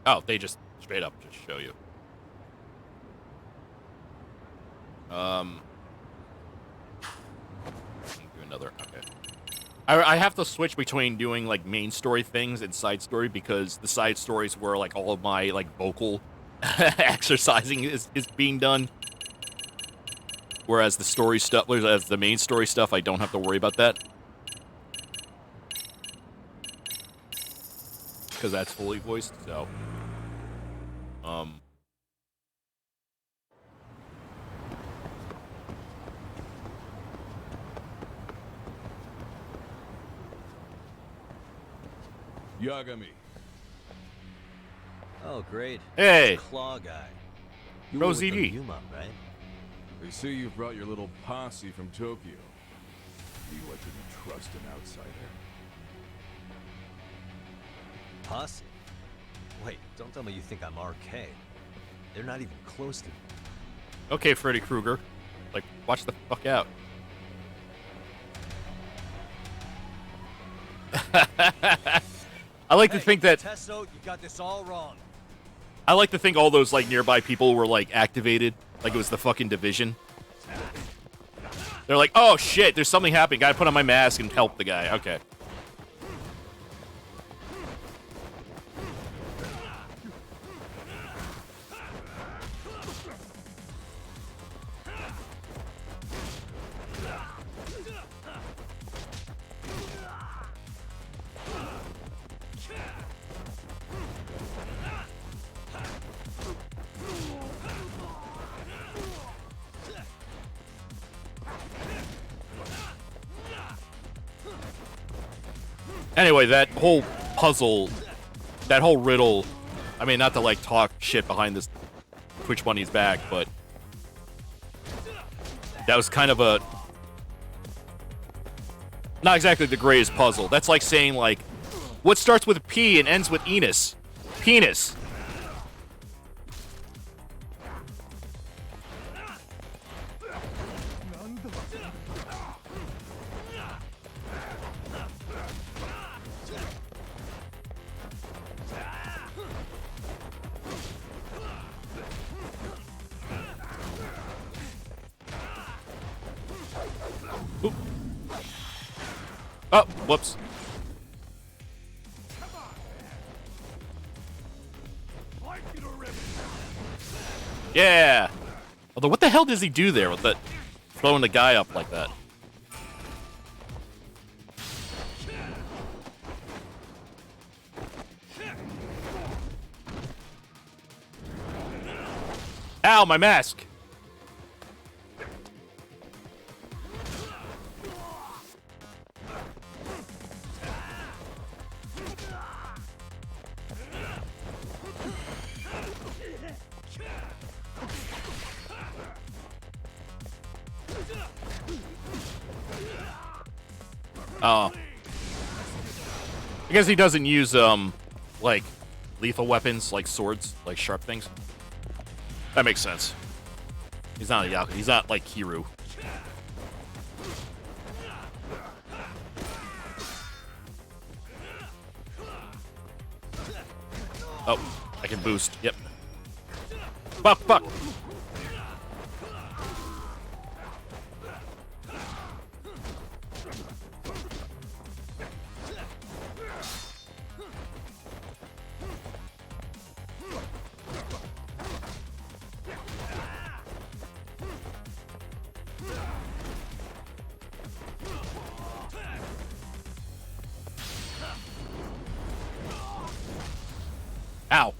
Oh, they just straight up just show you. Do another. Okay. I have to switch between doing like main story things and side story because the side stories where like all of my like vocal exercising is being done. Whereas the story stuff, as the main story stuff, I don't have to worry about that. Because that's fully voiced, so. Yagami. Oh, great. Hey. Claw guy. You Bro were with ZD. the- Yuma, right? They say you've brought your little posse from Tokyo. You didn't trust an outsider. Posse? Wait, don't tell me you think I'm RK. They're not even close to me. Okay, Freddy Krueger. Like, watch the fuck out. I like to think that Tesso, you got this all wrong. I like to think all those like nearby people were like activated, like it was the fucking division. They're like, oh shit, there's something happening. Gotta put on my mask and help the guy. Okay. Anyway, that whole puzzle, that whole riddle, I mean, not to like talk shit behind this Twitch Bunny's back, but that was kind of a, not exactly the greatest puzzle. That's like saying like, what starts with a P and ends with Enos? Penis. Oop. Oh, whoops. Yeah. Although, what the hell does he do there with that, throwing the guy up like that? Ow, my mask. Oh. I guess he doesn't use, like, lethal weapons, like swords, like sharp things. That makes sense. He's not a Yakuza. He's not like Kiru. Oh, I can boost. Yep. Fuck, fuck. Ow.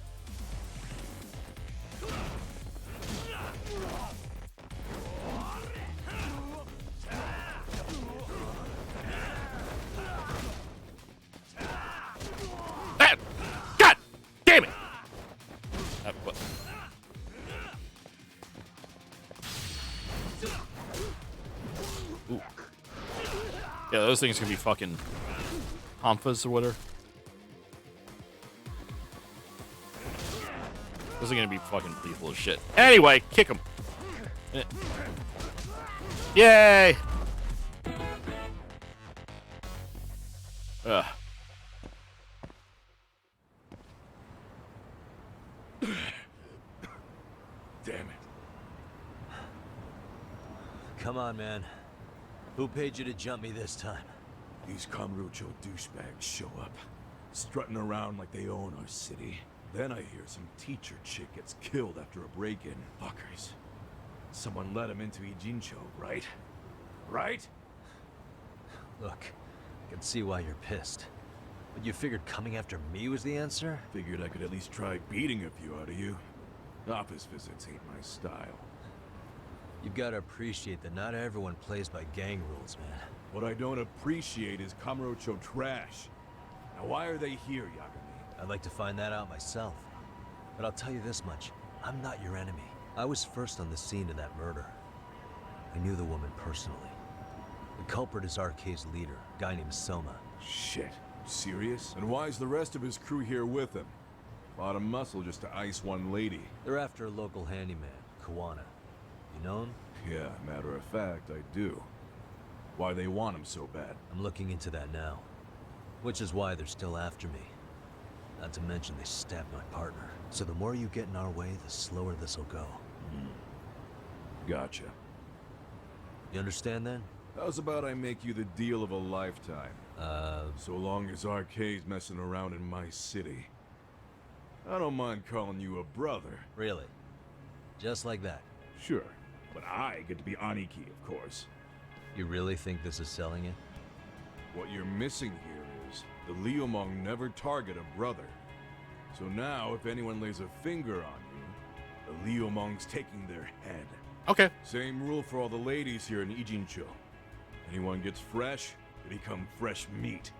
Ah, God damn it. What? Ooh. Yeah, those things can be fucking Hanfas or whatever. Those are gonna be fucking lethal as shit. Anyway, kick him. Yay! Ugh. Damn it. Come on, man. Who paid you to jump me this time? These Kamurocho douchebags show up, strutting around like they own our city. Then I hear some teacher chick gets killed after a break-in. Fuckers. Someone let him into Ijincho, right? Right? Look, I can see why you're pissed. But you figured coming after me was the answer? Figured I could at least try beating a few out of you. Office visits ain't my style. You've got to appreciate that not everyone plays by gang rules, man. What I don't appreciate is Kamurocho trash. Now why are they here, Yagami? I'd like to find that out myself. But I'll tell you this much, I'm not your enemy. I was first on the scene of that murder. I knew the woman personally. The culprit is RK's leader, a guy named Soma. Shit. Serious? And why's the rest of his crew here with him? A lot of muscle just to ice one lady. They're after a local handyman, Kawana. You know him? Yeah, matter of fact, I do. Why they want him so bad? I'm looking into that now. Which is why they're still after me. Not to mention they stabbed my partner. So the more you get in our way, the slower this'll go. Gotcha. You understand then? How's about I make you the deal of a lifetime? So long as RK's messing around in my city. I don't mind calling you a brother. Really? Just like that? Sure. But I get to be Aniki, of course. You really think this is selling it? What you're missing here is the Liumong never target a brother. So now, if anyone lays a finger on you, the Liumong's taking their head. Okay. Same rule for all the ladies here in Ijincho. Anyone gets fresh, they become fresh meat.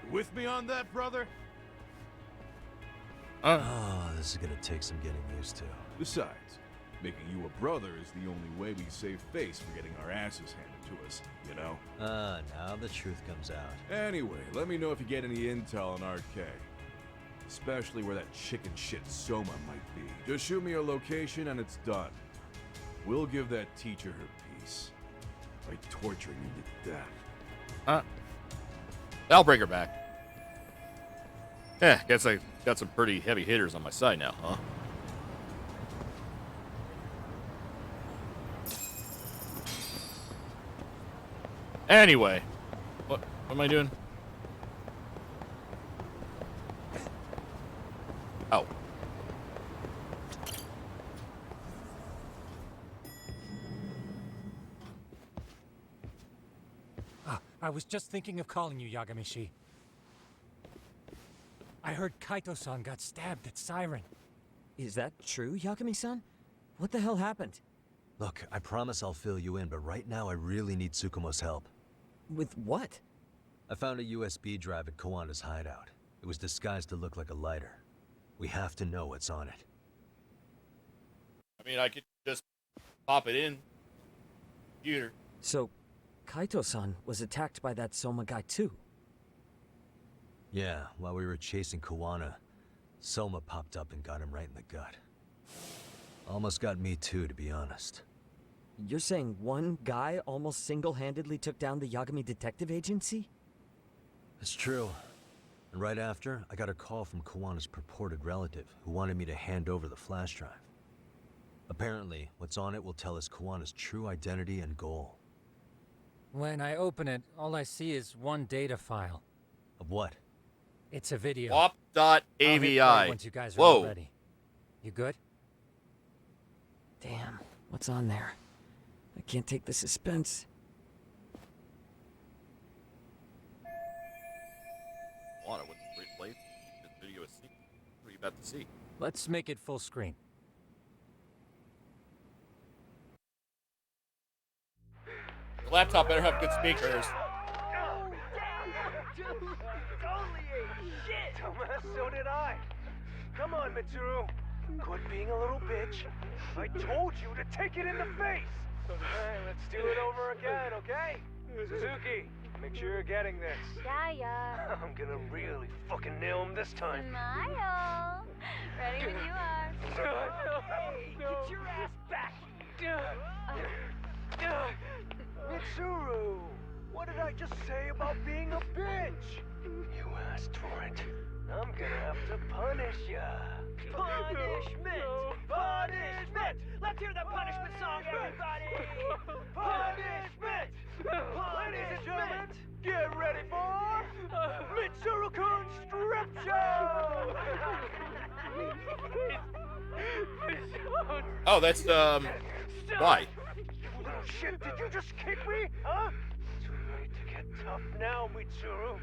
You with me on that, brother? Oh, this is gonna take some getting used to. Besides, making you a brother is the only way we save face for getting our asses handed to us, you know? Now the truth comes out. Anyway, let me know if you get any intel on RK. Especially where that chicken shit Soma might be. Just shoot me a location and it's done. We'll give that teacher her peace. By torturing him to death. I'll bring her back. Yeah, guess I got some pretty heavy hitters on my side now, huh? Anyway, what am I doing? Oh. I was just thinking of calling you, Yagamishi. I heard Kaito-san got stabbed at Siren. Is that true, Yagami-san? What the hell happened? Look, I promise I'll fill you in, but right now I really need Tsukumo's help. With what? I found a USB drive at Kawana's hideout. It was disguised to look like a lighter. We have to know what's on it. I mean, I could just pop it in. Computer. So, Kaito-san was attacked by that Soma guy too? Yeah, while we were chasing Kawana, Soma popped up and got him right in the gut. Almost got me too, to be honest. You're saying one guy almost single-handedly took down the Yagami Detective Agency? It's true. And right after, I got a call from Kawana's purported relative, who wanted me to hand over the flash drive. Apparently, what's on it will tell us Kawana's true identity and goal. When I open it, all I see is one data file. Of what? It's a video. WAP.avi. Once you guys are Whoa. all ready. You good? Damn, what's on there? I can't take the suspense. What a great place. This video is secret. What are you about to see? Let's make it full screen. The laptop better have good speakers. So did I. Come on, Mitsuru. Quit being a little bitch. I told you to take it in the face. Alright, let's do it over again, okay? Suzuki, make sure you're getting this. Yeah. I'm gonna really fucking nail him this time. Smile. Ready when you are. Hey, get your ass back. Mitsuru, what did I just say about being a bitch? You asked for it. I'm gonna have to punish ya. Punishment! Punishment! Let's hear the punishment song, everybody! Punishment! Ladies and gentlemen, get ready for Mitsuru-kun's strip show! Oh, that's, why? You little shit, did you just kick me? Huh? Too late to get tough now, Mitsuru.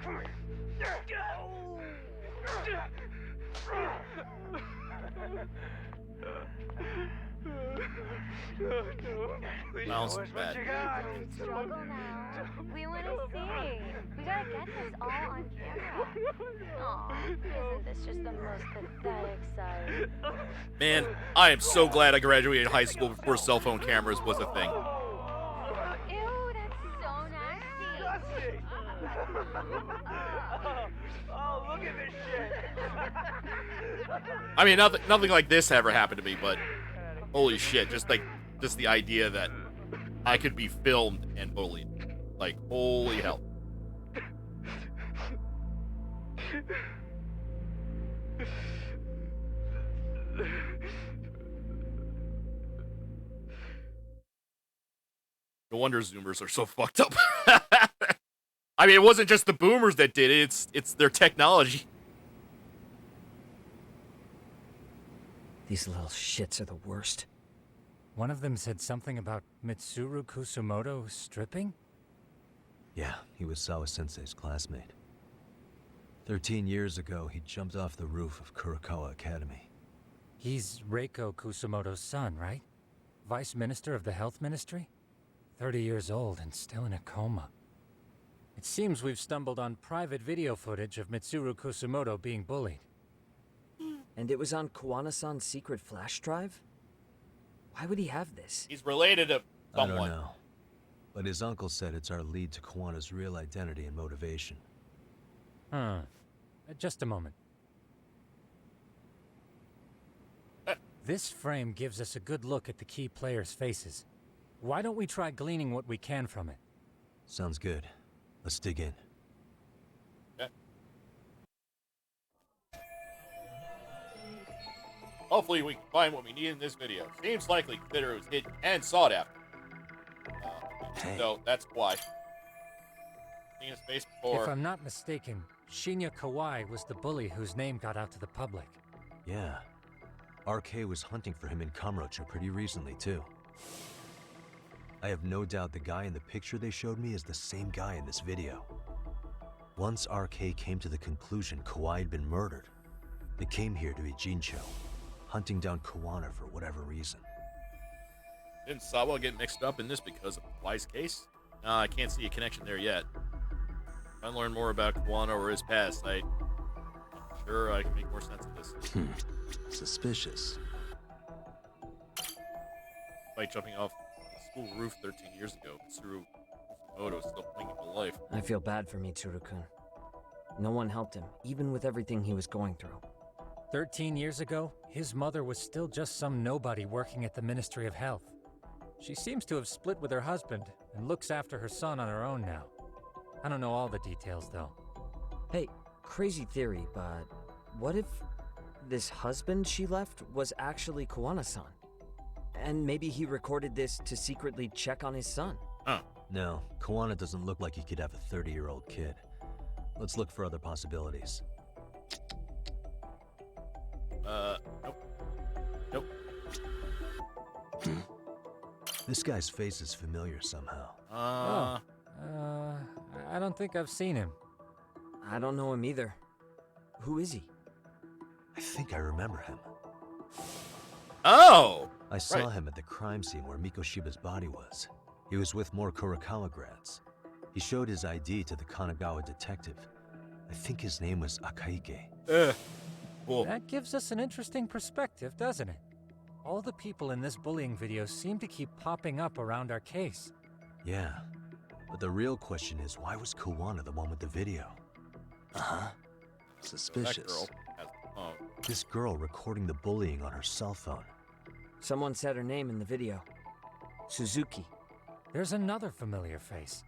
Come Smells bad. Don't struggle now. We want to see. We gotta get this all on camera. Aw, isn't this just the most pathetic sight? Man, I am so glad I graduated high school before cell phone cameras was a thing. Ew, that's so nasty. Oh, look at this shit. I mean, nothing like this ever happened to me, but holy shit, just the idea that I could be filmed and bullied. Like, holy hell. No wonder Zoomers are so fucked up. I mean, it wasn't just the boomers that did it, it's their technology. These little shits are the worst. One of them said something about Mitsuru Kusumoto stripping? Yeah, he was Sawa-sensei's classmate. 13 years ago, he jumped off the roof of Kurokawa Academy. He's Reiko Kusumoto's son, right? Vice Minister of the Health Ministry? 30 years old and still in a coma. It seems we've stumbled on private video footage of Mitsuru Kusumoto being bullied. And it was on Kawana-san's secret flash drive? Why would he have this? He's related to someone. I don't know. But his uncle said it's our lead to Kawana's real identity and motivation. Huh. Just a moment. This frame gives us a good look at the key players' faces. Why don't we try gleaning what we can from it? Sounds good. Let's dig in. Okay. Hopefully we can find what we need in this video. Seems likely consider it was hidden and sought after. So that's why. Seen his face before. If I'm not mistaken, Shinya Kawai was the bully whose name got out to the public. Yeah. RK was hunting for him in Kamurocho pretty recently, too. I have no doubt the guy in the picture they showed me is the same guy in this video. Once RK came to the conclusion Kawai had been murdered, they came here to Ijincho, hunting down Kawana for whatever reason. Didn't Sawa get mixed up in this because of Kawai's case? I can't see a connection there yet. If I learn more about Kawana or his past, I'm sure I can make more sense of this. Suspicious. By jumping off the school roof 13 years ago, Mitsuru Kusumoto is still clinging to life. I feel bad for Mitsuru-kun. No one helped him, even with everything he was going through. 13 years ago, his mother was still just some nobody working at the Ministry of Health. She seems to have split with her husband and looks after her son on her own now. I don't know all the details, though. Hey, crazy theory, but what if this husband she left was actually Kawana-san? And maybe he recorded this to secretly check on his son? Huh. No, Kawana doesn't look like he could have a 30-year-old kid. Let's look for other possibilities. Nope. Nope. This guy's face is familiar somehow. I don't think I've seen him. I don't know him either. Who is he? I think I remember him. Oh! I saw him at the crime scene where Mikoshiba's body was. He was with more Kurokawa grads. He showed his ID to the Kanagawa detective. I think his name was Akaike. Cool. That gives us an interesting perspective, doesn't it? All the people in this bullying video seem to keep popping up around our case. Yeah, but the real question is, why was Kawana the one with the video? Uh-huh. Suspicious. That girl has the phone. This girl recording the bullying on her cell phone. Someone said her name in the video. Suzuki. There's another familiar face.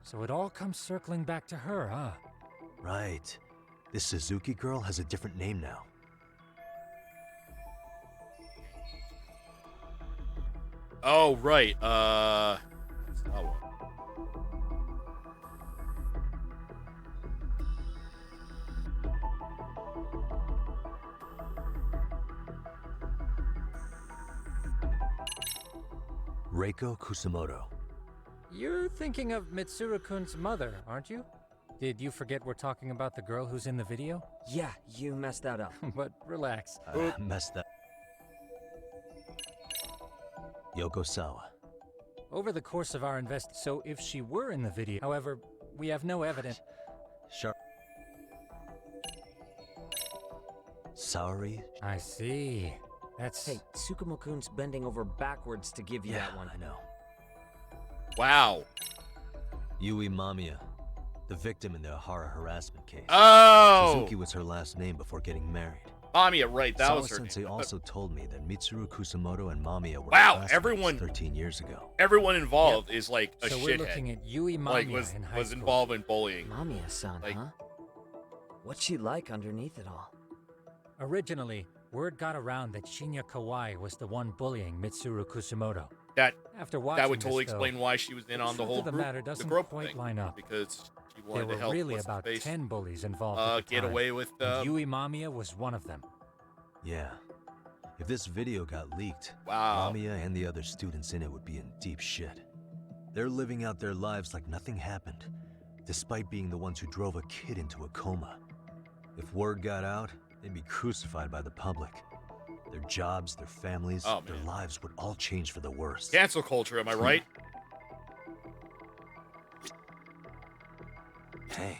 So it all comes circling back to her, huh? Right. This Suzuki girl has a different name now. Oh, right. Sawa. Reiko Kusumoto. You're thinking of Mitsuru-kun's mother, aren't you? Did you forget we're talking about the girl who's in the video? Yeah, you messed that up. But relax. Messed up. Yoko Sawa. Over the course of our so if she were in the video, however, we have no evidence. Sharp. Sorry. I see. That's... Hey, Tsukumo-kun's bending over backwards to give you that one. I know. Wow. Yui Mamiya, the victim in the Ahara harassment case. Oh! Suzuki was her last name before getting married. Mamiya, right, that was her Sawa-sensei name. also told me that Mitsuru Kusumoto and Mamiya were everyone 13 years ago. Everyone involved is like a so shithead. we're looking at Yui Mamiya like in high was school. involved in bullying. Mamiya-san, huh? What's she like underneath it all? Originally, word got around that Shinya Kawai was the one bullying Mitsuru Kusumoto. That would would totally explain why she was in on the whole the group, matter doesn't the group quite thing, line up. because she There wanted were to help really what's about his face, 10 bullies involved at the get time, away with and Yui Mamiya was one of them. Yeah. If this video got leaked, wow. Mamiya and the other students in it would be in deep shit. They're living out their lives like nothing happened, despite being the ones who drove a kid into a coma. If word got out, they'd be crucified by the public. Their jobs, their families, their lives would all change for the worse. Cancel culture, am I right? Hey,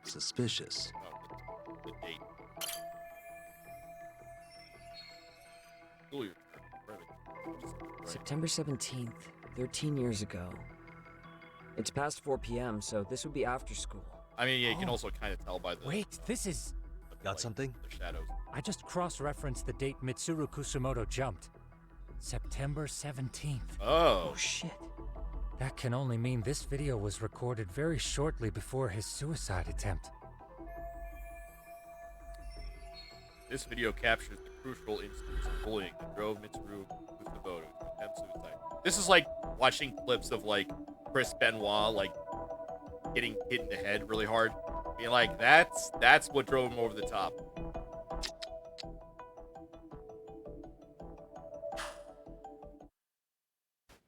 suspicious. The date. September 17th, 13 years ago. It's past 4 p.m., so this would be after school. I mean, yeah, you can also kind of tell by the... Wait, this is... Got something? The shadows. I just cross-referenced the date Mitsuru Kusumoto jumped. September 17th. Oh. Oh, shit. That can only mean this video was recorded very shortly before his suicide attempt. This video captures the crucial instance of bullying that drove Mitsuru Kusumoto to attempt suicide. This is like watching clips of like Chris Benoit like getting hit in the head really hard, being like, that's what drove him over the top.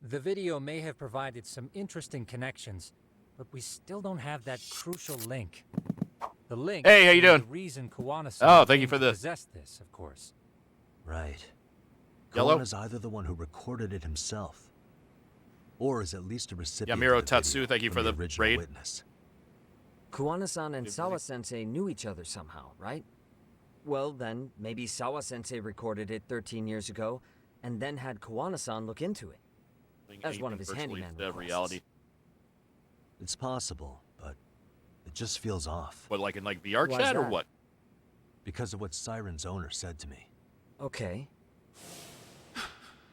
The video may have provided some interesting connections, but we still don't have that crucial link. The link. Hey, how you is doing? The reason Oh, thank you for the the possess this, of course. Right. Yellow? Kawana's either the one who recorded it himself, or is at least a recipient Yamiro of the Tatsu, video thank you from for the original raid. witness. Kuwana-san and Sawa-sensei knew each other somehow, right? Well, then, maybe Sawa-sensei recorded it 13 years ago, and then had Kuwana-san look into it. As one of his handyman requests. reality. It's possible, but it just feels off. What, like in like VR Why's chat or that? what? Because of what Siren's owner said to me. Okay.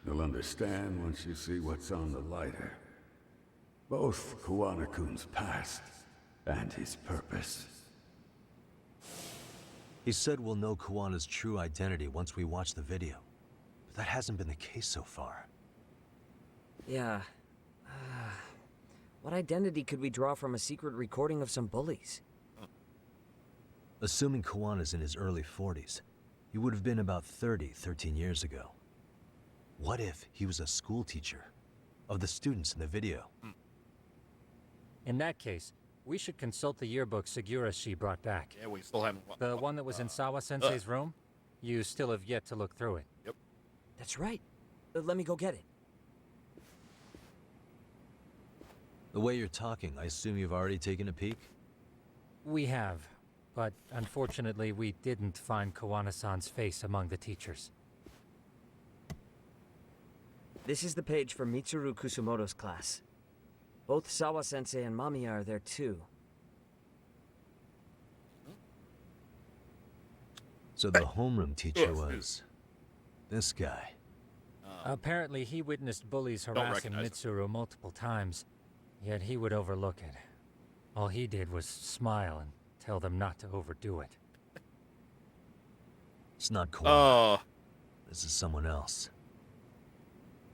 You'll understand once you see what's on the lighter. Both Kuwana-kun's past and his purpose. He said we'll know Kawana's true identity once we watch the video. But that hasn't been the case so far. Yeah. What identity could we draw from a secret recording of some bullies? Assuming Kawana's in his early 40s, he would have been about 30 13 years ago. What if he was a school teacher of the students in the video? In that case, we should consult the yearbook Segura-shi brought back. Yeah, we still haven't. The one that was in Sawa-sensei's room? You still have yet to look through it. Yep. That's right. Let me go get it. The way you're talking, I assume you've already taken a peek? We have, but unfortunately we didn't find Kawana-san's face among the teachers. This is the page for Mitsuru Kusumoto's class. Both Sawa-sensei and Mamiya are there too. So the homeroom teacher was this guy. Apparently he witnessed bullies harassing Mitsuru multiple times, yet he would overlook it. All he did was smile and tell them not to overdo it. It's not Kawano. Oh. This is someone else.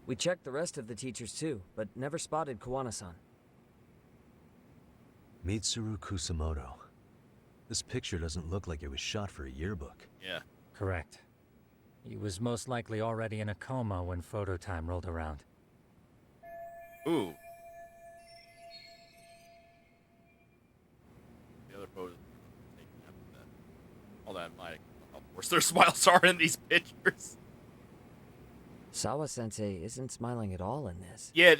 We checked the rest of the teachers too, but never spotted Kawana-san. Mitsuru Kusumoto. This picture doesn't look like it was shot for a yearbook. Yeah. Correct. He was most likely already in a coma when photo time rolled around. Ooh. The other photo. All that might. How worse their smiles are in these pictures. Sawa-sensei isn't smiling at all in this. Yeah.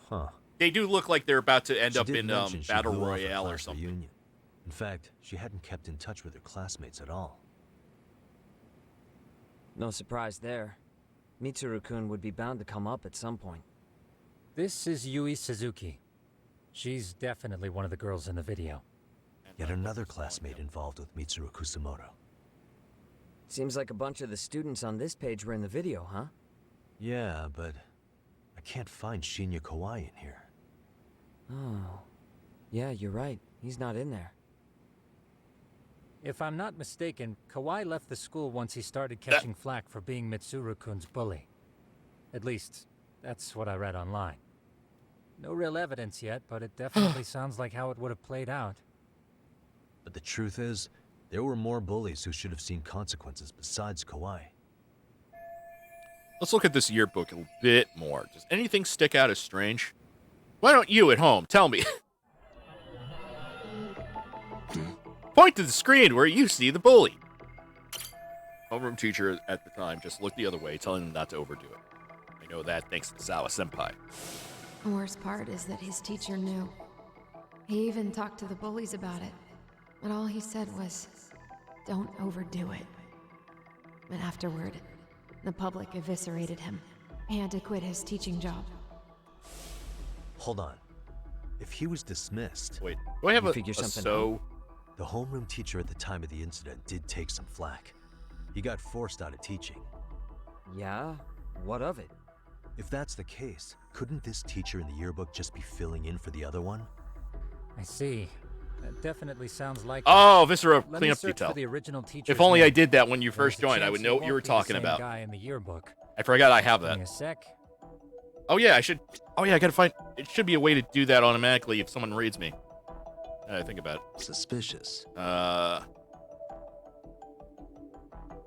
Huh. They do look like they're about to end She up did in mention she Battle blew off her Royale or class something. reunion. In fact, she hadn't kept in touch with her classmates at all. No surprise there. Mitsuru-kun would be bound to come up at some point. This is Yui Suzuki. She's definitely one of the girls in the video. Yet another classmate involved with Mitsuru Kusumoto. Seems like a bunch of the students on this page were in the video, huh? Yeah, but I can't find Shinya Kawai in here. Oh. Yeah, you're right. He's not in there. If I'm not mistaken, Kawai left the school once he started catching flack for being Mitsuru-kun's bully. At least, that's what I read online. No real evidence yet, but it definitely sounds like how it would have played out. But the truth is, there were more bullies who should have seen consequences besides Kawai. Let's look at this yearbook a bit more. Does anything stick out as strange? Why don't you at home tell me? Point to the screen where you see the bully. Homeroom teacher at the time just looked the other way, telling them not to overdo it. I know that thanks to Sawa-senpai. The worst part is that his teacher knew. He even talked to the bullies about it. But all he said was, don't overdo it. But afterward, the public eviscerated him. He had to quit his teaching job. Hold on. If he was dismissed... Wait, do I have you a figure something so? out? The homeroom teacher at the time of the incident did take some flack. He got forced out of teaching. Yeah? What of it? If that's the case, couldn't this teacher in the yearbook just be filling in for the other one? I see. That definitely sounds like... Oh, Viscera Let me cleanup search detail. for the original If teacher's only I name. did that when you There's first a joined, I chance would he know what won't you were be the talking same about. guy in the yearbook. I forgot I have Give that. me a sec. Oh yeah, I should. Oh yeah, I gotta find. It should be a way to do that automatically if someone raids me. I think about it. Suspicious.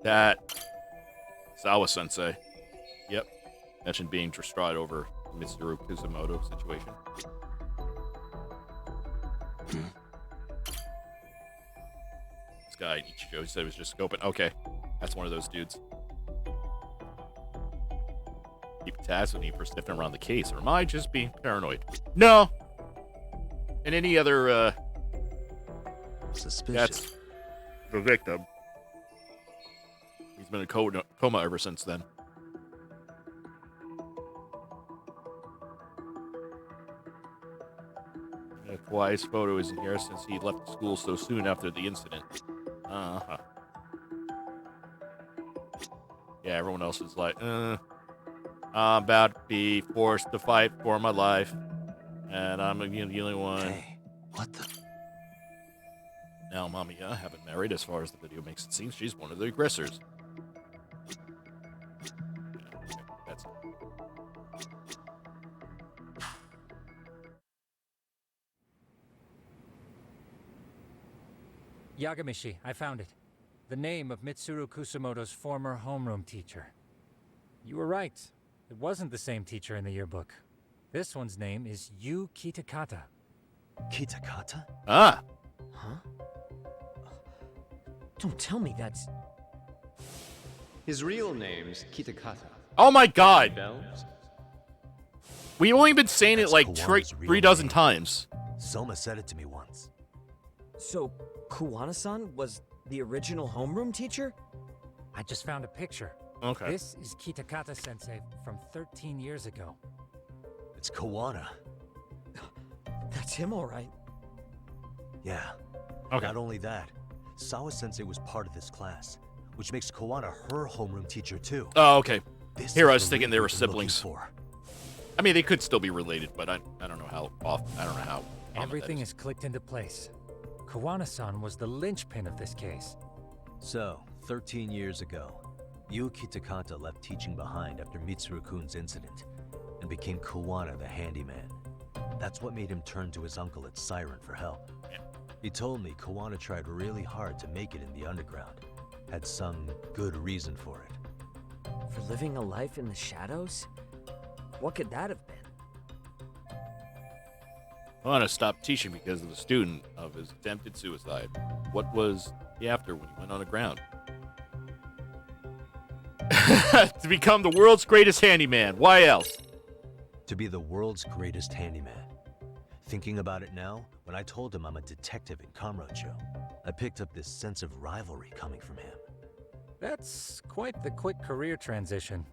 That Sawa Sensei. Yep. Mentioned being distraught over Mitsuru Kusamoto situation. This guy Ichigo, he said it was just scoping. Okay, that's one of those dudes. Keep tabs with me for sniffing around the case, or am I just being paranoid? No. And any other suspicious. That's the victim. He's been in a coma ever since then. Kawai's photo isn't here since he left school so soon after the incident. Uh-huh. Yeah, everyone else is like, I'm about to be forced to fight for my life. And I'm the only one. Hey, what the? Now, Mamiya, haven't married, as far as the video makes it seem. She's one of the aggressors. That's it. Yagamishi, I found it. The name of Mitsuru Kusamoto's former homeroom teacher. You were right. It wasn't the same teacher in the yearbook. This one's name is Yu Kitakata. Kitakata? Ah! Huh? Don't tell me that's... His real name's Kitakata. Oh my god! Bells? We've only been saying That's it like Kawana's 3 dozen times. Soma said it to me once. So, Kuwana-san was the original homeroom teacher? I just found a picture. Okay. This is Kitakata-sensei from 13 years ago. It's Kawana. That's him, all right. Yeah. Okay. Not only that, Sawa-sensei was part of this class, which makes Kawana her homeroom teacher too. Oh, okay. This Here I is was the thinking link they were we've been looking siblings. for. I mean, they could still be related, but I don't know how often. I don't know how. Everything is clicked into place. Kawana-san was the linchpin of this case. So, 13 years ago, Yu Kitakata left teaching behind after Mitsuru-kun's incident and became Kawana the handyman. That's what made him turn to his uncle at Siren for help. He told me Kawana tried really hard to make it in the underground. Had some good reason for it. For living a life in the shadows? What could that have been? Kawana stopped teaching because of the student of his attempted suicide. What was he after when he went underground? To become the world's greatest handyman. Why else? To be the world's greatest handyman. Thinking about it now, when I told him I'm a detective in Kamurocho, I picked up this sense of rivalry coming from him. That's quite the quick career transition.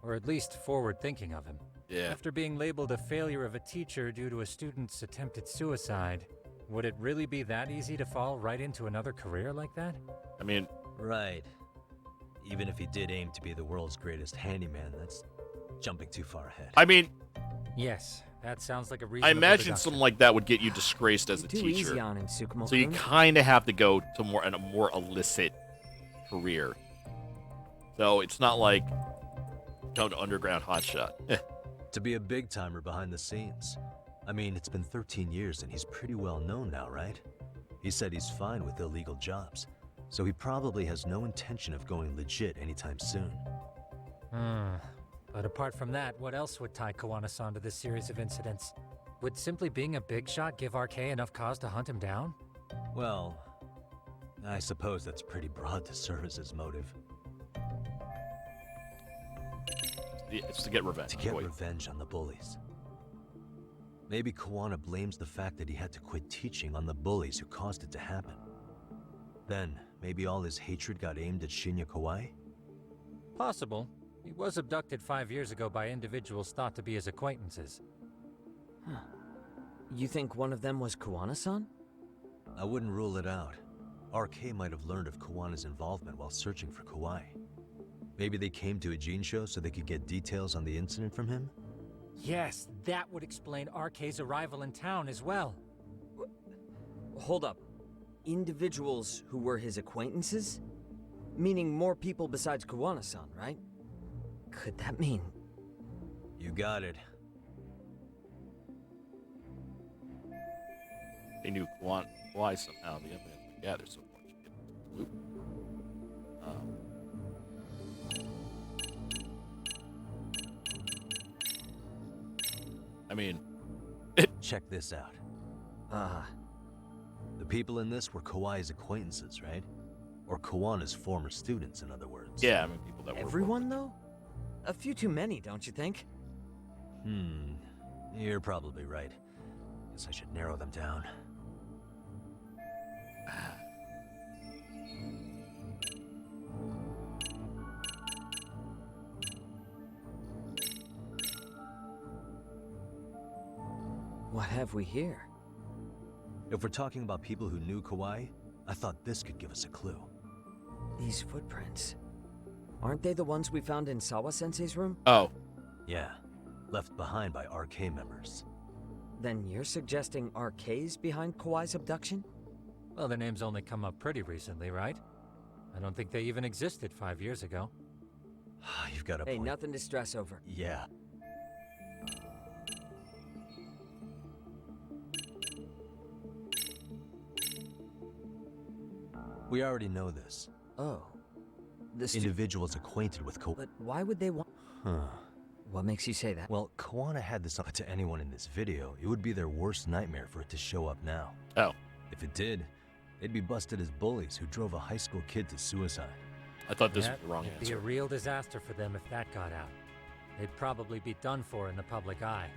Or at least forward thinking of him. Yeah. After being labeled a failure of a teacher due to a student's attempted suicide, would it really be that easy to fall right into another career like that? I mean... Right. Even if he did aim to be the world's greatest handyman, that's jumping too far ahead. I mean... Yes, that sounds like a reasonable I imagine deduction. something like that would get you disgraced as a Too teacher. easy on him, Tsukumo-kun. So you kind of have to go to a more illicit career. So it's not like go to underground hotshot. To be a big timer behind the scenes. I mean, it's been 13 years and he's pretty well known now, right? He said he's fine with illegal jobs, so he probably has no intention of going legit anytime soon. But apart from that, what else would tie Kawana-san to this series of incidents? Would simply being a big shot give RK enough cause to hunt him down? Well, I suppose that's pretty broad to serve as his motive. It's to get revenge. To get revenge on the bullies. Maybe Kawana blames the fact that he had to quit teaching on the bullies who caused it to happen. Then, maybe all his hatred got aimed at Shinya Kawai? Possible. He was abducted 5 years ago by individuals thought to be his acquaintances. Huh. You think one of them was Kawana-san? I wouldn't rule it out. RK might have learned of Kawana's involvement while searching for Kawai. Maybe they came to a Gene show so they could get details on the incident from him? Yes, that would explain RK's arrival in town as well. Hold up. Individuals who were his acquaintances? Meaning more people besides Kawana-san, right? Could that mean... You got it. They knew Kawhi somehow. The evidence we gathered so far should get this loop. I mean, check this out. The people in this were Kawhi's acquaintances, right? Or Kawana's former students, in other words. Yeah, I mean, people that were. Everyone, though? A few too many, don't you think? You're probably right. Guess I should narrow them down. What have we here? If we're talking about people who knew Kawhi, I thought this could give us a clue. These footprints. Aren't they the ones we found in Sawa-sensei's room? Oh. Yeah. Left behind by RK members. Then you're suggesting RK's behind Kawhi's abduction? Well, their names only come up pretty recently, right? I don't think they even existed 5 years ago. You've got a Hey, point. nothing to stress over. Yeah. We already know this. Oh. This individual's acquainted with Kawhi. But why would they want... Huh. What makes you say that? Well, Kawana had this up to anyone in this video. It would be their worst nightmare for it to show up now. Oh. If it did, they'd be busted as bullies who drove a high school kid to suicide. I thought this was the wrong It'd be answer. a real disaster for them if that got out. They'd probably be done for in the public eye.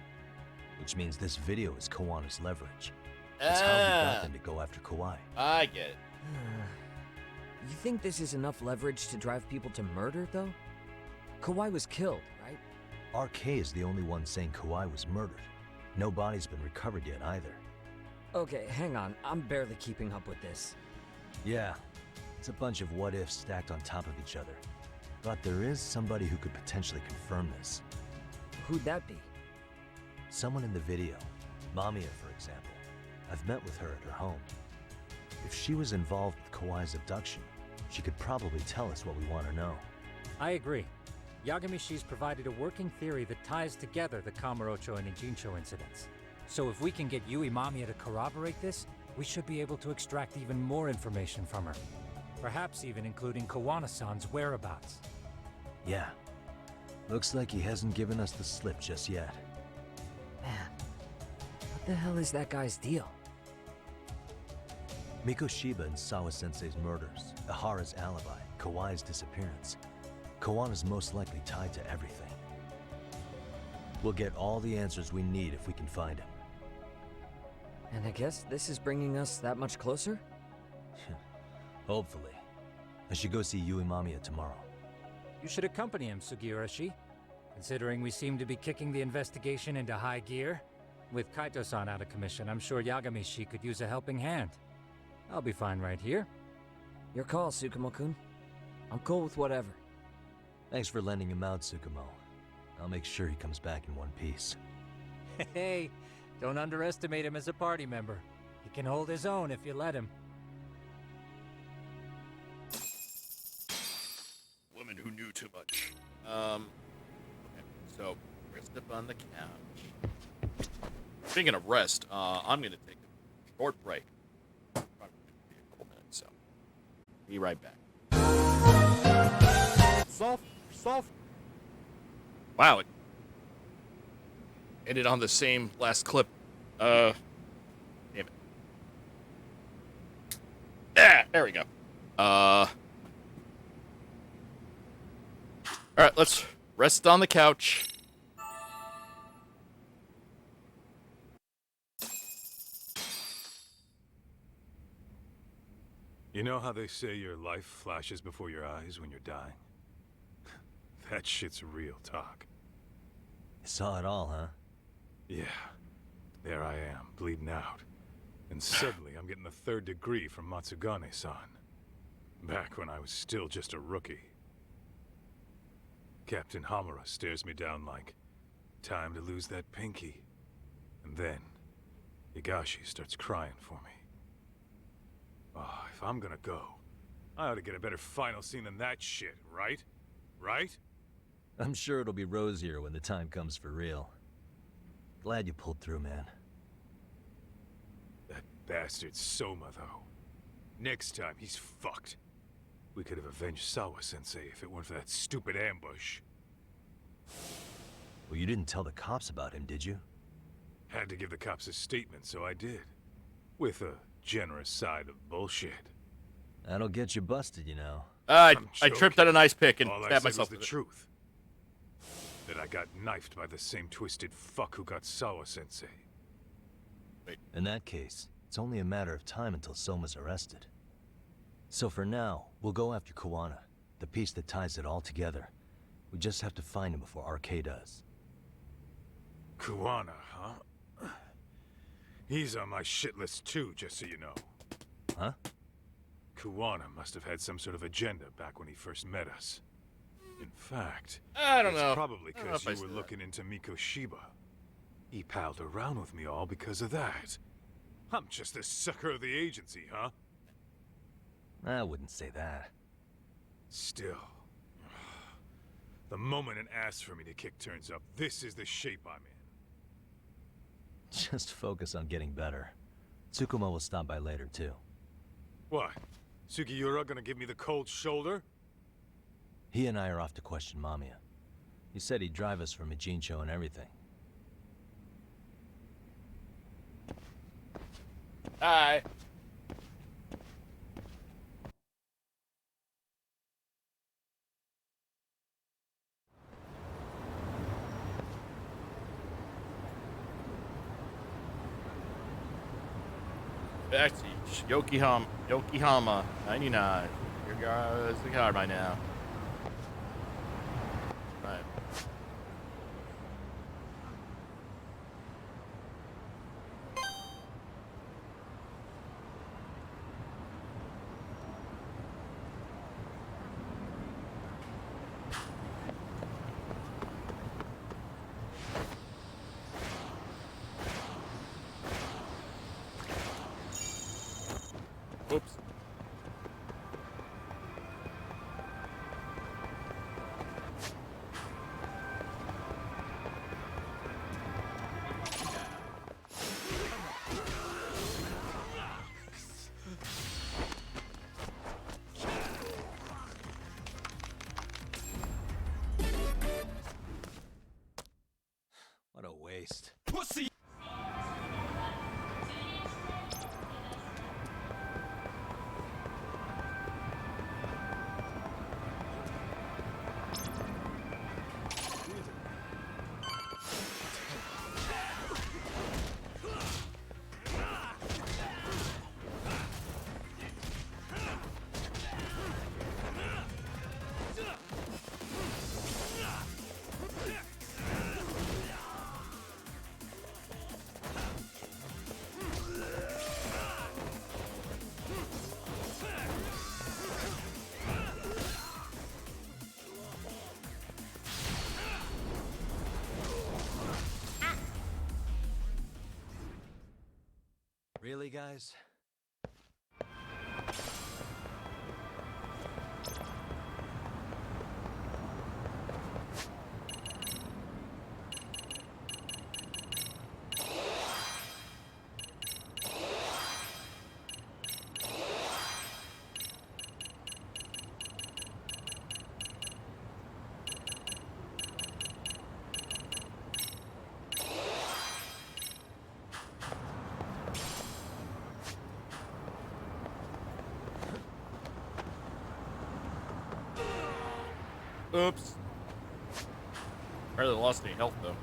Which means this video is Kawana's leverage. It's how he got them to go after Kawhi. I get it. You think this is enough leverage to drive people to murder, though? Kawhi was killed, right? RK is the only one saying Kawhi was murdered. No body's been recovered yet either. Okay, hang on. I'm barely keeping up with this. Yeah, it's a bunch of what-ifs stacked on top of each other. But there is somebody who could potentially confirm this. Who'd that be? Someone in the video. Mamiya, for example. I've met with her at her home. If she was involved with Kawhi's abduction, she could probably tell us what we want to know. I agree. Yagamishi's provided a working theory that ties together the Kamurocho and Ijincho incidents. So if we can get Yui Mamiya to corroborate this, we should be able to extract even more information from her. Perhaps even including Kawana-san's whereabouts. Yeah. Looks like he hasn't given us the slip just yet. Man, what the hell is that guy's deal? Mikoshiba and Sawa-sensei's murders, Ihara's alibi, Kawhi's disappearance. Kawana's most likely tied to everything. We'll get all the answers we need if we can find him. And I guess this is bringing us that much closer? Hopefully. I should go see Yui Mamiya tomorrow. You should accompany him, Sugiurashi. Considering we seem to be kicking the investigation into high gear. With Kaito-san out of commission, I'm sure Yagamishi could use a helping hand. I'll be fine right here. Your call, Tsukumo-kun. I'm cool with whatever. Thanks for lending him out, Tsukumo. I'll make sure he comes back in one piece. Hey, don't underestimate him as a party member. He can hold his own if you let him. Woman who knew too much. Okay, so rest up on the couch. Speaking of rest, I'm gonna take a short break. Probably be a couple minutes, so be right back. Soft. Wow, it ended on the same last clip. Damn it. There we go. All right, let's rest on the couch. You know how they say your life flashes before your eyes when you're dying? That shit's real talk. You saw it all, huh? Yeah. There I am, bleeding out. And suddenly I'm getting the 3rd degree from Matsugane-san. Back when I was still just a rookie. Captain Hamura stares me down like, time to lose that pinky. And then, Higashi starts crying for me. Oh, if I'm gonna go, I ought to get a better final scene than that shit, right? Right? I'm sure it'll be rosier when the time comes for real. Glad you pulled through, man. bastard Soma, though. Next time, he's fucked. We could have avenged Sawa-sensei if it weren't for that stupid ambush. Well, you didn't tell the cops about him, did you? Had to give the cops a statement, so I did. With a generous side of bullshit. That'll get you busted, you know. I tripped at an ice pick and All I stabbed said myself was the with it. truth. That I got knifed by the same twisted fuck who got Sawa-sensei. In that case, it's only a matter of time until Soma's arrested. So for now, we'll go after Kuwana, the piece that ties it all together. We just have to find him before RK does. Kuwana, huh? He's on my shit list too, just so you know. Huh? Kuwana must have had some sort of agenda back when he first met us. In fact, I don't it's know. probably I don't know because if I you were see that. looking into Mikoshiba. He palled around with me all because of that. I'm just a sucker of the agency, huh? I wouldn't say that. Still. The moment an ass for me to kick turns up, this is the shape I'm in. Just focus on getting better. Tsukuma will stop by later, too. What? Sugiura gonna give me the cold shoulder? He and I are off to question Mamiya. He said he'd drive us from Ijincho and everything. Hi. Backstage, Yokohama, 99. Your guys, the car by now. Right. Oops. What a waste. Pussy! Really, guys? Oops. Barely lost any health though.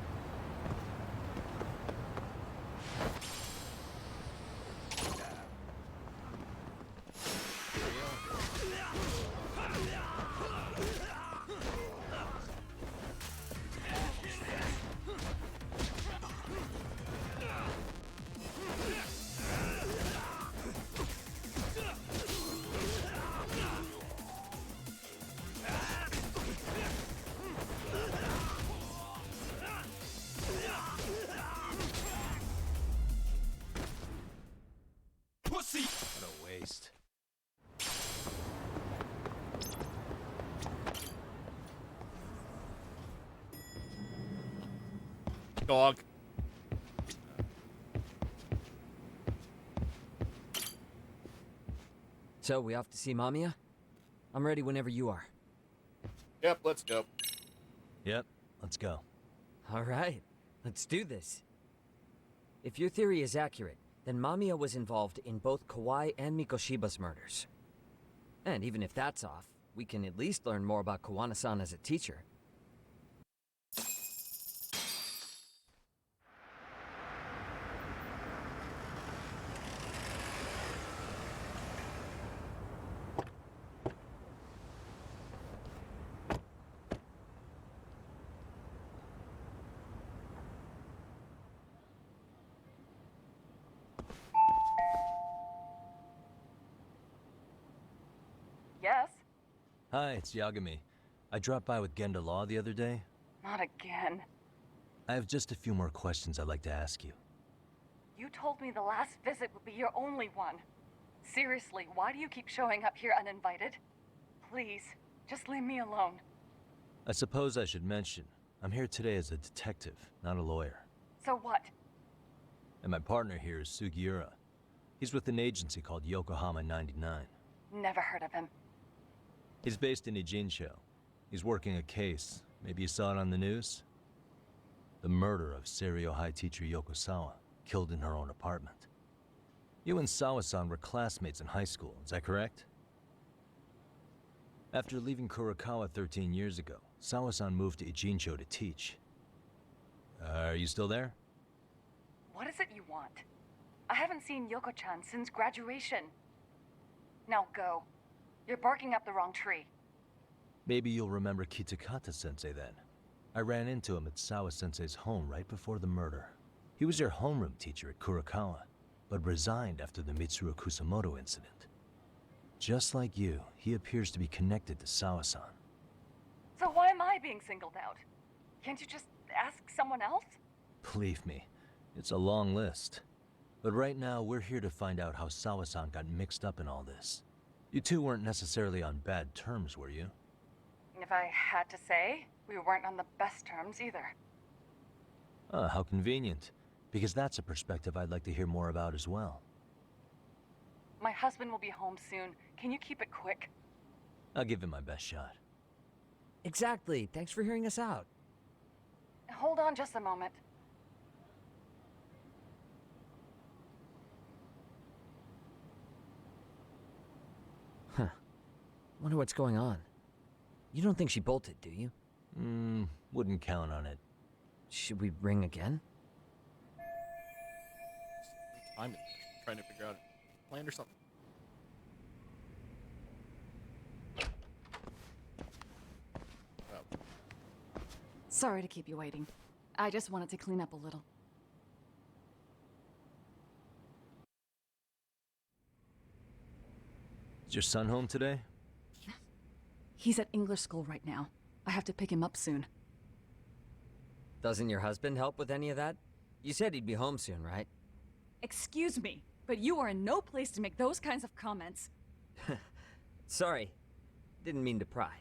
Pussy! What a waste. Dog. So, we off to see Mamiya? I'm ready whenever you are. Yep, let's go. Yep, let's go. Alright, let's do this. If your theory is accurate, then Mamiya was involved in both Kawai and Mikoshiba's murders. And even if that's off, we can at least learn more about Kawana-san as a teacher. Yes? Hi, it's Yagami. I dropped by with Genda Law the other day. Not again. I have just a few more questions I'd like to ask you. You told me the last visit would be your only one. Seriously, why do you keep showing up here uninvited? Please, just leave me alone. I suppose I should mention, I'm here today as a detective, not a lawyer. So what? And my partner here is Sugiura. He's with an agency called Yokohama 99. Never heard of him. He's based in Ijincho. He's working a case. Maybe you saw it on the news? The murder of Seiryo High teacher Yoko Sawa, killed in her own apartment. You and Sawa-san were classmates in high school, is that correct? After leaving Kurokawa 13 years ago, Sawa-san moved to Ijincho to teach. Are you still there? What is it you want? I haven't seen Yoko-chan since graduation. Now go. You're barking up the wrong tree. Maybe you'll remember Kitakata-sensei then. I ran into him at Sawa-sensei's home right before the murder. He was your homeroom teacher at Kurokawa, but resigned after the Mitsuru Kusamoto incident. Just like you, he appears to be connected to Sawa-san. So why am I being singled out? Can't you just ask someone else? Believe me, it's a long list. But right now, we're here to find out how Sawa-san got mixed up in all this. You two weren't necessarily on bad terms, were you? If I had to say, we weren't on the best terms either. Ah, how convenient. Because that's a perspective I'd like to hear more about as well. My husband will be home soon. Can you keep it quick? I'll give it my best shot. Exactly. Thanks for hearing us out. Hold on just a moment. Huh. Wonder what's going on. You don't think she bolted, do you? Wouldn't count on it. Should we ring again? I'm trying to figure out a plan or something. Sorry to keep you waiting. I just wanted to clean up a little. Is your son home today? He's at English school right now. I have to pick him up soon. Doesn't your husband help with any of that? You said he'd be home soon, right? Excuse me, but you are in no place to make those kinds of comments. Sorry. Didn't mean to pry.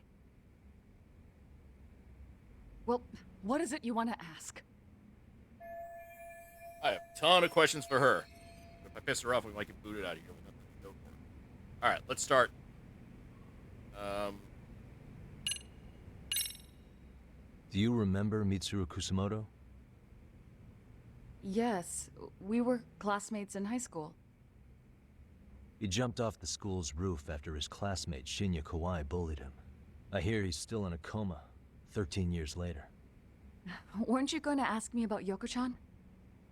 Well, what is it you want to ask? I have a ton of questions for her. If I piss her off, we might get booted out of here. Go for it. All right, let's start. Do you remember Mitsuru Kusamoto? Yes, we were classmates in high school. He jumped off the school's roof after his classmate Shinya Kawai bullied him. I hear he's still in a coma, 13 years later. Weren't you going to ask me about Yoko-chan?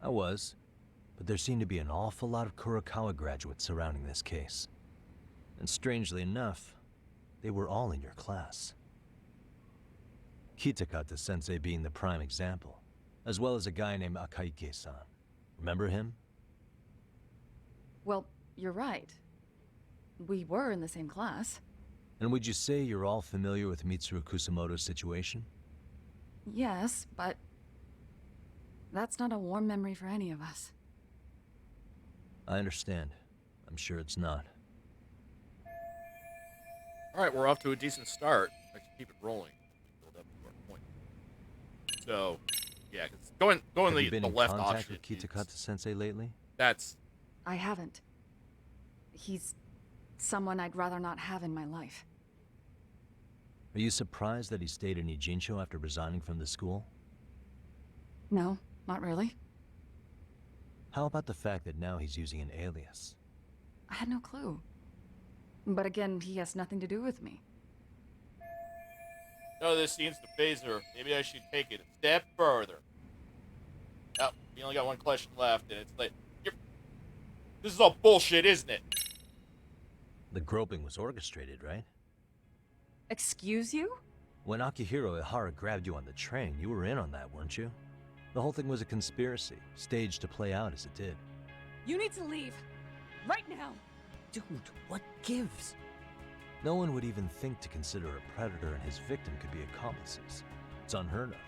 I was, but there seemed to be an awful lot of Kurokawa graduates surrounding this case. And strangely enough, they were all in your class. Kitakata-sensei being the prime example, as well as a guy named Akaike-san. Remember him? Well, you're right. We were in the same class. And would you say you're all familiar with Mitsuru Kusamoto's situation? Yes, but that's not a warm memory for any of us. I understand. I'm sure it's not. All right, we're off to a decent start. I should keep it rolling. Build up to our point. So, yeah, 'cause going Have the you been in left contact option. with Kitakata-sensei lately? That's I haven't. He's Someone I'd rather not have in my life. Are you surprised that he stayed in Ijincho after resigning from the school? No, not really. How about the fact that now he's using an alias? I had no clue. But again, he has nothing to do with me. No, this seems to phase her. Maybe I should take it a step further. Oh, we only got one question left, and it's late. This is all bullshit, isn't it? The groping was orchestrated, right? Excuse you? When Akihiro Ihara grabbed you on the train, you were in on that, weren't you? The whole thing was a conspiracy, staged to play out as it did. You need to leave. Right now. Dude, what gives? No one would even think to consider a predator and his victim could be accomplices. It's unheard of.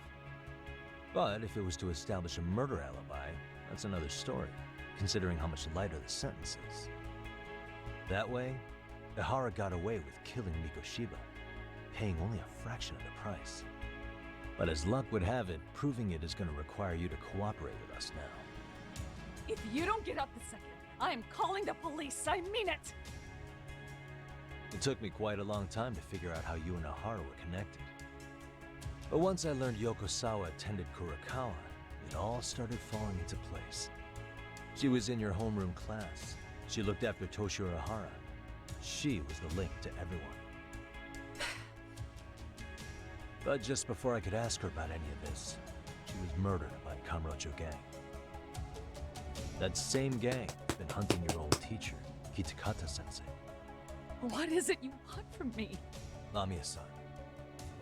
But if it was to establish a murder alibi, that's another story, considering how much lighter the sentence is. That way, Ihara got away with killing Mikoshiba, paying only a fraction of the price. But as luck would have it, proving it is going to require you to cooperate with us now. If you don't get up this second, I am calling the police. I mean it. It took me quite a long time to figure out how you and Ihara were connected. But once I learned Yokosawa attended Kurakawa, it all started falling into place. She was in your homeroom class. She looked after Toshiro Ihara. She was the link to everyone. But just before I could ask her about any of this, she was murdered by Kamurocho gang. That same gang has been hunting your old teacher, Kitakata-sensei. What is it you want from me? Lamia-san,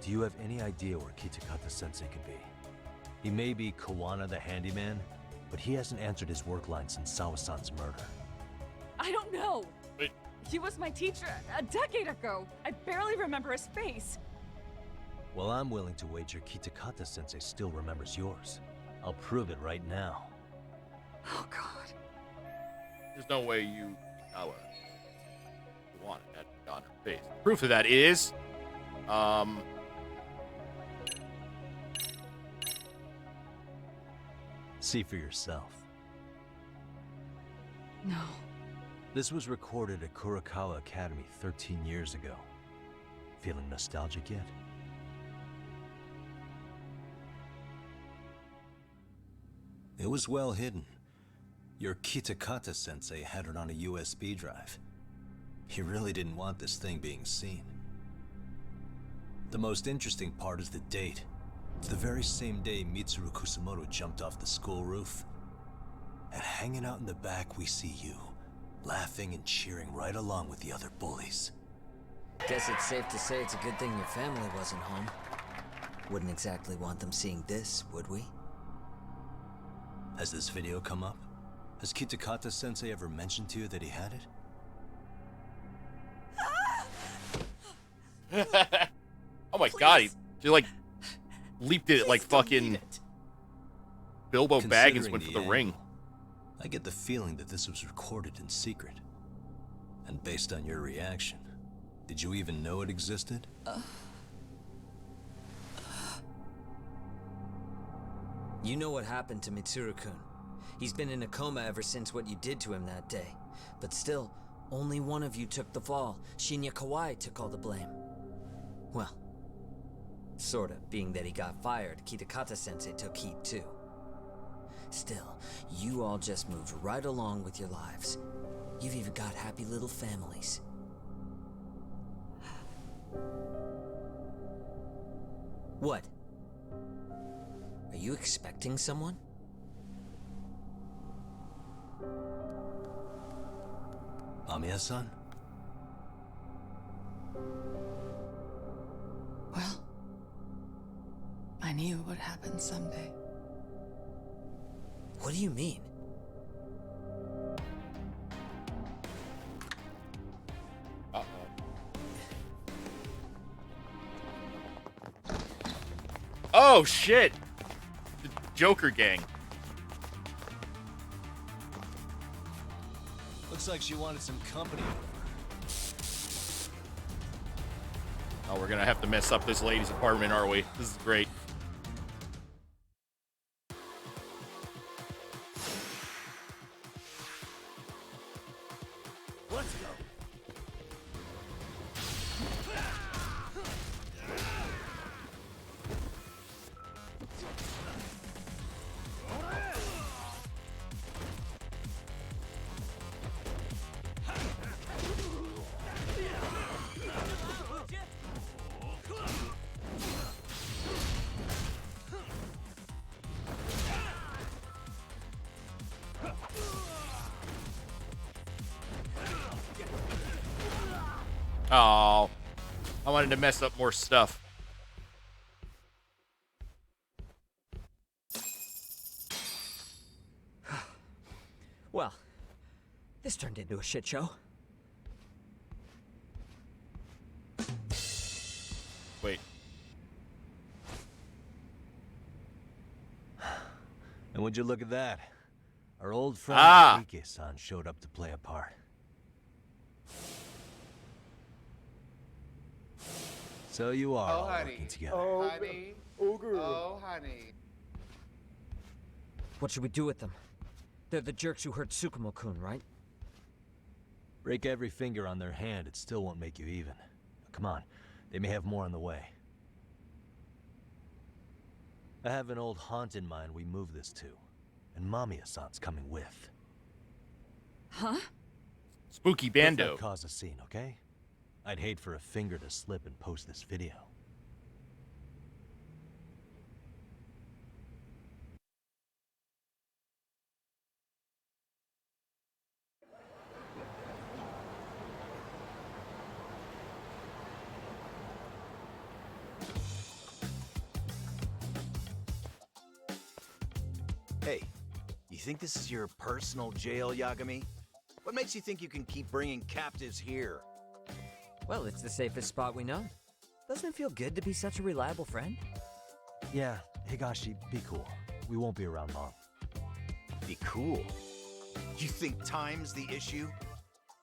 do you have any idea where Kitakata-sensei could be? He may be Kawana the handyman, but he hasn't answered his work line since Sawa-san's murder. I don't know. Wait. He was my teacher a decade ago. I barely remember his face. Well, I'm willing to wager Kitakata-sensei still remembers yours. I'll prove it right now. Oh, God. There's no way you wanted that on her face. Proof of that is, See for yourself. No. This was recorded at Kurakawa Academy 13 years ago. Feeling nostalgic yet? It was well hidden. Your Kitakata-sensei had it on a USB drive. He really didn't want this thing being seen. The most interesting part is the date. It's the very same day Mitsuru Kusamoto jumped off the school roof. And hanging out in the back, we see you, laughing and cheering right along with the other bullies. Guess it's safe to say it's a good thing your family wasn't home. Wouldn't exactly want them seeing this, would we? Has this video come up? Has Kitakata-sensei ever mentioned to you that he had it? Oh my God, he like leaped it like fucking Bilbo Baggins went for the ring. I get the feeling that this was recorded in secret. And based on your reaction, did you even know it existed? You know what happened to Mitsuru-kun. He's been in a coma ever since what you did to him that day. But still, only one of you took the fall. Shinya Kawai took all the blame. Well, sorta, being that he got fired, Kitakata-sensei took heat too. Still, you all just moved right along with your lives. You've even got happy little families. What? Are you expecting someone? Amiya-san? Well, I knew it would happen someday. What do you mean? Oh shit! The Joker gang. Looks like she wanted some company. Oh, we're gonna have to mess up this lady's apartment, are we? This is great. Let's go. Oh, I wanted to mess up more stuff. Well, this turned into a shit show. Wait. And would you look at that? Our old friend Ike-san showed up to play a part. So you are all working together. Oh, honey. Oh, girl. Oh, honey. What should we do with them? They're the jerks who hurt Tsukumo-kun, right? Break every finger on their hand, it still won't make you even. Come on, they may have more on the way. I have an old haunt in mind we move this to, and Mamiya-san's coming with. Huh? Spooky Bando. Let's not cause a scene, okay? I'd hate for a finger to slip and post this video. Hey, you think this is your personal jail, Yagami? What makes you think you can keep bringing captives here? Well, it's the safest spot we know. Doesn't it feel good to be such a reliable friend? Yeah, Higashi, be cool. We won't be around long. Be cool? You think time's the issue?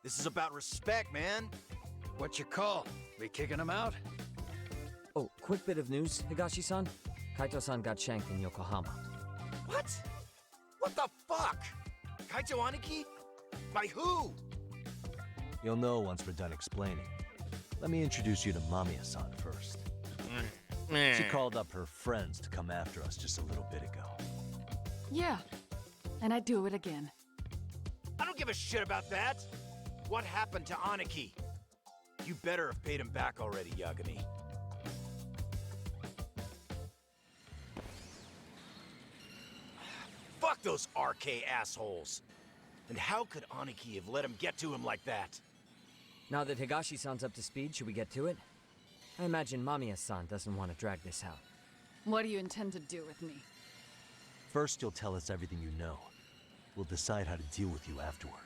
This is about respect, man. What's your call? We kicking him out? Oh, quick bit of news, Higashi-san. Kaito-san got shanked in Yokohama. What? What the fuck? Kaito Aniki? By who? You'll know once we're done explaining. Let me introduce you to Mamiya-san first. She called up her friends to come after us just a little bit ago. Yeah, and I'd do it again. I don't give a shit about that. What happened to Aniki? You better have paid him back already, Yagami. Fuck those RK assholes. And how could Aniki have let him get to him like that? Now that Higashi-san's up to speed, should we get to it? I imagine Mamiya-san doesn't want to drag this out. What do you intend to do with me? First, you'll tell us everything you know. We'll decide how to deal with you afterward.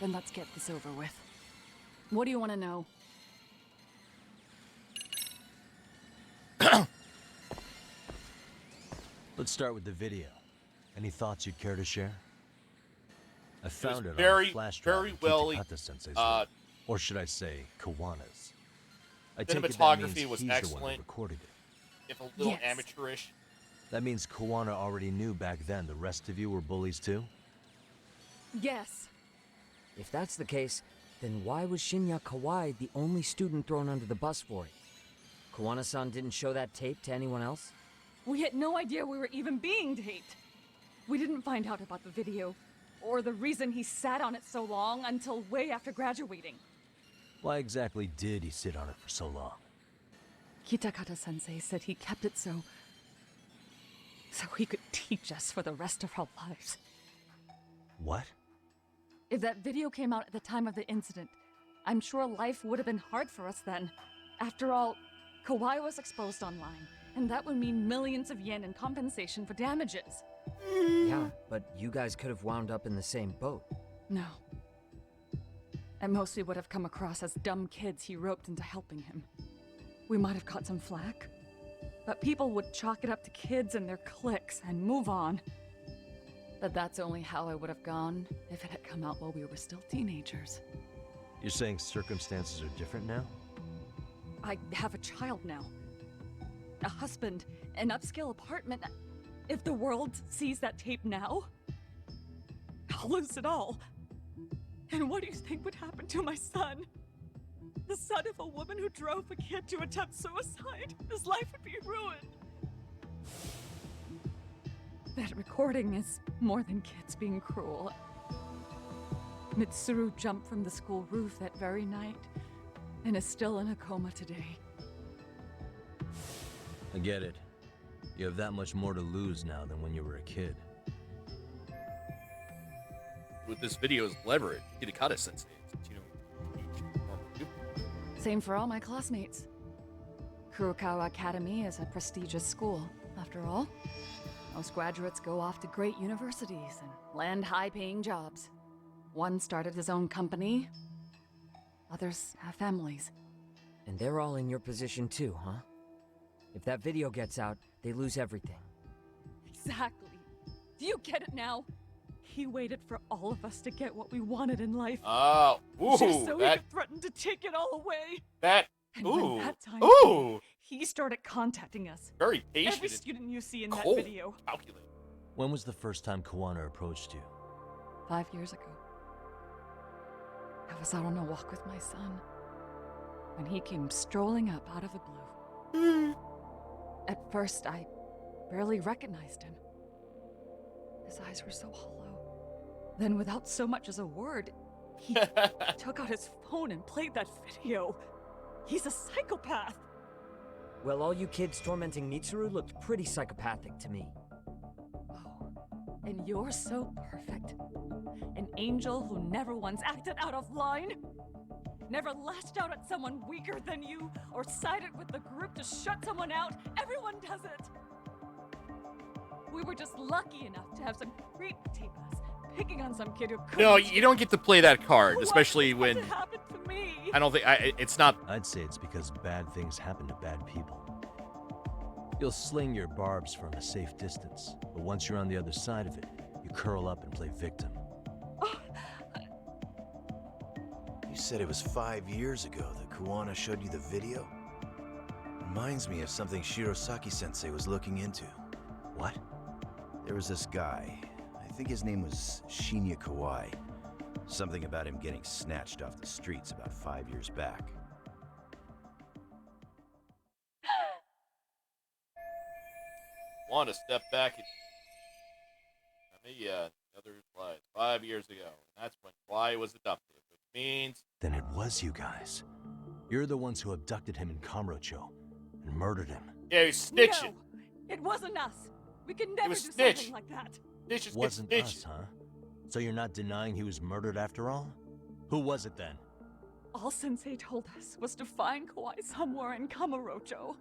Then let's get this over with. What do you want to know? Let's start with the video. Any thoughts you'd care to share? I found it very, on a flash drive very in well, Kitakata-sensei's room. Or should I say, Kawana's. I take it that cinematography means was he's the one who excellent. recorded it. If a little Yes. amateurish. That means Kawana already knew back then the rest of you were bullies too? Yes. If that's the case, then why was Shinya Kawai the only student thrown under the bus for it? Kawana-san didn't show that tape to anyone else? We had no idea we were even being taped. We didn't find out about the video, or the reason he sat on it so long until way after graduating. Why exactly did he sit on it for so long? Kitakata-sensei said he kept it so he could teach us for the rest of our lives. What? If that video came out at the time of the incident, I'm sure life would have been hard for us then. After all, Kawai was exposed online, and that would mean millions of yen in compensation for damages. Yeah, but you guys could have wound up in the same boat. No. At most, we would have come across as dumb kids he roped into helping him. We might have caught some flack, but people would chalk it up to kids and their cliques and move on. But that's only how I would have gone if it had come out while we were still teenagers. You're saying circumstances are different now? I have a child now. A husband, an upscale apartment. If the world sees that tape now, I'll lose it all. And what do you think would happen to my son? The son of a woman who drove a kid to attempt suicide. His life would be ruined. That recording is more than kids being cruel. Mitsuru jumped from the school roof that very night and is still in a coma today. I get it. You have that much more to lose now than when you were a kid. with this video is leverage. Kitakata Sensei. Same for all my classmates. Kurokawa Academy is a prestigious school, after all. Most graduates go off to great universities and land high-paying jobs. One started his own company. Others have families. And they're all in your position too, huh? If that video gets out, they lose everything. Exactly. Do you get it now? He waited for all of us to get what we wanted in life. Oh, ooh, just so he that, could threaten to take it all away. that, And ooh, when that time ooh. came, he started contacting us. Very patient. Every student you see in cold. that video. Calculate. When was the first time Kawana approached you? 5 years ago. I was out on a walk with my son when he came strolling up out of the blue. At first, I barely recognized him. His eyes were so hollow. Then, without so much as a word, he took out his phone and played that video. He's a psychopath. Well, all you kids tormenting Mitsuru looked pretty psychopathic to me. And you're so perfect. An angel who never once acted out of line. Never lashed out at someone weaker than you, or sided with the group to shut someone out. Everyone does it. We were just lucky enough to have some creep tape us, picking on some kid who couldn't. No, you don't get to play that card, especially when. What happened to me? I don't think it's not. I'd say it's because bad things happen to bad people. You'll sling your barbs from a safe distance, but once you're on the other side of it, you curl up and play victim. You said it was 5 years ago that Kawana showed you the video? Reminds me of something Shirosaki-sensei was looking into. What? There was this guy. I think his name was Shinya Kawai. Something about him getting snatched off the streets about 5 years back. Want to step back and another slide 5 years ago. That's when Kawhi was adopted, which means Then it was you guys. You're the ones who abducted him in Kamurocho and murdered him. yeah, he's snitching. No, it wasn't us. We could never do was something snitch. like that. Snitches Wasn't get us, snitched. huh? So you're not denying he was murdered after all? Who was it then? All Sensei told us was to find Kawhi somewhere in Kamurocho,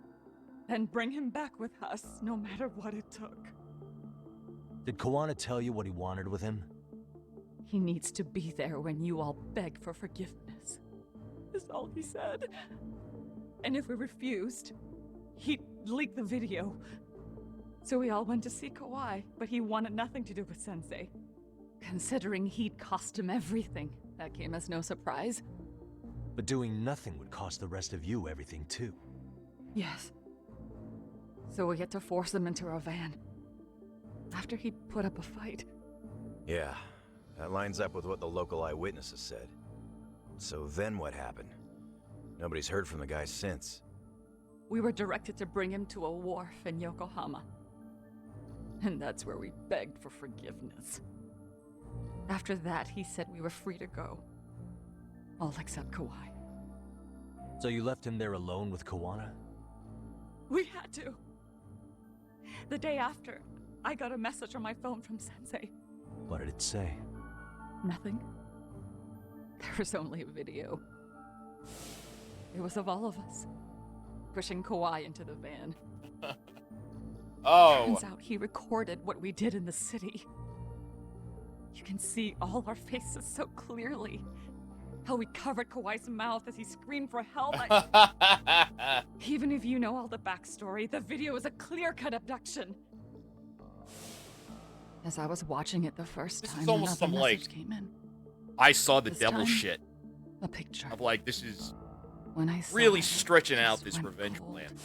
then bring him back with us, no matter what it took. Did Kawana tell you what he wanted with him? He needs to be there when you all beg for forgiveness, is all he said. And if we refused, he'd leak the video. So we all went to see Kawhi, but he wanted nothing to do with Sensei. Considering he'd cost him everything, that came as no surprise. But doing nothing would cost the rest of you everything too. Yes. So we had to force him into our van. After he put up a fight. Yeah, that lines up with what the local eyewitnesses said. So then what happened? Nobody's heard from the guy since. We were directed to bring him to a wharf in Yokohama. And that's where we begged for forgiveness. After that, he said we were free to go. All except Kawhi. So you left him there alone with Kawana? We had to. The day after, I got a message on my phone from Sensei. What did it say? Nothing. There was only a video. It was of all of us, pushing Kawhi into the van. Oh. Turns out he recorded what we did in the city. You can see all our faces so clearly. How we covered Kawhi's mouth as he screamed for help. Even if you know all the backstory, the video is a clear-cut abduction. As I was watching it the first This time, is almost another some message like came in. I saw the This devil time, shit. A picture. Of like this is When I saw really it, stretching it out just this went revenge cold. plan.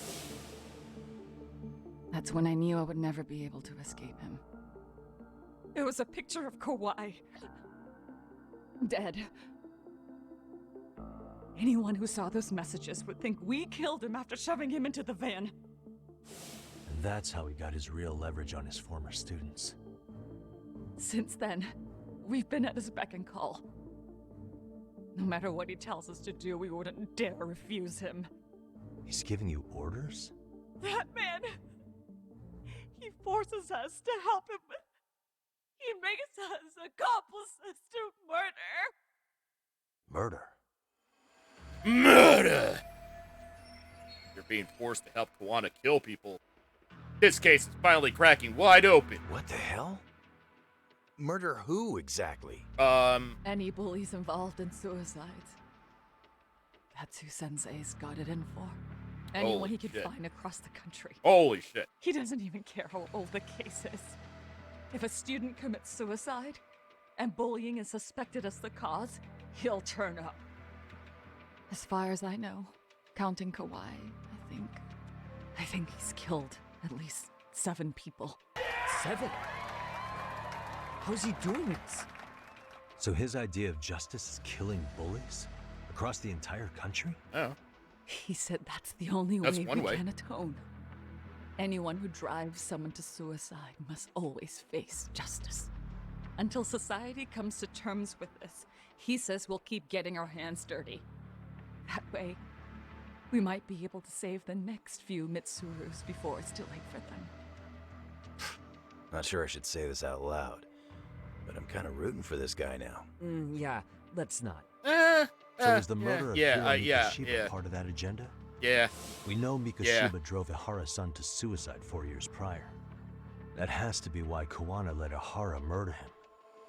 That's when I knew I would never be able to escape him. It was a picture of Kawhi. Dead. Anyone who saw those messages would think we killed him after shoving him into the van. And that's how he got his real leverage on his former students. Since then, we've been at his beck and call. No matter what he tells us to do, we wouldn't dare refuse him. He's giving you orders? That man! He forces us to help him. He makes us accomplices to murder. Murder? Murder! You're being forced to help Kawana kill people. This case is finally cracking wide open. What the hell? Murder who exactly? Any bullies involved in suicides. That's who Sensei's got it in for. Anyone Holy he could shit. find across the country. Holy shit. He doesn't even care how old the case is. If a student commits suicide, and bullying is suspected as the cause, he'll turn up. As far as I know, counting Kawhi, I think he's killed at least 7 people. 7? How's he doing this? So his idea of justice is killing bullies? Across the entire country? Oh. He said that's the only That's way one we way. can atone. Anyone who drives someone to suicide must always face justice. Until society comes to terms with this, he says we'll keep getting our hands dirty. That way, we might be able to save the next few Mitsurus before it's too late for them. Not sure I should say this out loud, but I'm kind of rooting for this guy now. Yeah, let's not. So is the murder of Hiro Mikoshiba yeah. part of that agenda? Yeah. We know Mikoshiba drove Ihara's son to suicide 4 years prior. That has to be why Kawana let Ihara murder him,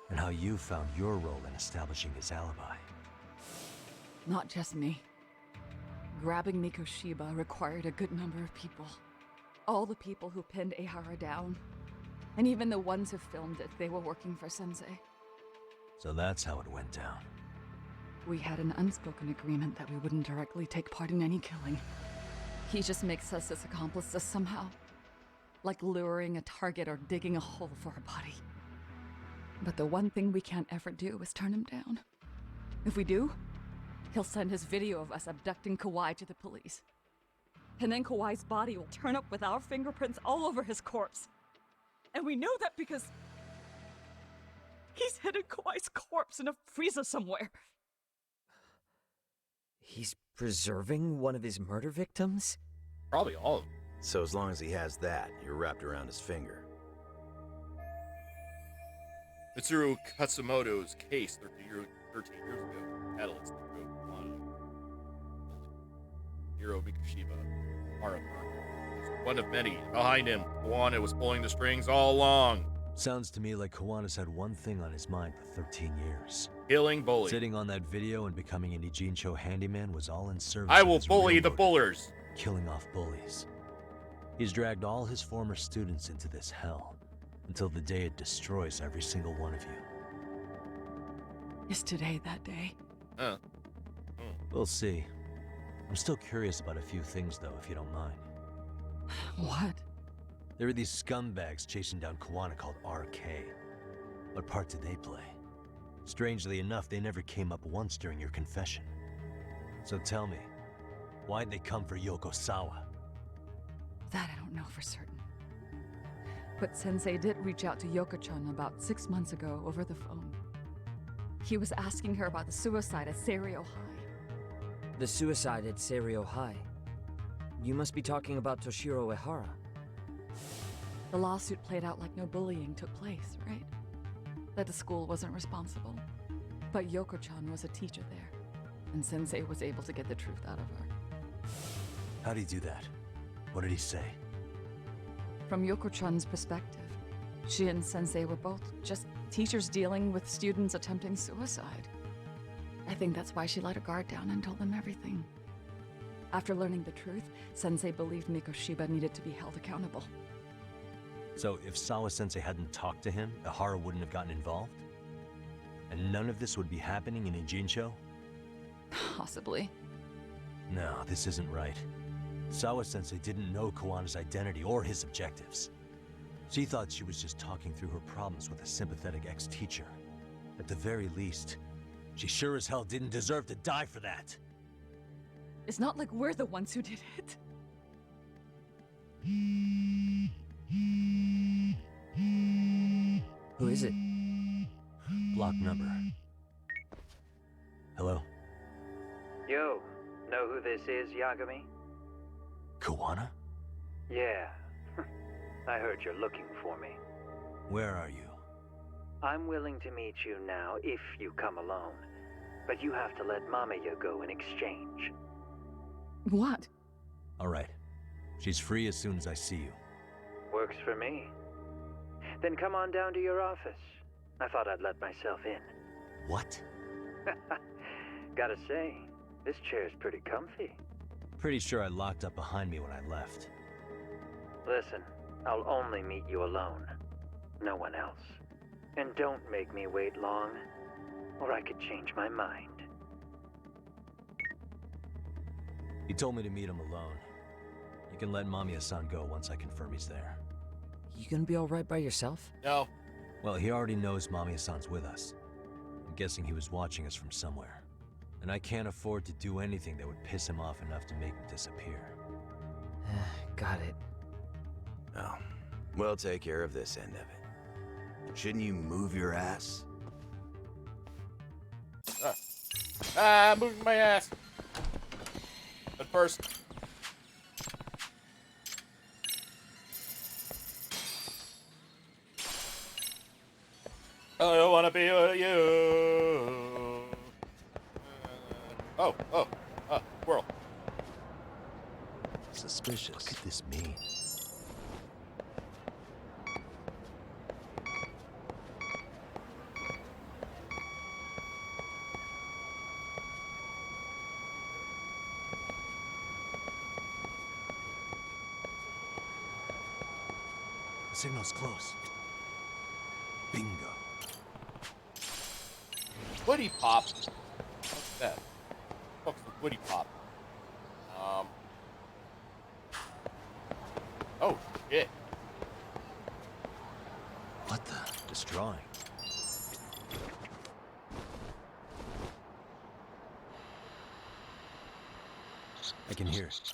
and how you found your role in establishing his alibi. Not just me. Grabbing Mikoshiba required a good number of people. All the people who pinned Ihara down. And even the ones who filmed it, they were working for Sensei. So that's how it went down. We had an unspoken agreement that we wouldn't directly take part in any killing. He just makes us his accomplices somehow. Like luring a target or digging a hole for a body. But the one thing we can't ever do is turn him down. If we do, he'll send his video of us abducting Kawhi to the police. And then Kawhi's body will turn up with our fingerprints all over his corpse. And we know that because he's hidden Kawhi's corpse in a freezer somewhere. He's preserving one of his murder victims? Probably all of them. So as long as he has that, you're wrapped around his finger. Mitsuru Katsumoto's case 13 years ago. Catalyst that drove Kawana. Hiro Mikoshiba. Hara murder. One of many. Behind him, Kawana was pulling the strings all along. Sounds to me like Kawana's had one thing on his mind for 13 years. Killing bullies. Sitting on that video and becoming an Ijincho handyman was all in service I of will his bully real the motive, bullers. killing off bullies. He's dragged all his former students into this hell, until the day it destroys every single one of you. Is today that day? We'll see. I'm still curious about a few things, though, if you don't mind. What? There are these scumbags chasing down Kawana called RK. What part did they play? Strangely enough, they never came up once during your confession. So tell me, why'd they come for Yokosawa? That I don't know for certain. But Sensei did reach out to Yoko-chan about 6 months ago over the phone. He was asking her about the suicide at Seiryo High. The suicide at Seiryo High? You must be talking about Toshiro Ehara. The lawsuit played out like no bullying took place, right? That the school wasn't responsible. But Yoko-chan was a teacher there, and Sensei was able to get the truth out of her. How'd he do that? What did he say? From Yoko-chan's perspective, she and Sensei were both just teachers dealing with students attempting suicide. I think that's why she let her guard down and told them everything. After learning the truth, Sensei believed Mikoshiba needed to be held accountable. So if Sawa-sensei hadn't talked to him, Ihara wouldn't have gotten involved? And none of this would be happening in Ijincho? Possibly. No, this isn't right. Sawa-sensei didn't know Kawana's identity or his objectives. She thought she was just talking through her problems with a sympathetic ex-teacher. At the very least, she sure as hell didn't deserve to die for that. It's not like we're the ones who did it. Who is it? Block number. Hello? Yo, know who this is, Yagami? Kawana? Yeah. I heard you're looking for me. Where are you? I'm willing to meet you now if you come alone. But you have to let Mamiya go in exchange. What? All right. She's free as soon as I see you. Works for me. Then come on down to your office. I thought I'd let myself in. What? Gotta say, this chair's pretty comfy. Pretty sure I locked up behind me when I left. Listen, I'll only meet you alone. No one else. And don't make me wait long, or I could change my mind. He told me to meet him alone. You can let Mamiya-san go once I confirm he's there. You gonna be alright by yourself? No. Well, he already knows Mamiya-san's with us. I'm guessing he was watching us from somewhere. And I can't afford to do anything that would piss him off enough to make him disappear. Got it. Oh, we'll take care of this end of it. Shouldn't you move your ass? Moving my ass. But first, I don't wanna be with you. Squirrel. Suspicious. What could this mean? The signal's close. Bingo. Woody Pop. What's that? What's the Woody Pop? Oh, shit. What the? Destroying. I can hear it.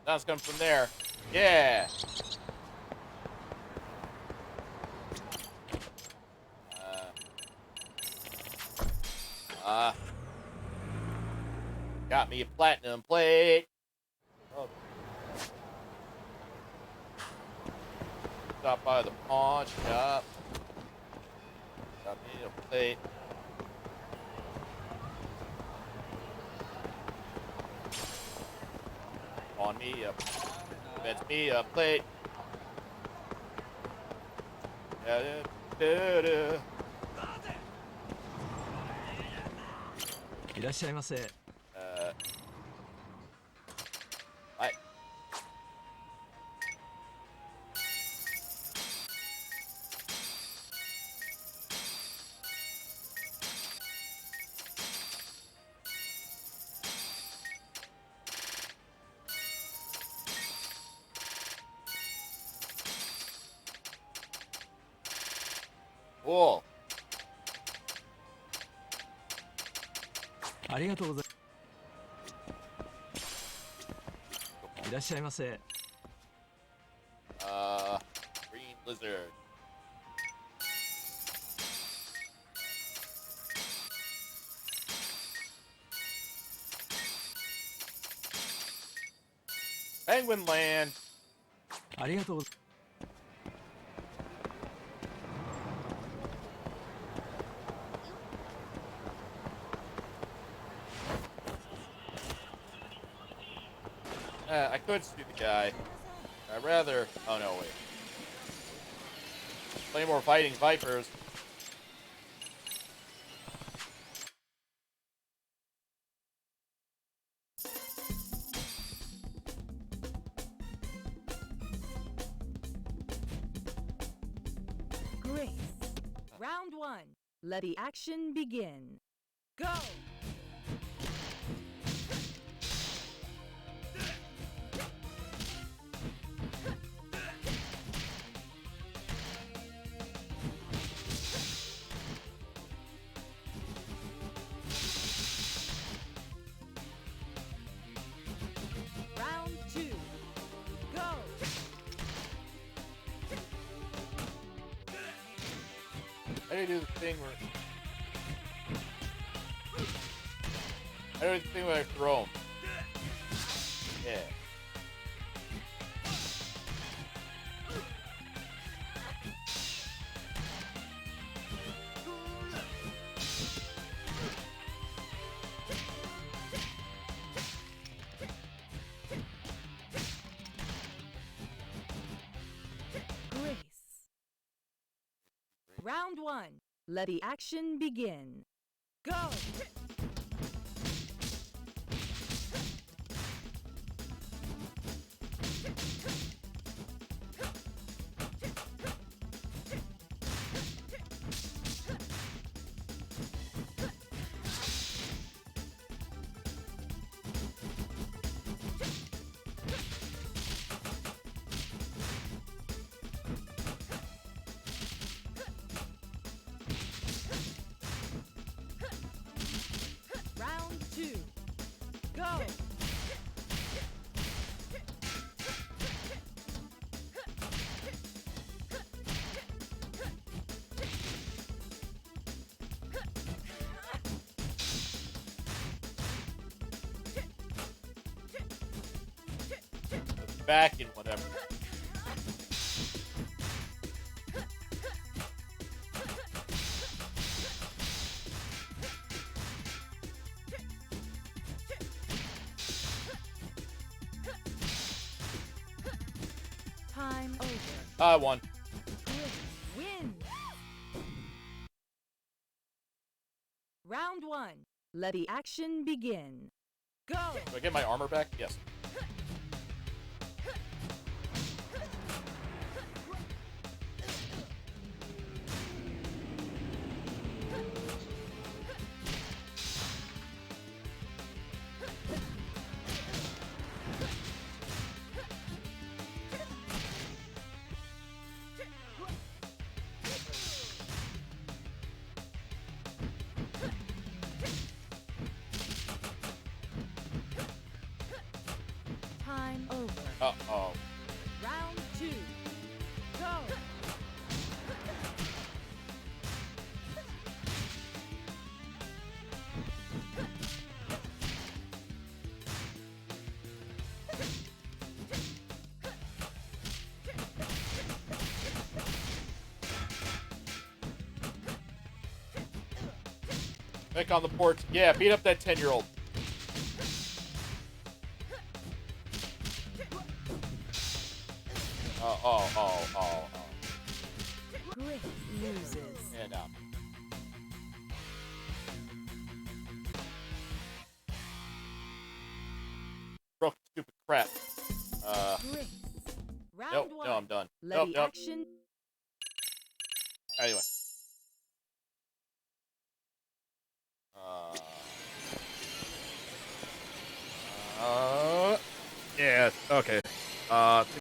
Sounds coming from there. Yeah. Got me a platinum plate. Oh. Stop by the pawn shop. Got me a plate. On me a, that's me a plate. Da-da-da-da. いらっしゃいませ。はい。Cool. ありがとうございます。いらっしゃいませ。Green lizard. Penguin Land. ありがとうございます。I could shoot the guy. I'd rather... Oh, no, wait. Play more fighting vipers. Grace. Round one. Let the action begin. Go! Round two. Go! How do you do the thing where... How do I do the thing where I throw him? Yeah. Round 1. Let the action begin. Go! Round 2. Go! Back and whatever. Time over. I won. Win! Round 1. Let the action begin. Go! Do I get my armor back? Yes. Time over. Uh-oh. Round 2. Go! Back on the porch. Yeah, beat up that 10-year-old. Oh. Grit loses. And broke stupid crap. Grit. Round Nope, 1. no, I'm done. Let Nope, the nope. action. Anyway. Yeah, okay.